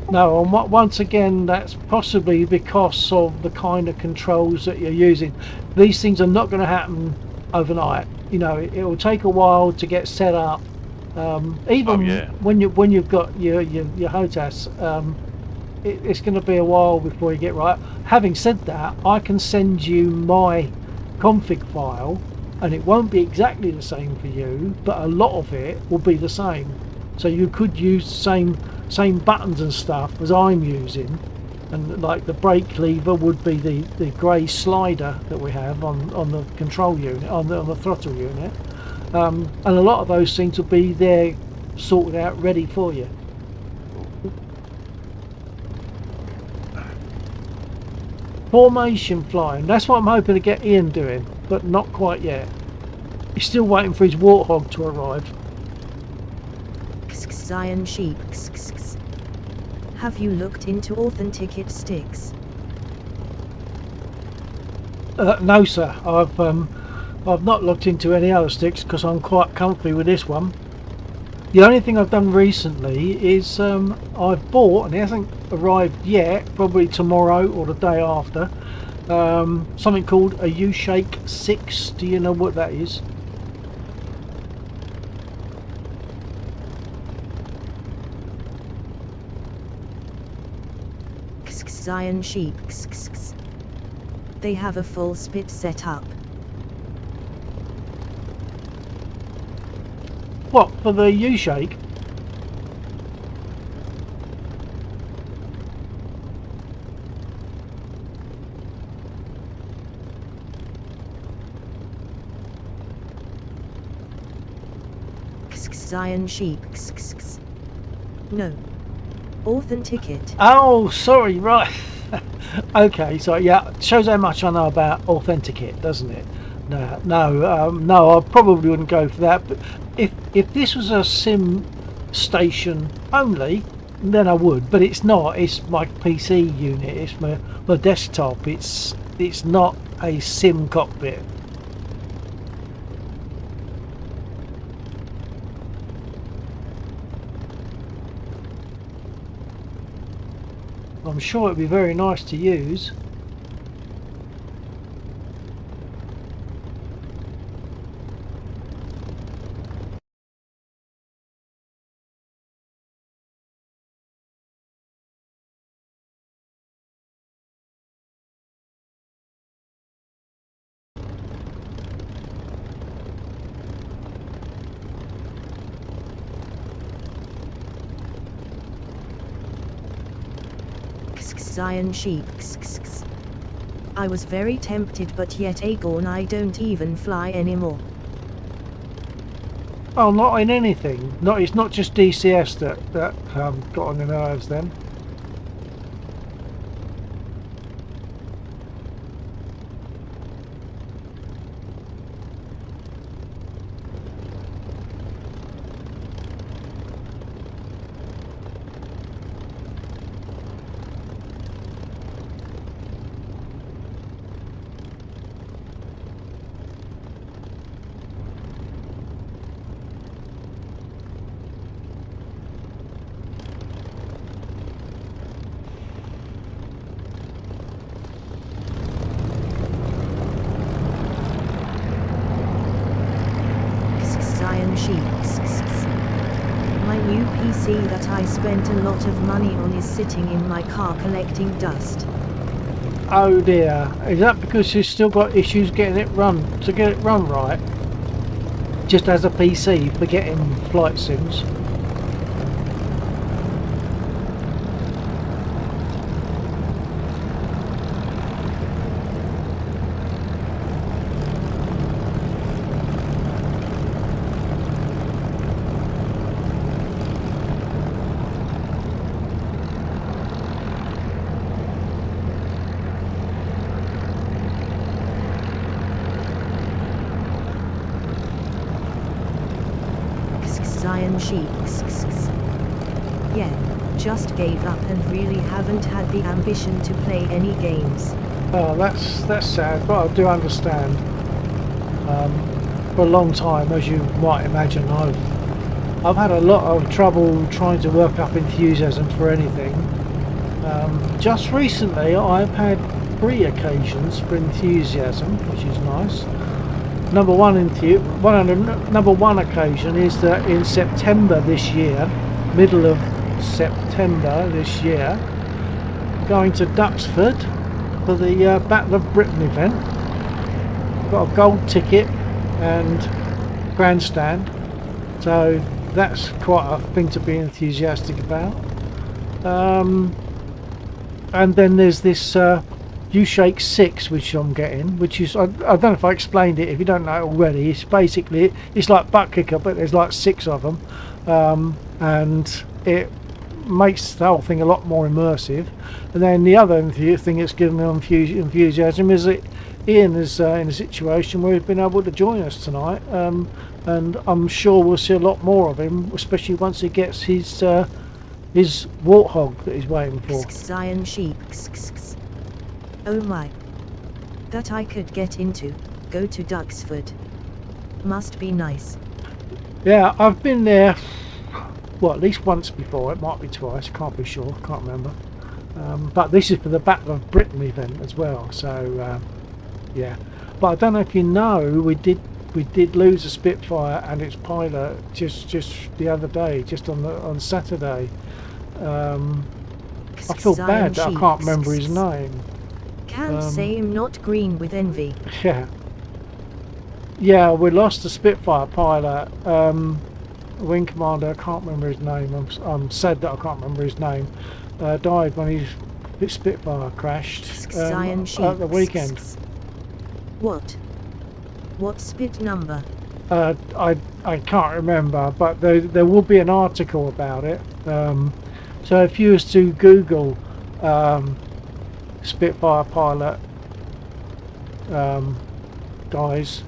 No, and once again, that's possibly because of the kind of controls that you're using. These things are not going to happen overnight. You know, it will take a while to get set up. Even when you've got your HOTAS, it's going to be a while before you get right. Having said that, I can send you my config file, and it won't be exactly the same for you, but a lot of it will be the same. So you could use the same buttons and stuff as I'm using, and like the brake lever would be the grey slider that we have on the control unit, on the throttle unit, and a lot of those things will be there sorted out ready for you. Formation flying, that's what I'm hoping to get Ian doing, but not quite yet. He's still waiting for his warthog to arrive. Zion sheep. Have you looked into authenticate sticks? No sir, I've not looked into any other sticks because I'm quite comfy with this one. The only thing I've done recently is I've bought, and it hasn't arrived yet, probably tomorrow or the day after, something called a U-Shake 6. Do you know what that is? Zion sheep. They have a full spit set up. What, for the U-Shake? Zion sheep. No. Authenticate. Oh, sorry, right. Okay, so yeah, shows how much I know about authenticate, doesn't it? No, I probably wouldn't go for that. But if this was a sim station only, then I would. But it's not. It's my PC unit. It's my desktop. It's not a sim cockpit. I'm sure it'd be very nice to use. Zion sheep. I was very tempted, but yet Acorn I don't even fly anymore. Oh, not in anything. It's not just DCS that got on the nerves then. sheep. My new PC that I spent a lot of money on is sitting in my car collecting dust. Oh dear, is that because you've still got issues getting it run right? Just as a PC for getting flight sims? Zion sheep. Yeah, just gave up and really haven't had the ambition to play any games. Oh, that's sad, but I do understand. For a long time, as you might imagine, I've had a lot of trouble trying to work up enthusiasm for anything. Just recently, I've had 3 occasions for enthusiasm, which is nice. Number one occasion is that in September this year, middle of September this year, going to Duxford for the Battle of Britain event. Got a gold ticket and grandstand, so that's quite a thing to be enthusiastic about. And then there's this U-Shake 6 which I'm getting, which is, I don't know if I explained it, if you don't know it already, it's basically, it's like butt kicker, but there's like 6 of them, and it makes the whole thing a lot more immersive. And then the other thing that's given me enthusiasm is that Ian is in a situation where he's been able to join us tonight, and I'm sure we'll see a lot more of him, especially once he gets his warthog that he's waiting for. Zion sheep. Oh my. That I could get into. Go to Duxford. Must be nice. Yeah, I've been there, well, at least once before. It might be twice, can't be sure, can't remember. But this is for the Battle of Britain event as well, so yeah. But I don't know if you know, we did lose a Spitfire and its pilot just the other day, just on Saturday. I feel bad that I can't remember his name. Can't say I'm not green with envy. Yeah, we lost the Spitfire pilot, wing commander, I can't remember his name, I'm sad that I can't remember his name, died when his Spitfire crashed at the weekend. What spit number? I can't remember, but there will be an article about it. So if you was to Google Spitfire pilot dies,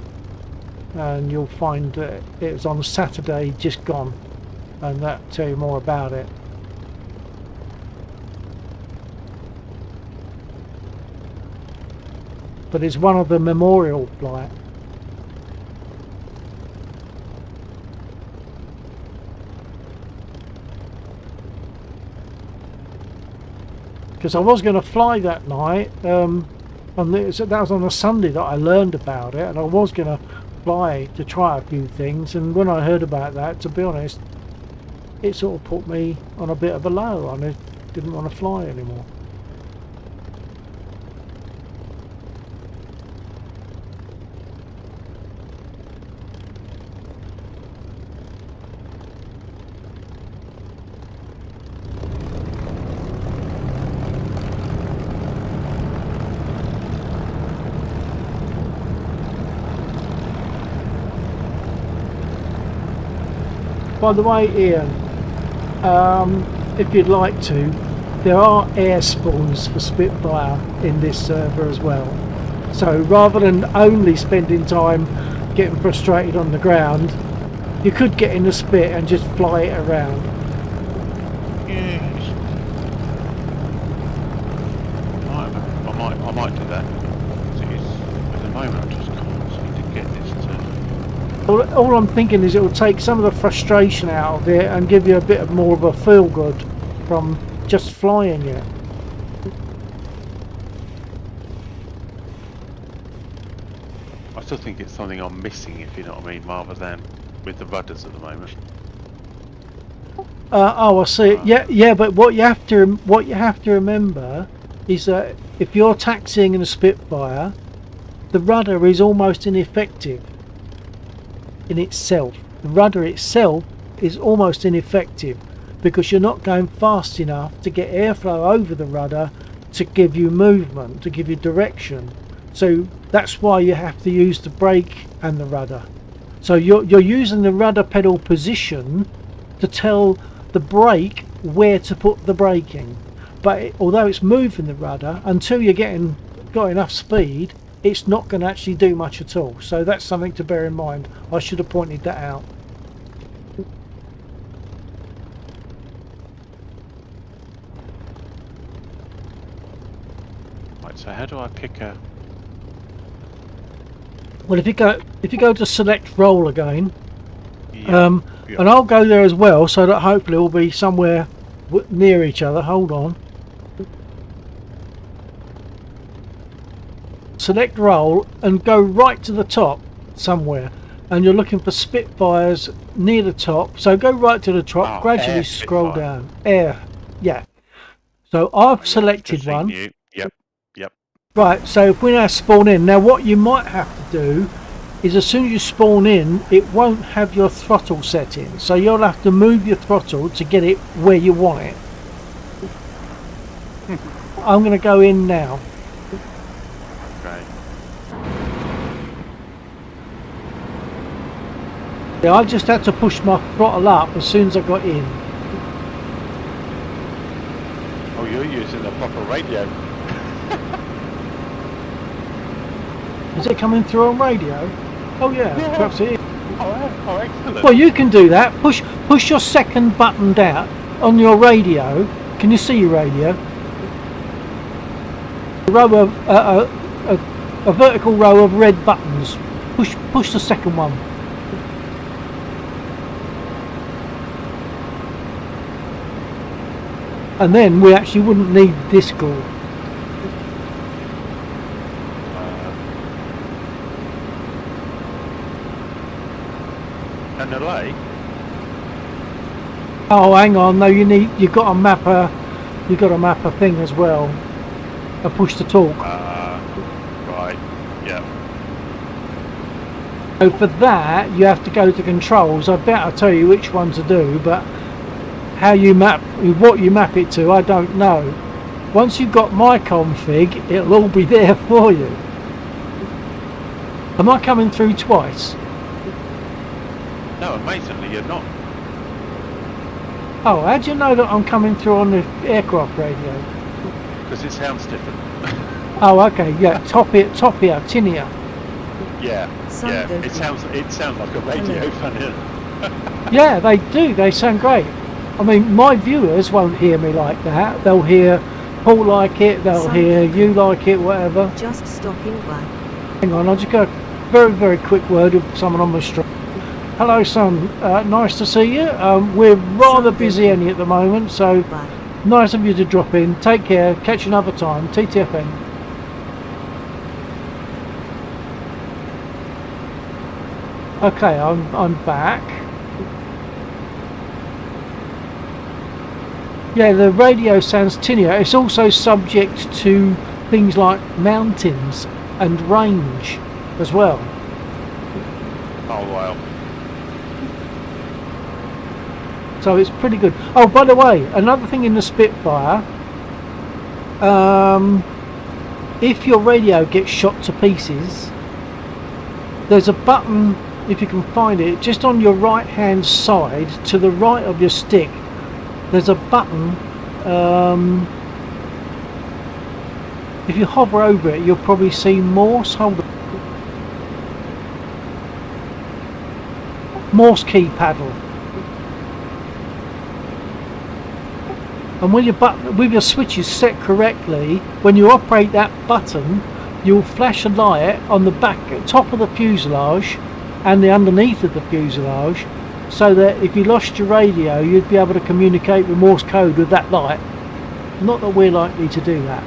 and you'll find that it was on Saturday just gone, and that'll tell you more about it. But it's one of the memorial flight. Because I was going to fly that night, that was on a Sunday that I learned about it, and I was going to fly to try a few things, and when I heard about that, to be honest, it sort of put me on a bit of a low. I didn't want to fly anymore. By the way, Ian, if you'd like to, there are air spawns for Spitfire in this server as well. So rather than only spending time getting frustrated on the ground, you could get in the Spit and just fly it around. Yes. I might do that. At the moment, I just can't seem to get this to. All I'm thinking is it will take some of the frustration out of it and give you a bit more of a feel good from just flying it. I still think it's something I'm missing, if you know what I mean, rather than with the rudders at the moment. Oh, I see. Yeah, but what you have to remember is that if you're taxiing in a Spitfire, the rudder is almost ineffective in itself. The rudder itself is almost ineffective because you're not going fast enough to get airflow over the rudder to give you movement, to give you direction. So that's why you have to use the brake and the rudder. So you're using the rudder pedal position to tell the brake where to put the braking. But although it's moving the rudder, until you're got enough speed, it's not going to actually do much at all. So that's something to bear in mind. I should have pointed that out. Right, so how do I pick a... Well, if you go to select roll again, Yeah. and I'll go there as well, so that hopefully we'll be somewhere near each other. Hold on. Select roll and go right to the top somewhere, and you're looking for Spitfires near the top. So go right to the top, gradually scroll down. Air, yeah. So I've selected one. Yep. Right, so if we now spawn in, now what you might have to do is as soon as you spawn in, it won't have your throttle set in. So you'll have to move your throttle to get it where you want it. I'm going to go in now. Okay. Yeah, I just had to push my throttle up as soon as I got in. Oh, you're using a proper radio. Is it coming through on radio? Oh yeah, perhaps it is. Oh, excellent. Well, you can do that. Push your second button down on your radio. Can you see your radio? A vertical row of red buttons. Push the second one. And then we actually wouldn't need this call. And the lake? Oh, hang on. No, you've got to map a thing as well. A push to talk. Right. Yeah. So for that, you have to go to controls. I bet I'll tell you which one to do, but how you map, what you map it to, I don't know. Once you've got my config, it'll all be there for you. Am I coming through twice? No, amazingly you're not. Oh, how do you know that I'm coming through on the aircraft radio? Because it sounds different. Oh, okay, yeah, top ear, tin ear. Yeah. It sounds like a radio, funny enough. Yeah, they do. They sound great. I mean, my viewers won't hear me like that. They'll hear Paul like it. They'll hear you like it, whatever. Just stopping by. Hang on, I'll just go a very, very quick word with someone on the street. Hello, son. Nice to see you. We're rather busy at the moment, so nice of you to drop in. Take care. Catch you another time. TTFN. Okay, I'm back. Yeah, the radio sounds tinnier. It's also subject to things like mountains and range as well. Oh wow. So it's pretty good. Oh, by the way, another thing in the Spitfire, if your radio gets shot to pieces, there's a button, if you can find it, just on your right hand side to the right of your stick. There's a button, if you hover over it, you'll probably see Morse. Hold on. Morse key paddle. And when with your switches set correctly, when you operate that button, you'll flash a light on the top of the fuselage and the underneath of the fuselage, so that if you lost your radio, you'd be able to communicate with Morse code with that light. Not that we're likely to do that.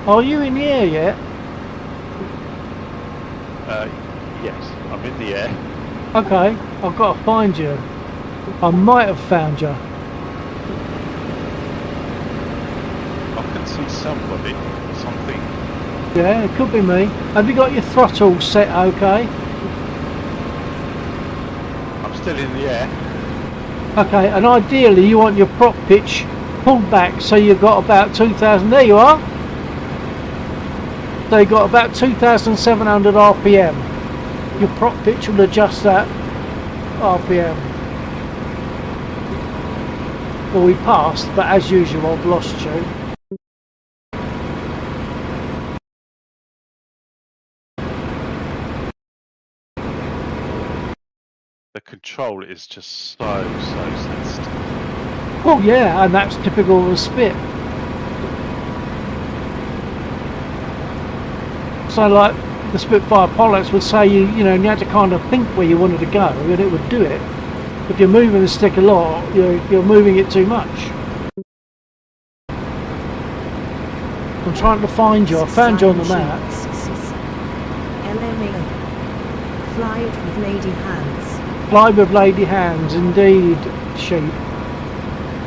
Are you in the air yet? Yes, I'm in the air. Okay, I've got to find you. I might have found you. I can see somebody, something. Yeah, it could be me. Have you got your throttle set okay? I'm still in the air. Okay, and ideally you want your prop pitch pulled back so you've got about 2,000. There you are. So you've got about 2,700 RPM. Your prop pitch will adjust that RPM. Well, we passed, but as usual I've lost you. The control is just so sensitive. Oh yeah, and that's typical of a Spit. So like the Spitfire pilots would say you had to kind of think where you wanted to go and it would do it. If you're moving the stick a lot, you're moving it too much. I'm trying to find you. I found you on the map. LMA. Fly it with lady hands. Fly with lady hands, indeed, sheep.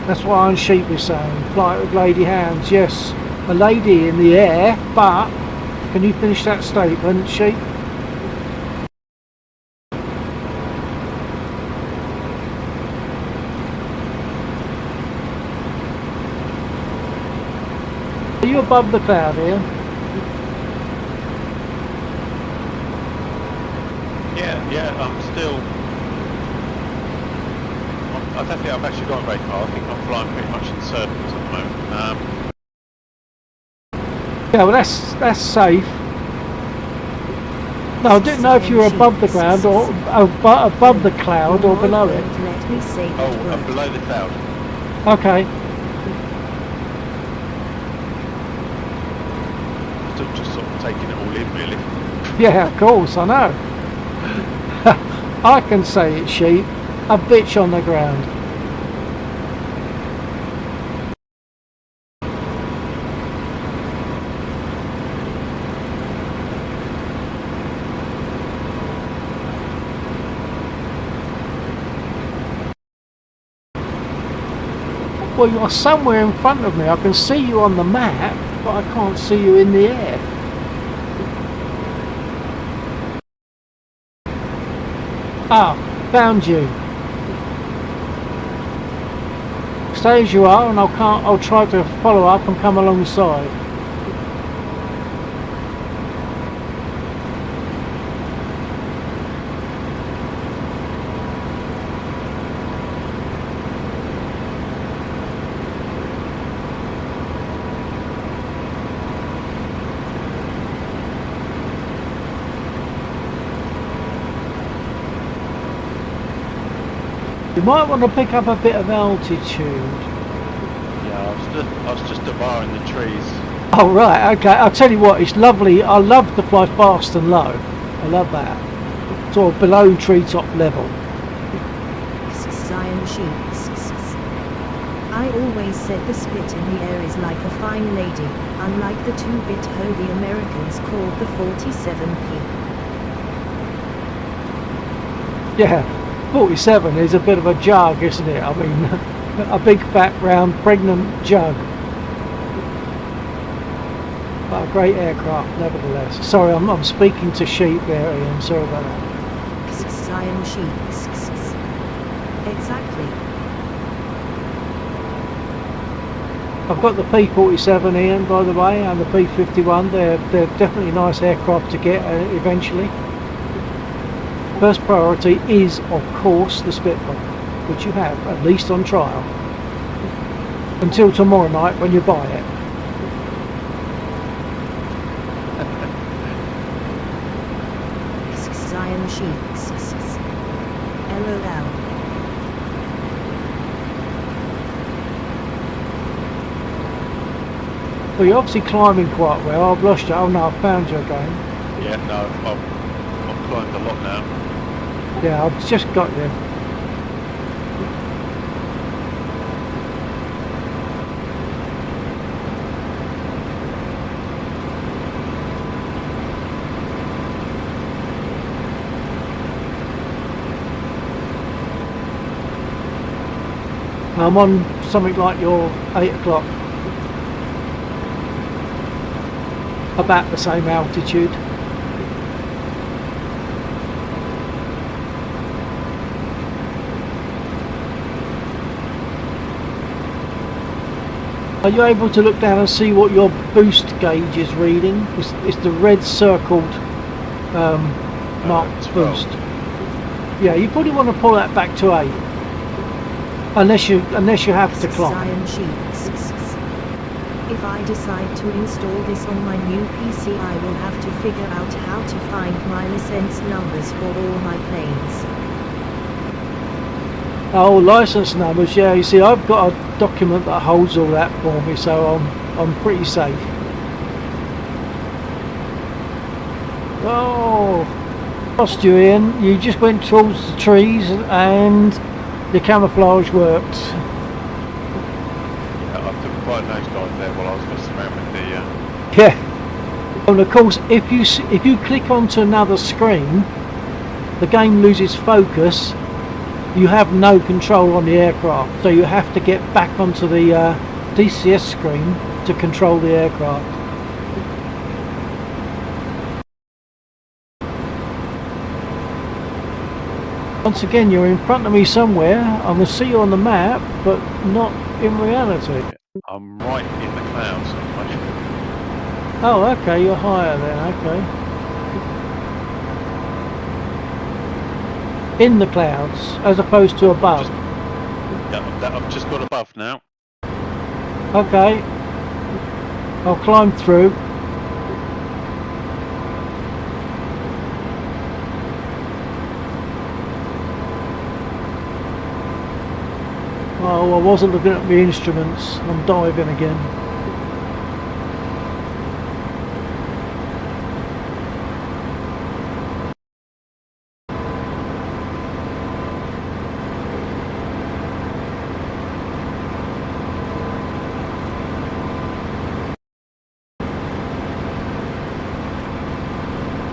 That's what Iron Sheep is saying. Fly it with lady hands. Yes, a lady in the air, but can you finish that statement, sheep? Are you above the cloud here? Yeah, I'm still... I don't think I've actually gone very far. I think I'm flying pretty much in circles at the moment. Yeah, well that's safe. No, I didn't know if you were above the ground or above the cloud or below it. Oh, I'm below the cloud. Okay. Still just sort of taking it all in, really. Yeah, of course, I know. I can say it, sheep. A bitch on the ground. Well, you're somewhere in front of me. I can see you on the map, but I can't see you in the air. Ah, found you. Stay as you are, and I'll try to follow up and come alongside. You might want to pick up a bit of altitude. Yeah, I was just devouring the trees. Oh right, okay. I'll tell you what, it's lovely. I love to fly fast and low. I love that. Sort of below treetop level. Cyan sheep. I always said the Spit in the air is like a fine lady, unlike the 2-bit hoe the Americans called the 47P. Yeah, 47 is a bit of a jug, isn't it? I mean, a big fat round pregnant jug. But a great aircraft nevertheless. Sorry, I'm speaking to sheep there, Ian. Sorry about that. Cyan sheep. Exactly. I've got the P47, Ian, by the way, and the P51. They're definitely nice aircraft to get eventually. First priority is, of course, the Spitfire, which you have, at least on trial. Until tomorrow night when you buy it. Cyan sheep. LOL. Well, you're obviously climbing quite well. I've lost you. Oh no, I've found you again. Yeah, no, I've climbed a lot now. Yeah, I've just got you. I'm on something like your 8 o'clock. About the same altitude. Are you able to look down and see what your boost gauge is reading? It's the red circled marked boost. Yeah, you probably want to pull that back to 8. Unless you have to climb. If I decide to install this on my new PC, I will have to figure out how to find my license numbers for all my planes. Oh, license numbers, yeah, you see I've got a document that holds all that for me, so I'm pretty safe. Oh, lost you, Ian. You just went towards the trees and the camouflage worked. Yeah, I took quite a nosedive there while I was messing around with the... Yeah. And of course, if you click onto another screen, the game loses focus. You have no control on the aircraft, so you have to get back onto the DCS screen to control the aircraft. Once again, you're in front of me somewhere. I can see you on the map, but not in reality. I'm right in the clouds. Oh, okay, you're higher then, okay. In the clouds, as opposed to above. I've just got above now. Okay. I'll climb through. Oh, I wasn't looking at the instruments. I'm diving again.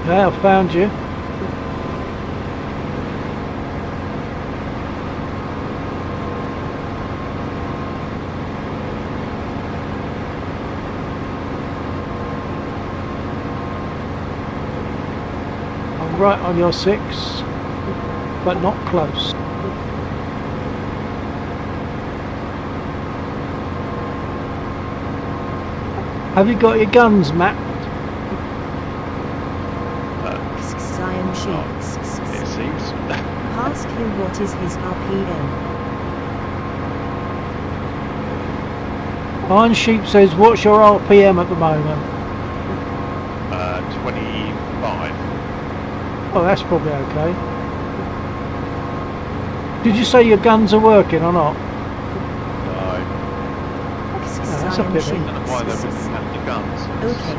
Yeah, I found you. I'm right on your 6, but not close. Have you got your guns mapped? It seems. Ask him what is his RPM. Iron Sheep says, what's your RPM at the moment? 25. Oh, that's probably okay. Did you say your guns are working or not? No. Oh, that's a pity. I don't know why they wouldn't have the guns. Okay.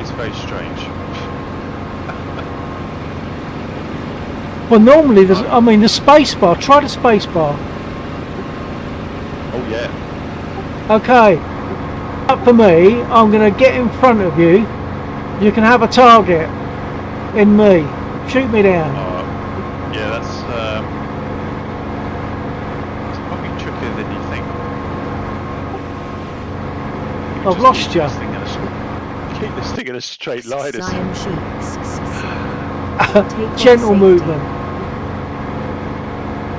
It's very strange. Well, normally there's, I mean, the space bar. Try the space bar. Oh yeah. Okay. Up for me. I'm going to get in front of you. You can have a target in me. Shoot me down. Yeah, that's it's probably trickier than you think. I've lost you. Keep this thing in a straight line. Gentle movement.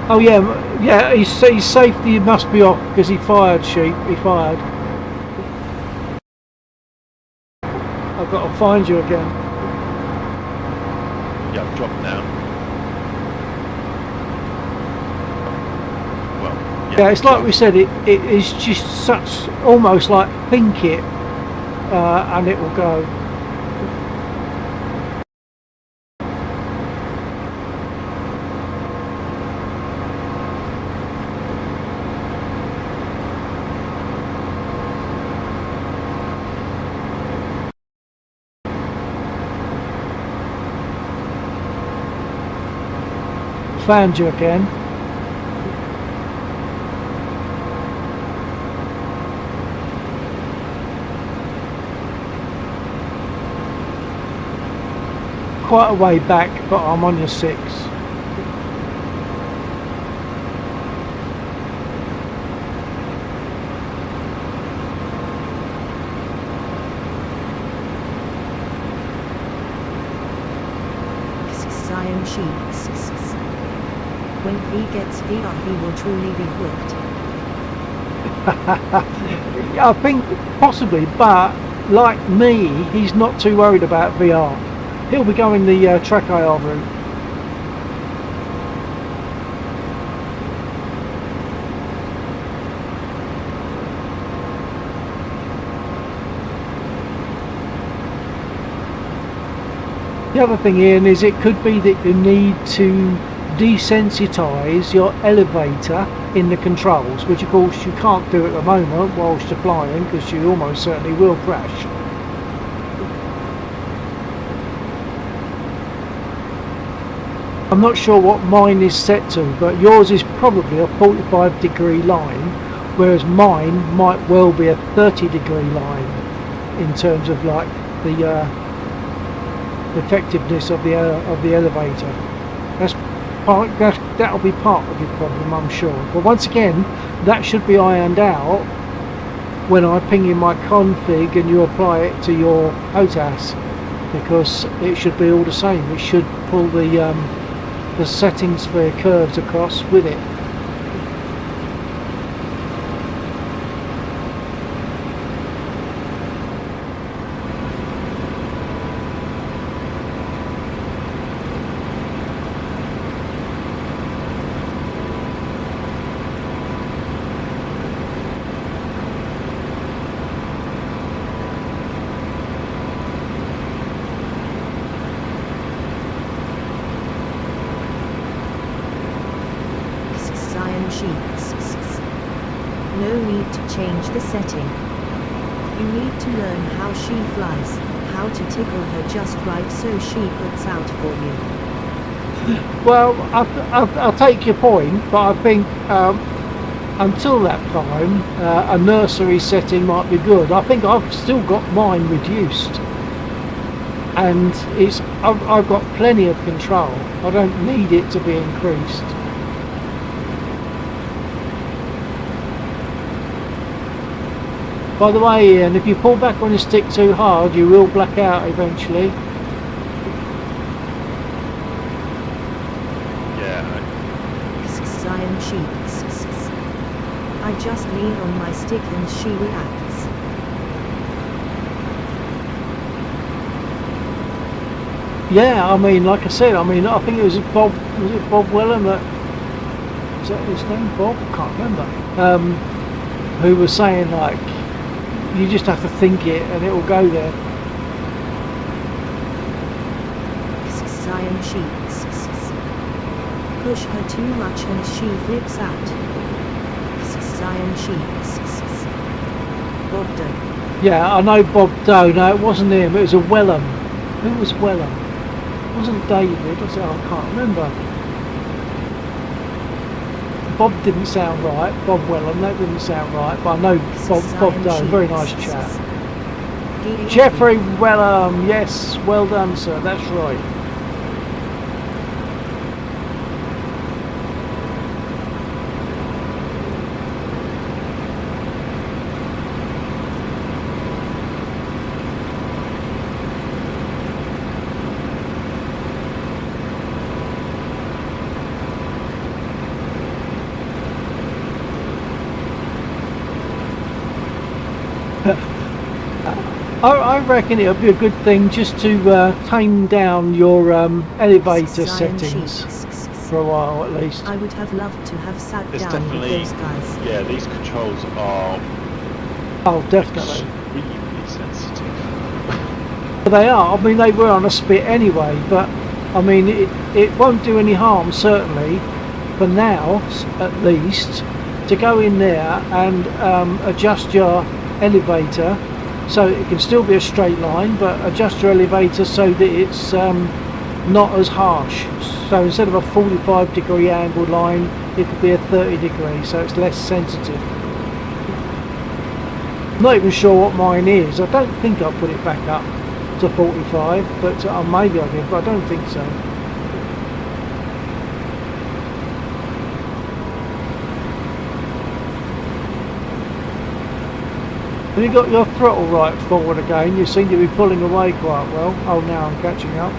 Oh yeah, his safety must be off because he fired, Sheep. He fired. I've got to find you again. Yeah, I've dropped now. Well, yeah, it's like we said. It is just such almost like think it, and it will go. Found you again. Quite a way back, but I'm on your 6. Cyan sheep. When he gets VR, he will truly be hooked. I think possibly, but like me, he's not too worried about VR. He'll be going the track IR route. The other thing, Ian, is it could be that you need to desensitize your elevator in the controls, which of course you can't do at the moment whilst you're flying, because you almost certainly will crash. I'm not sure what mine is set to, but yours is probably a 45-degree line, whereas mine might well be a 30-degree line in terms of like the effectiveness of the elevator. That'll be part of your problem, I'm sure. But once again, that should be ironed out when I ping in my config and you apply it to your HOTAS, because it should be all the same. It should pull the settings for your curves across with it. No need to change the setting. You need to learn how she flies, how to tickle her just right so she puts out for you. Well, I'll take your point, but I think until that time, a nursery setting might be good. I think I've still got mine reduced, and I've got plenty of control. I don't need it to be increased. By the way, Ian, if you pull back on the stick too hard, you will black out eventually. Yeah. Cyan sheets. I just lean on my stick and she reacts. Yeah, I mean, like I said, I think it was Bob Wellham that, is that his name, Bob? I can't remember. Who was saying, like, you just have to think it and it will go there. Cyan sheets. Push her too much and she flips out. Cyan sheets. Bob Doe. Yeah, I know Bob Doe. No, it wasn't him. It was a Wellham. Who was Wellham? It wasn't David. I can't remember. Bob didn't sound right. Bob Wellham, that didn't sound right. But I know Bob Doe. Very nice chap. Jeffrey Wellham. Yes, well done, sir. That's right. I reckon it would be a good thing just to tame down your elevator settings for a while at least. I would have loved to have sat There's down with definitely, those guys. yeah, these controls are Oh, definitely. extremely sensitive. They are. I mean, they were on a spit anyway, but I mean, it won't do any harm, certainly, for now, at least, to go in there and adjust your elevator so it can still be a straight line, but adjust your elevator so that it's not as harsh. So instead of a 45-degree angled line, it could be a 30-degree, so it's less sensitive. I'm not even sure what mine is. I don't think I put it back up to 45, but maybe I did, but I don't think so. Have you got your throttle right forward again? You seem to be pulling away quite well. Oh, now I'm catching up.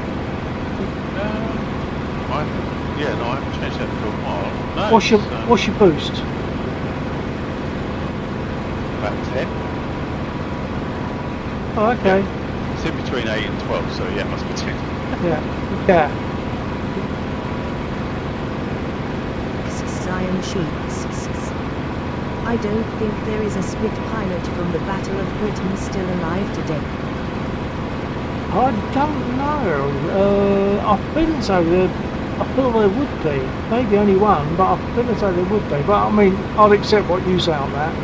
Yeah, no, I haven't changed that for a while. No, What's your boost? About 10. Oh, okay. Yeah. It's in between 8 and 12, so yeah, it must be 10. Yeah. Cyan Sheets. I don't think there is a split pilot from the Battle of Britain still alive today. I don't know. I feel as though I feel there would be. Maybe only one, but I feel as though there would be. But I mean, I'd accept what you say on that.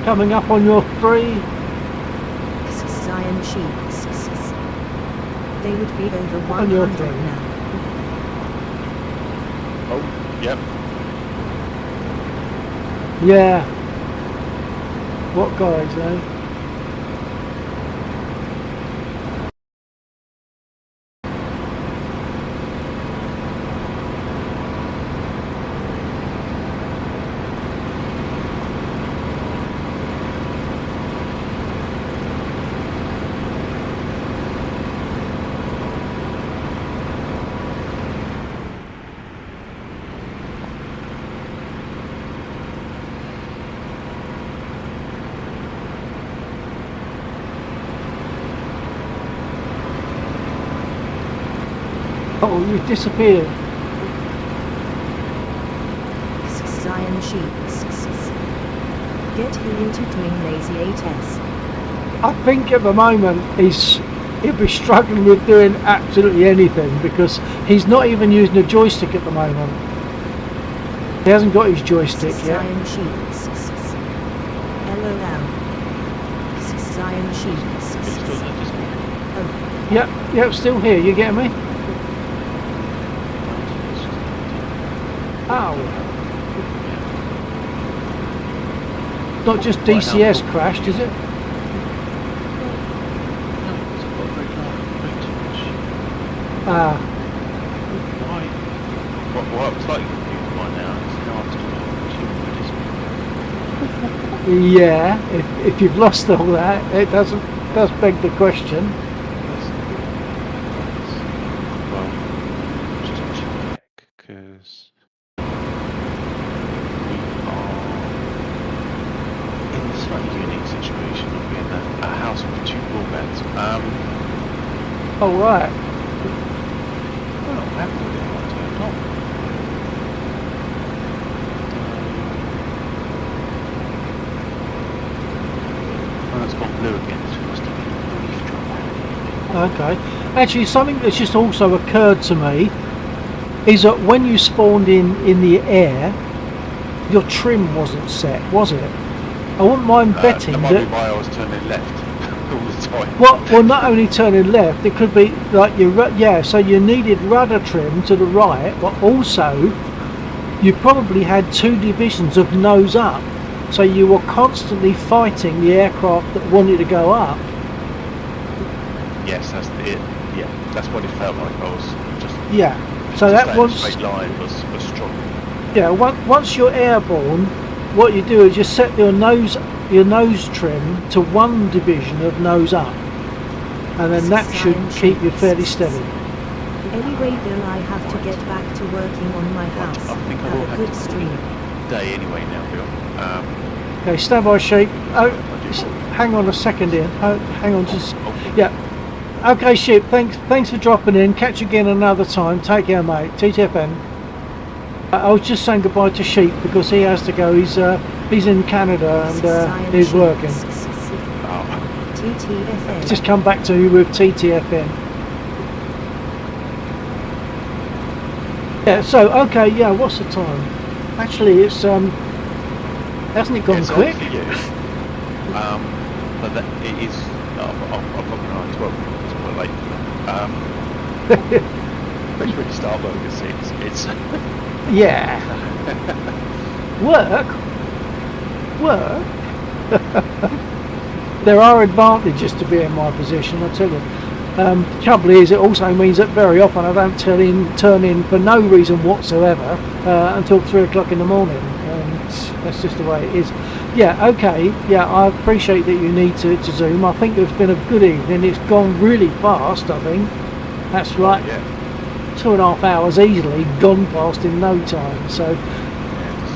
Coming up on your 3. Cyan Sheets. They would be over On your 100 3. now. Oh, yep. Yeah. What guys, eh? Oh, you've disappeared. Cyan Sheets. Get him into doing lazy 8S. I think at the moment he'll be struggling with doing absolutely anything because he's not even using a joystick at the moment. He hasn't got his joystick yet. Cyan Sheets. LOL. Cyan Sheets. Oh, Yep, still here. You getting me? Ow. Not just DCS crashed, is it? Ah. Why? What it's like right now, it's Yeah, if you've lost all that, it does beg the question. well, just check, because we are in a slightly unique situation of being a house with 2 broadbands. Oh right. Well, I haven't got it right turned on. Oh, it's gone blue again, so it must have been a brief drop. Okay. Actually, something that's just also occurred to me is that when you spawned in the air, your trim wasn't set, was it? I wouldn't mind betting that might be that. why I was turning left all the time. Well, not only turning left, it could be like so you needed rudder trim to the right, but also you probably had 2 divisions of nose up, so you were constantly fighting the aircraft that wanted to go up. Yes, that's it. Yeah, that's what it felt like. I was just So just that once straight line was strong. once you're airborne, what you do is you set your nose trim to 1 division of nose up, and then that should keep you fairly steady. Anyway, Bill, I have to get back to working on my house. I think I Have will a have good to stream. Day anyway now, Bill. Okay, stand by, sheep. Oh, hang on a second here. Oh, hang on, just yeah. Okay, sheep. Thanks for dropping in. Catch you again another time. Take care, mate. TTFN. I was just saying goodbye to sheep because he has to go. He's in Canada and he's working. TTFN. He's just come back to you with TTFN. Yeah. So okay. Yeah. What's the time? Actually, it's hasn't it gone it's quick? on for you. But that it is. I'll probably know it's quite late. Especially when you start work at 6. It's Yeah. Work? work. There are advantages to being in my position, I tell you. The trouble is, it also means that very often I don't turn in for no reason whatsoever until 3 o'clock in the morning. That's just the way it is. Yeah, okay, yeah, I appreciate that you need to zoom. I think it's been a good evening. It's gone really fast, I think. That's like 2.5 hours easily gone past in no time. So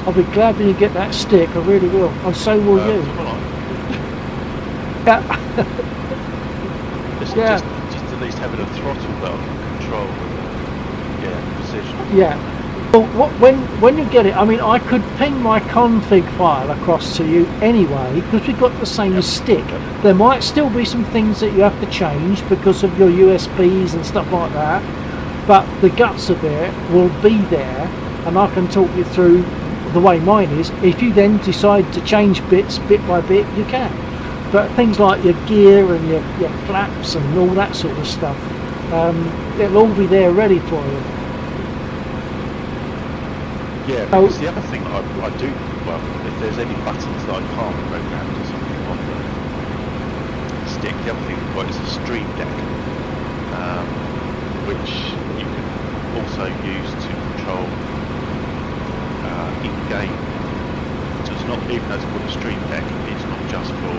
I'll be glad when you get that stick, I really will. And so will you. Yeah. Just at least having a throttle belt can control position. Yeah. Well, when you get it, I mean, I could ping my config file across to you anyway, because we've got the same stick. There might still be some things that you have to change because of your USBs and stuff like that, but the guts of it will be there, and I can talk you through the way mine is. If you then decide to change bits bit by bit, you can. But things like your gear and your flaps and all that sort of stuff, it'll all be there ready for you. Yeah, because the other thing I do, well, if there's any buttons that I can't program to something on the stick, the other thing I've got is a stream deck, which you can also use to control in-game. So it's not, even though it's called a stream deck, it's not just for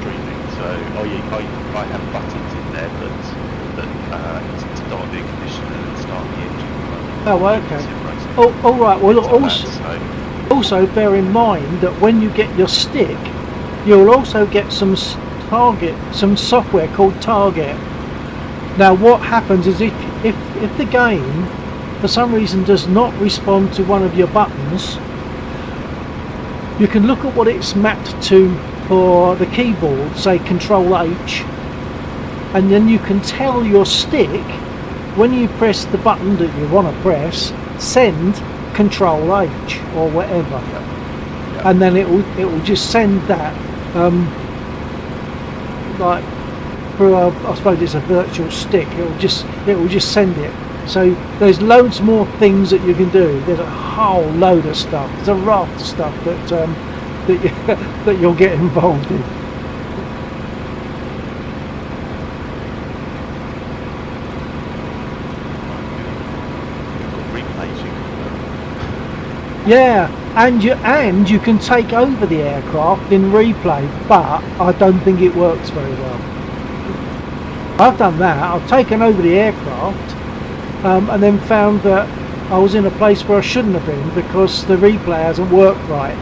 streaming. So I have buttons in there that start the ignition and start the engine. Oh, okay. All right. Well, also bear in mind that when you get your stick, you'll also get some software called Target. Now, what happens is if the game, for some reason, does not respond to one of your buttons, you can look at what it's mapped to for the keyboard, say Control H, and then you can tell your stick, when you press the button that you want to press, send Control H or whatever, and then it will just send that like through I suppose it's a virtual stick. It will just send it. So there's loads more things that you can do. There's a whole load of stuff. There's a raft of stuff that you'll get involved in. Yeah, and you can take over the aircraft in replay, but I don't think it works very well. I've done that. I've taken over the aircraft and then found that I was in a place where I shouldn't have been because the replay hasn't worked right.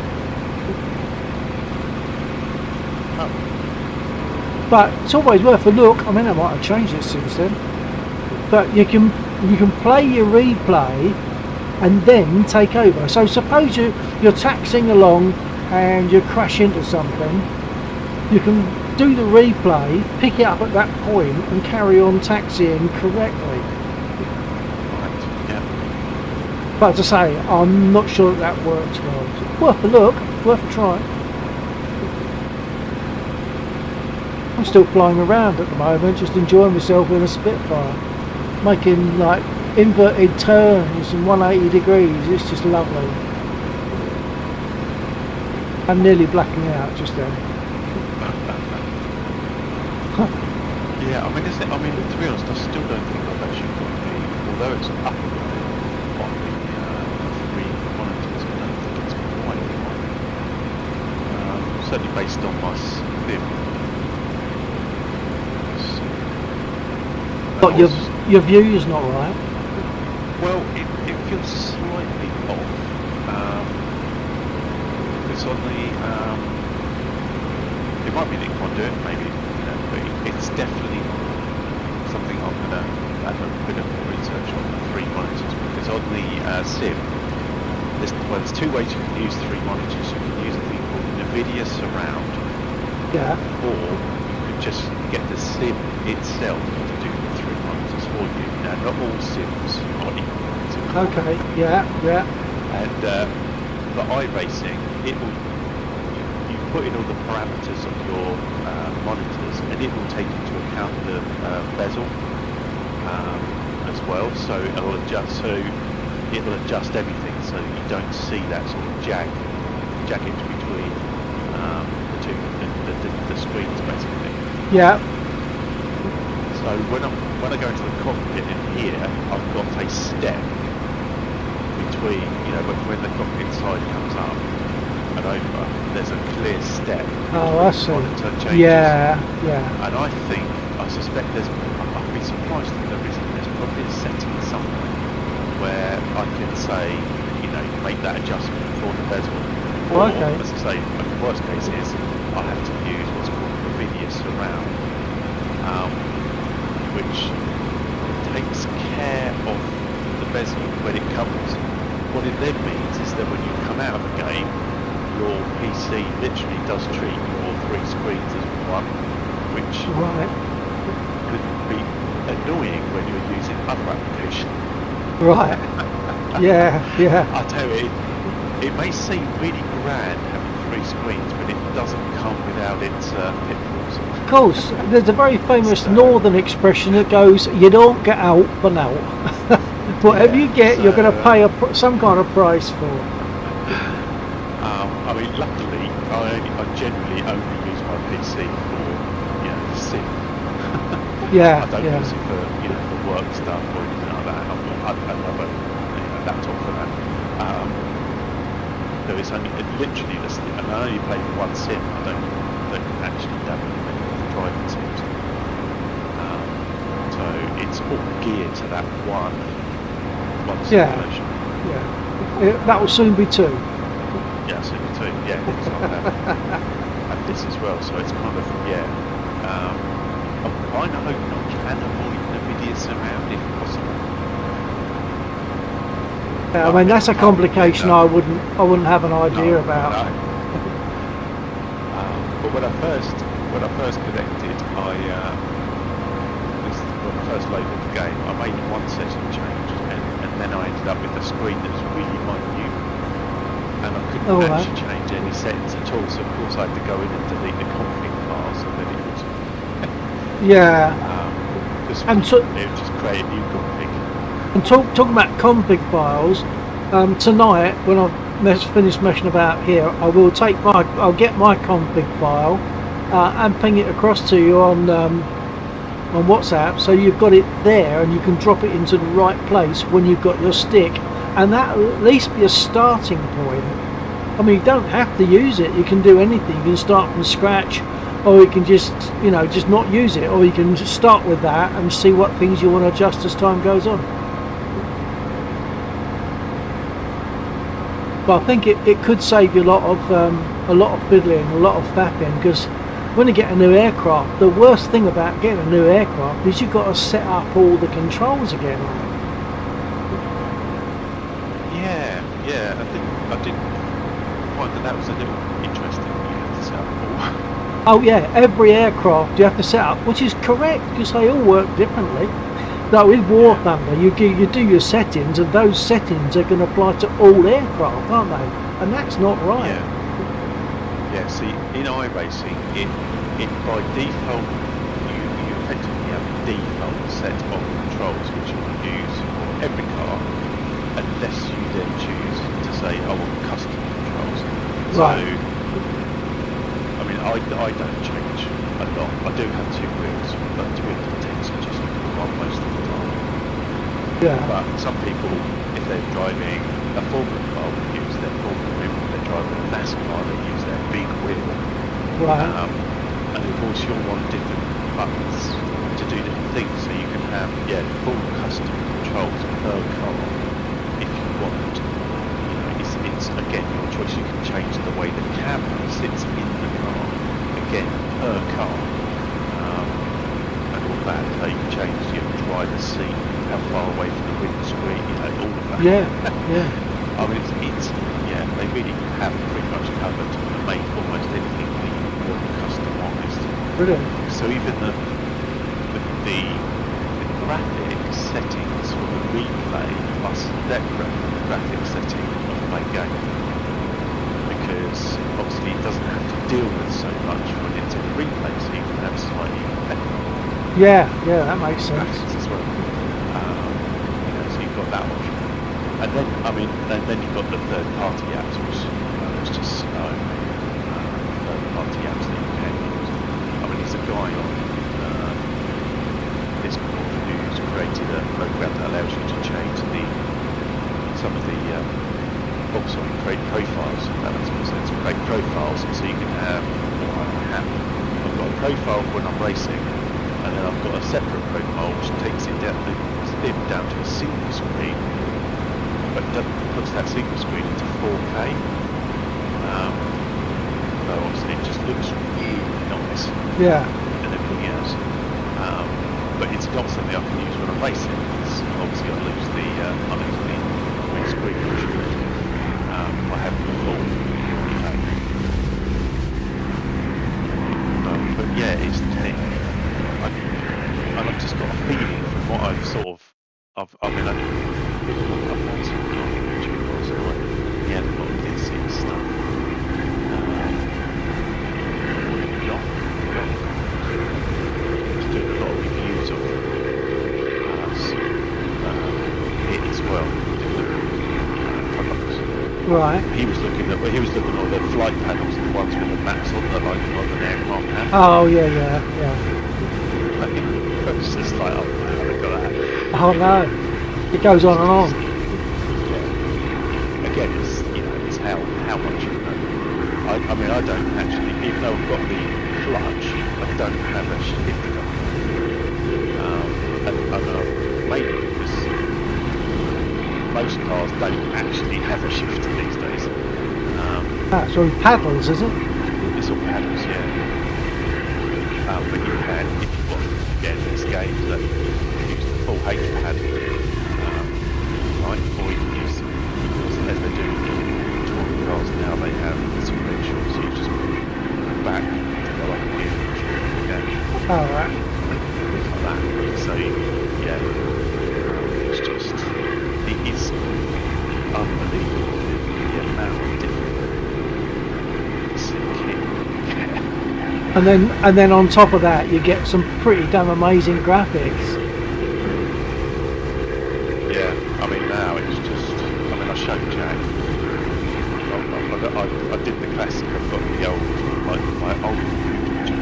But it's always worth a look. I mean, I might have changed it since then. But you can play your replay and then take over. So suppose you're taxiing along and you crash into something, you can do the replay, pick it up at that point and carry on taxiing correctly. But to say, I'm not sure that works well. It's worth a look, worth a try. I'm still flying around at the moment, just enjoying myself in a Spitfire, making like inverted turns and 180 degrees. It's just lovely. I'm nearly blacking out just then. Yeah, I mean, to be honest, I still don't think I've actually got although it's up on the 3 monitors, I don't think it's quite right. Certainly based on my sim. But your view is not right. Well, it feels slightly off. It's on the. It might be the conduit, maybe. But it's definitely something I'm going to have a bit of research on the 3 monitors, because on the sim, there's 2 ways you can use 3 monitors. You can use a thing called NVIDIA Surround, or you could just get the sim itself to do the 3 monitors for you. Now, not all sims are equal. Okay, yeah. And for iRacing, it will. You put in all the parameters of your monitors, and it will take into account the bezel as well. So it'll adjust. So it'll adjust everything, so you don't see that sort of jagging between screens basically. Yeah. So when I go into the cockpit in here, I've got a step between, when the cockpit side comes up and over, there's a clear step. Oh, I see. Monitor changes. Yeah, yeah. And I suspect I'd be surprised if there isn't. There's probably a setting somewhere where I can say, make that adjustment for the bezel. Or, as I say, the worst case is I have to use what's called the video surround, which takes care of the bezel when it comes. What it then means is that when you come out of the game, your PC literally does treat your 3 screens as one, which could be annoying when you're using other applications. Right. Yeah, yeah. I tell you, it may seem really grand having 3 screens, but it doesn't come without its pitfalls. Of course, there's a very famous northern expression that goes, "You don't get out for now." Whatever you get, you're going to pay some kind of price for. I mean, luckily, I generally only use my PC for, sim. Yeah, I don't use it for, for work stuff or anything like that. I love a laptop for that. There is only literally this, and I only play one sim. I don't actually dabble in any of the driving sims. So it's all geared to that one simulation. Yeah. That will soon be 2. Yeah, soon be 2. Yeah, because I'll have this as well. So it's kind of I'm kind of hoping I can avoid the video surround if possible. I mean, that's a complication I wouldn't have an idea about. No. But when I first connected, when I first loaded the game, I made one setting change, and then I ended up with a screen that was really minute, and I couldn't actually change any settings at all. So of course I had to go in and delete the config file so that it would. And it would just create a new config. And talking about config files, tonight when I've finished messing about here, I'll get my config file and ping it across to you on WhatsApp, so you've got it there and you can drop it into the right place when you've got your stick, and that'll at least be a starting point. I mean, you don't have to use it. You can do anything. You can start from scratch, or you can just not use it, or you can just start with that and see what things you want to adjust as time goes on. But I think it could save you a lot of fiddling, a lot of fapping, because when you get a new aircraft, the worst thing about getting a new aircraft is you've got to set up all the controls again. Yeah, I did find that was a little interesting. You have to set up all. Oh yeah, every aircraft you have to set up, which is correct because they all work differently. Like with War Thunder, you do your settings, and those settings are going to apply to all aircraft, aren't they? And that's not right. Yeah. See, in iRacing, it by default you effectively have a default set of controls which you will use for every car, unless you then choose to say, "I want custom controls." Right. So, I mean, I don't change a lot. I do have 2 wheels, but 2 wheels tends to just on most of the time. Yeah. But some people, if they're driving a Formula car, will use their Formula wheel. If they're driving a NASCAR, they use their big wheel. Right. And of course, you'll want different buttons to do different things. So you can have full custom controls per car if you want. It's again your choice. You can change the way the camera sits in the car. Again, per car. That you can change your driver's seat, how far away from the windscreen, all of that. Yeah. I mean, they really have pretty much covered and made almost anything that you want customised. Brilliant. So even the graphics settings for the replay are separate from the graphics setting of the main game, because obviously it doesn't have to deal with so much when it's in the replay, so you can have slightly better. Yeah, that makes sense. As well. So you've got that option, and then you've got the third-party apps, which is just third-party apps that you can use. guy on Discord who's created a program that allows you to change some of the create profiles. That makes more sense. Create profiles so you can have I've got a profile when I'm racing, and then I've got a separate profile which takes it down to a single screen, but puts that single screen into 4K. So obviously it just looks really nice. Yeah. And everything else. But it's not something I can use when I'm racing. It's obviously I lose the green screen which I haven't before. But yeah, it's the thing. And I've just got a feeling from what I've sort of I've done some YouTube last night. Yeah, a lot of DCS stuff. Just doing a lot of reviews of it as well, different products. Right. He was looking at all the flight panels, the ones with the maps on the like an aircraft have. Oh yeah. I think it's just like, oh, I haven't got that. Oh no, it goes on and on. Yeah. Again, it's how much you know. I mean, I don't actually, even though I've got the clutch, I don't have a shifter. And mainly because most cars don't actually have a shifter these days. That's all paddles, is it? It's all paddles, yeah. But you can, if you want to get in this game, that you can use the full H pad, right? Or you can use, as they do in touring cars now, they have differential, so you just put back to go up here and again. Oh right. Things like that. So yeah, it's just, it is unbelievable the amount of different kit. And then on top of that, you get some pretty damn amazing graphics. Yeah, I mean now it's just, I mean I showed Jack, I did the classic, I've got the old, my old computer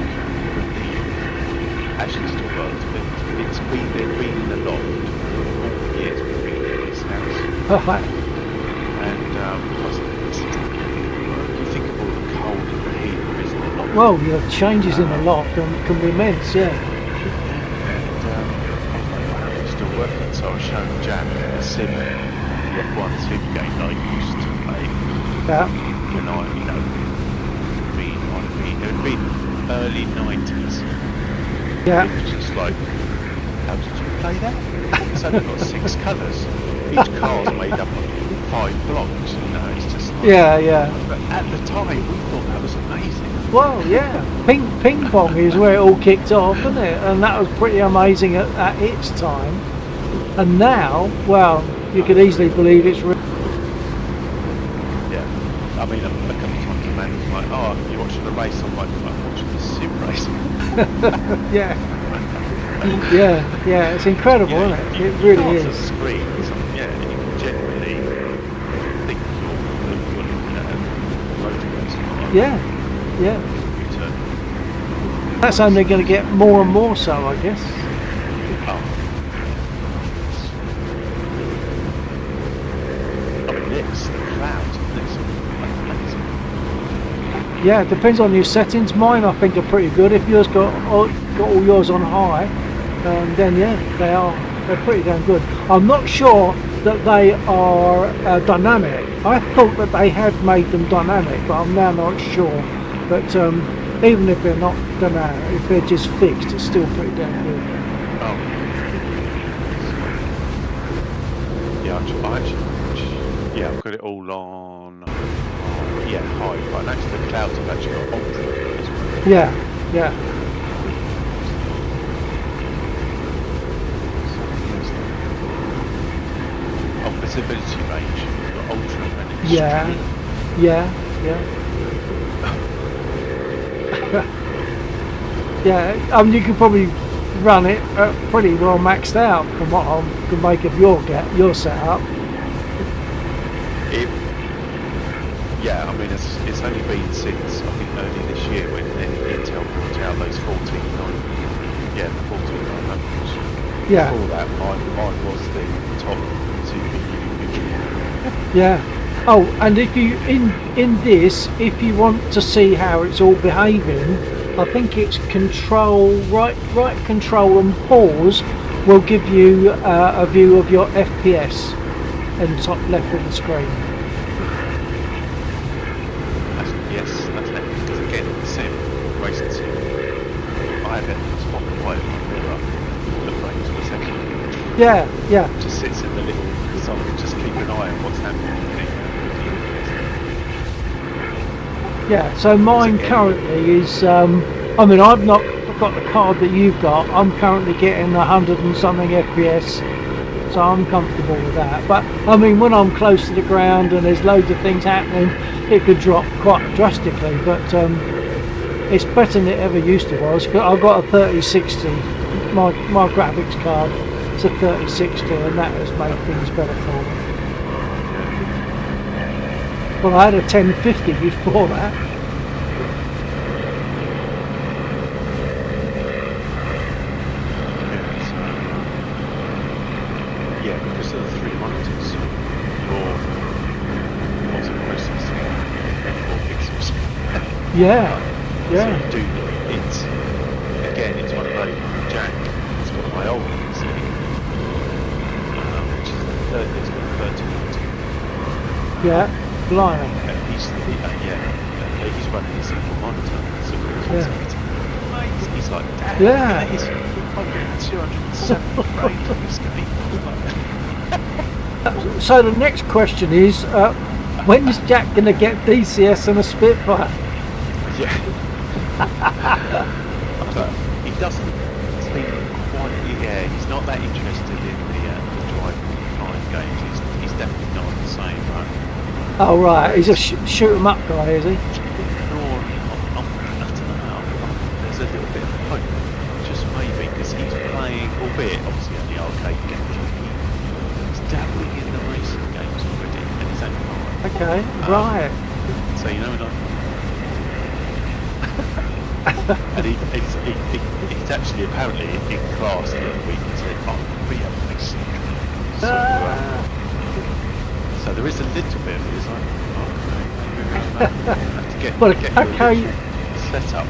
actually still works, but it's been in the loft for 4 years we've been in this house. Oh, right. And you think of all the cold and the heat there is in the loft. Well, the changes in the loft can be immense, yeah. And it's still working, so I was showing Jack a sim, the F1 sim game that I used to play. Yeah. When I, it had been early 90s. Yeah. It was just like, how did you play that? It's only got 6 colours. Each car's made up of 5 blocks, it's just like... Yeah. But at the time, we thought that was amazing. Well, yeah. Ping pong is where it all kicked off, isn't it? And that was pretty amazing at its time. And now, well, you could easily believe it's... Yeah. I mean, a couple of times a man was like, oh, you're watching the race? I'm like, I'm watching the sim race. Yeah, it's incredible, isn't it? It really is. Screens, yeah, and you can genuinely think you're looking at a motor race. Yeah. Computer. That's only going to get more and more so, I guess. I mean, the clouds on this are amazing. Yeah, it depends on your settings. Mine, I think, are pretty good. If yours got all yours on high, then yeah, they're pretty damn good. I'm not sure that they are dynamic. I thought that they had made them dynamic, but I'm now not sure. But even if they're not dynamic, if they're just fixed, it's still pretty damn good. Oh. Yeah, I've got it all on. High. Right next to the clouds, I've actually got ultra as well. Yeah. Visibility range, you've got ultra and extreme. Yeah. Yeah, you could probably run it pretty well maxed out from what I can make of your setup. Yeah, I mean, it's only been since, I think, early this year when Intel brought out those 14900s. Yeah. Before that, mine was the top CPU. Yeah. Oh, and if you in this, if you want to see how it's all behaving, I think it's control right control and pause will give you a view of your FPS in the top left of the screen. That's it. Because again, the sim, racing sim, I have it spot right in my mirror, the frames per second. Yeah, yeah. It just sits in the little, so I can just keep an eye on what's happening. Yeah, so mine currently is, I mean, I've not got the card that you've got. I'm currently getting 100 and something FPS, so I'm comfortable with that. But, I mean, when I'm close to the ground and there's loads of things happening, it could drop quite drastically, but it's better than it ever used to was. I've got a 3060, my graphics card, it's a 3060, and that has made things better for me. Well, I had a 1050 before that. Yeah, because of the 3 monitors, your processing 24 pixels. Yeah, yeah. So it's one of those. Jack, it's got my old PC, which is the third. It's got 3090. Yeah. Blimey. And he's running a single monitor, so it's amazing. He's like, Dad, yeah. He's 207 frames on this game. So the next question is, when is Jack going to get DCS and a Spitfire? Yeah. He doesn't. It's been quite. Yeah, he's not that interested in the drive games. He's definitely not the same, right? Oh right, he's a shoot 'em up guy, is he? I don't know. There's a little bit of hope, just maybe, because he's playing, albeit obviously on the arcade games. He's dabbling in the racing games already, and he's only 5. Okay, right. So you know, and he's actually apparently in class the other week. He said, "Oh, we have racing." So there is a little bit of it. It's like, have to get set up.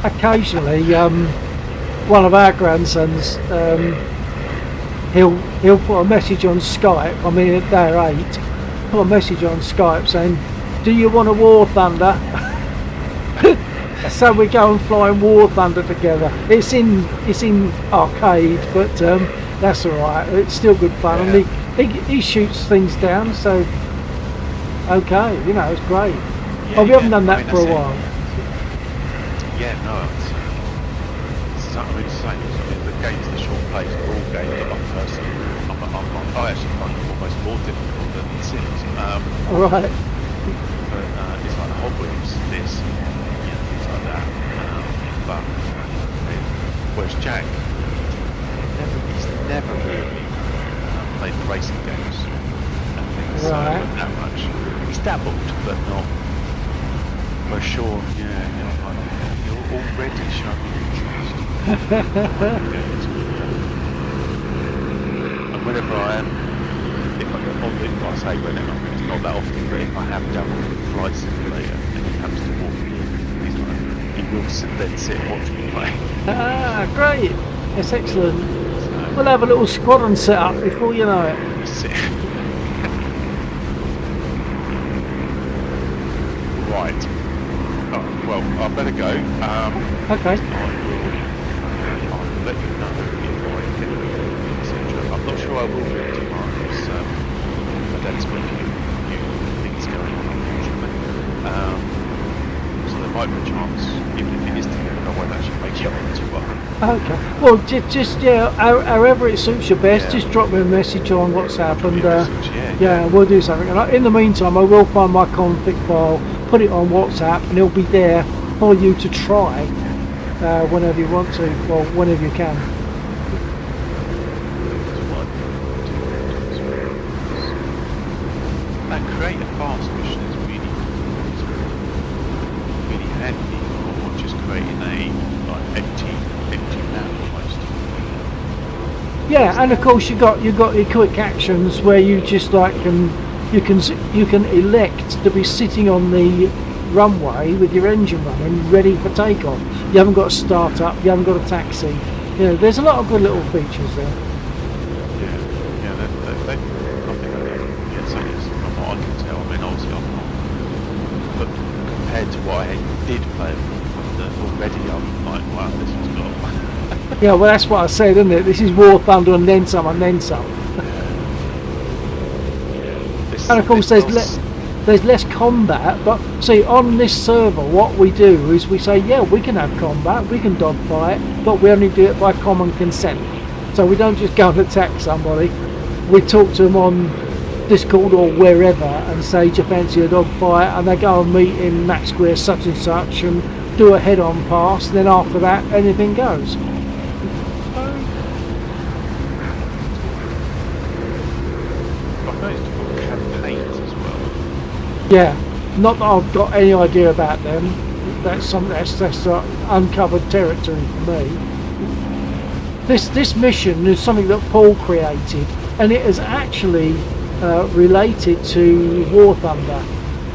Occasionally, one of our grandsons, he'll put a message on Skype. I mean, they're 8. Put a message on Skype saying, "Do you want a War Thunder?" So we go and fly in War Thunder together. It's in arcade, but that's all right. It's still good fun. Yeah. And he shoots things down, so okay, you know, it's great. Yeah, we haven't done that for a while. Yeah, no, it's the game's the short plays ball game that I'm personally, I actually find it almost more difficult than it seems. Right. But it's like the Hot Wheels, things like that. But whereas Jack, he's never really played the racing games and things that much. He's dabbled, but not. Whereas Sean, you're already showing interest. And whenever I am, if I get on it, I say whenever, it's not that often, but if I have dabbled with Flight Simulator and he comes to walk me in, he will then sit and watch me play. Ah, great. That's excellent. We'll have a little squadron set up before you know it. Right. Oh, well, I better go. Okay. I'll let you know if I get anything, etc. I'm not sure I will do it tomorrow because my dad's got a few things going on, unfortunately. So there might be a chance, even if it is together, I won't actually make it on tomorrow. Okay. Well, just however it suits you best, just drop me a message on WhatsApp and we'll do something. And in the meantime, I will find my config file, put it on WhatsApp, and it'll be there for you to try whenever you want to, or whenever you can. That create a fast mission is really handy for just creating a like empty map almost. Yeah, and of course you got your quick actions where you just like you can elect to be sitting on the runway with your engine running, ready for takeoff. You haven't got to start up. You haven't got a taxi. You know, there's a lot of good little features there. Yeah, they I think certainly from what I can tell. I mean, obviously I'm not, but compared to what I did play already, I'm like, wow, this has got. Yeah, well, that's what I said, isn't it? This is War Thunder and then some and then some. And of course, there's less combat, but see, on this server, what we do is we say, yeah, we can have combat, we can dogfight, but we only do it by common consent. So we don't just go and attack somebody. We talk to them on Discord or wherever and say, do you fancy a dogfight? And they go and meet in Max Square such and such and do a head-on pass. Then after that, anything goes. Yeah, not that I've got any idea about them. That's something that's uncovered territory for me. This mission is something that Paul created, and it is actually related to War Thunder,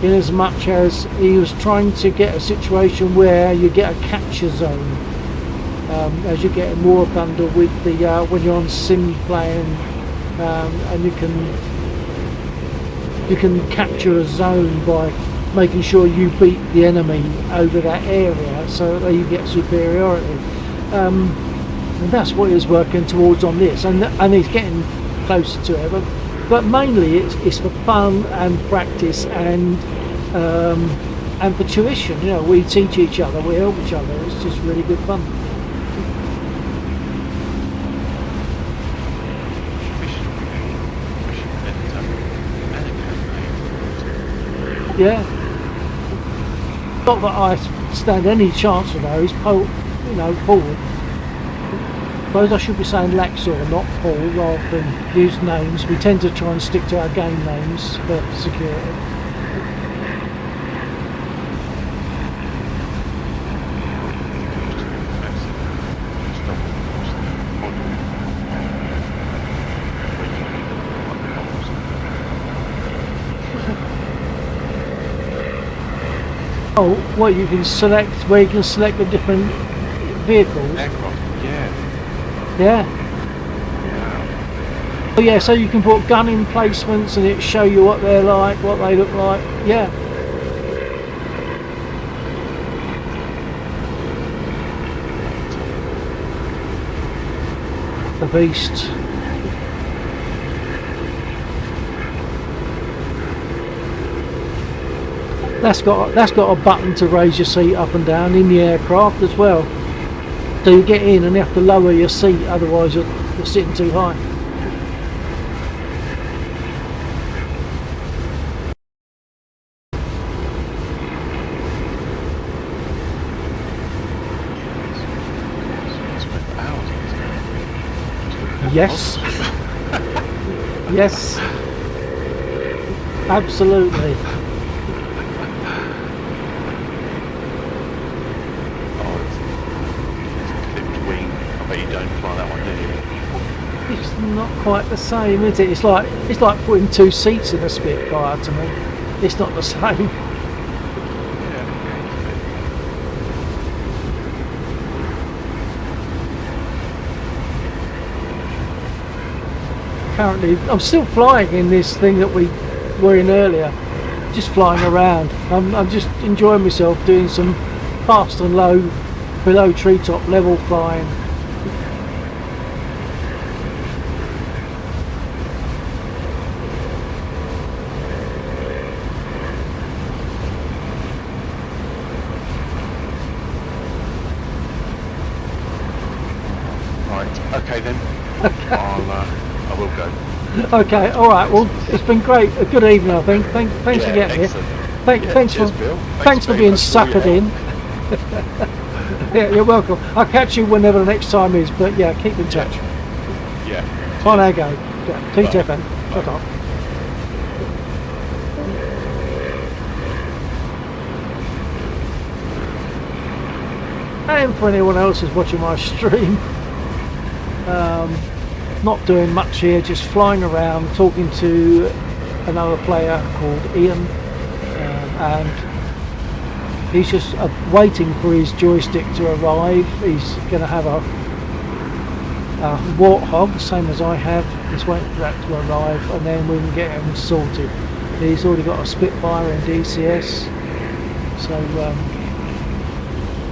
in as much as he was trying to get a situation where you get a capture zone, as you get in War Thunder with the when you're on sim playing, and you can capture a zone by making sure you beat the enemy over that area so that you get superiority. And that's what he's working towards on this, and he's getting closer to it. But mainly it's for fun and practice and for tuition. You know, we teach each other, we help each other. It's just really good fun. Yeah. Not that I stand any chance of those. Paul. I suppose I should be saying Laxor, not Paul, rather than use names. We tend to try and stick to our game names for security. Oh, well, you can select where you can select the different vehicles. Aircraft, yeah. Yeah. Oh yeah, so you can put gun emplacements and it show you what they're like, what they look like. Yeah. The Beast. That's got a button to raise your seat up and down in the aircraft as well. So you get in and you have to lower your seat, otherwise you're sitting too high. Yes. Yes. Absolutely. It's not quite the same, is it? It's like putting two seats in a Spitfire to me. It's not the same. Currently, I'm still flying in this thing that we were in earlier, just flying around. I'm just enjoying myself doing some fast and low, below treetop level flying. Okay then. Okay. I will go. Okay, all right. Well, it's been great. A good evening, I think. Thanks for getting here. Thanks for being suckered in. Yeah, you're welcome. I'll catch you whenever the next time is. But yeah, keep in touch. Yeah. On I go. Yeah. TTFN. Bye. and for anyone else who's watching my stream. Not doing much here, just flying around talking to another player called Ian, and he's just waiting for his joystick to arrive. He's going to have a Warthog, same as I have. He's waiting for that to arrive, and then we can get him sorted. He's already got a Spitfire in DCS, so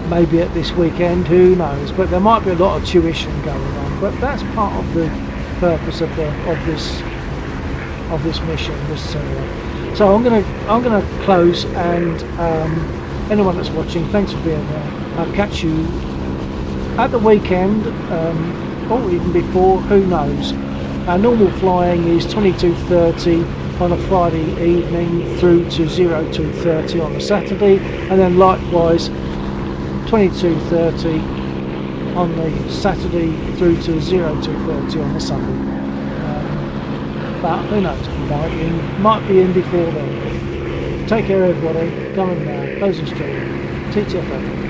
maybe at this weekend, who knows? But there might be a lot of tuition going on. But that's part of the purpose of this mission. So I'm gonna close, and anyone that's watching, thanks for being there. I'll catch you at the weekend, or even before, who knows. Our normal flying is 22:30 on a Friday evening through to 02:30 on a Saturday, and then likewise 22:30 on the Saturday through to 02:30 on the Sunday. But who knows, might be in before then. Take care everybody, coming now, closing stream, TTFA.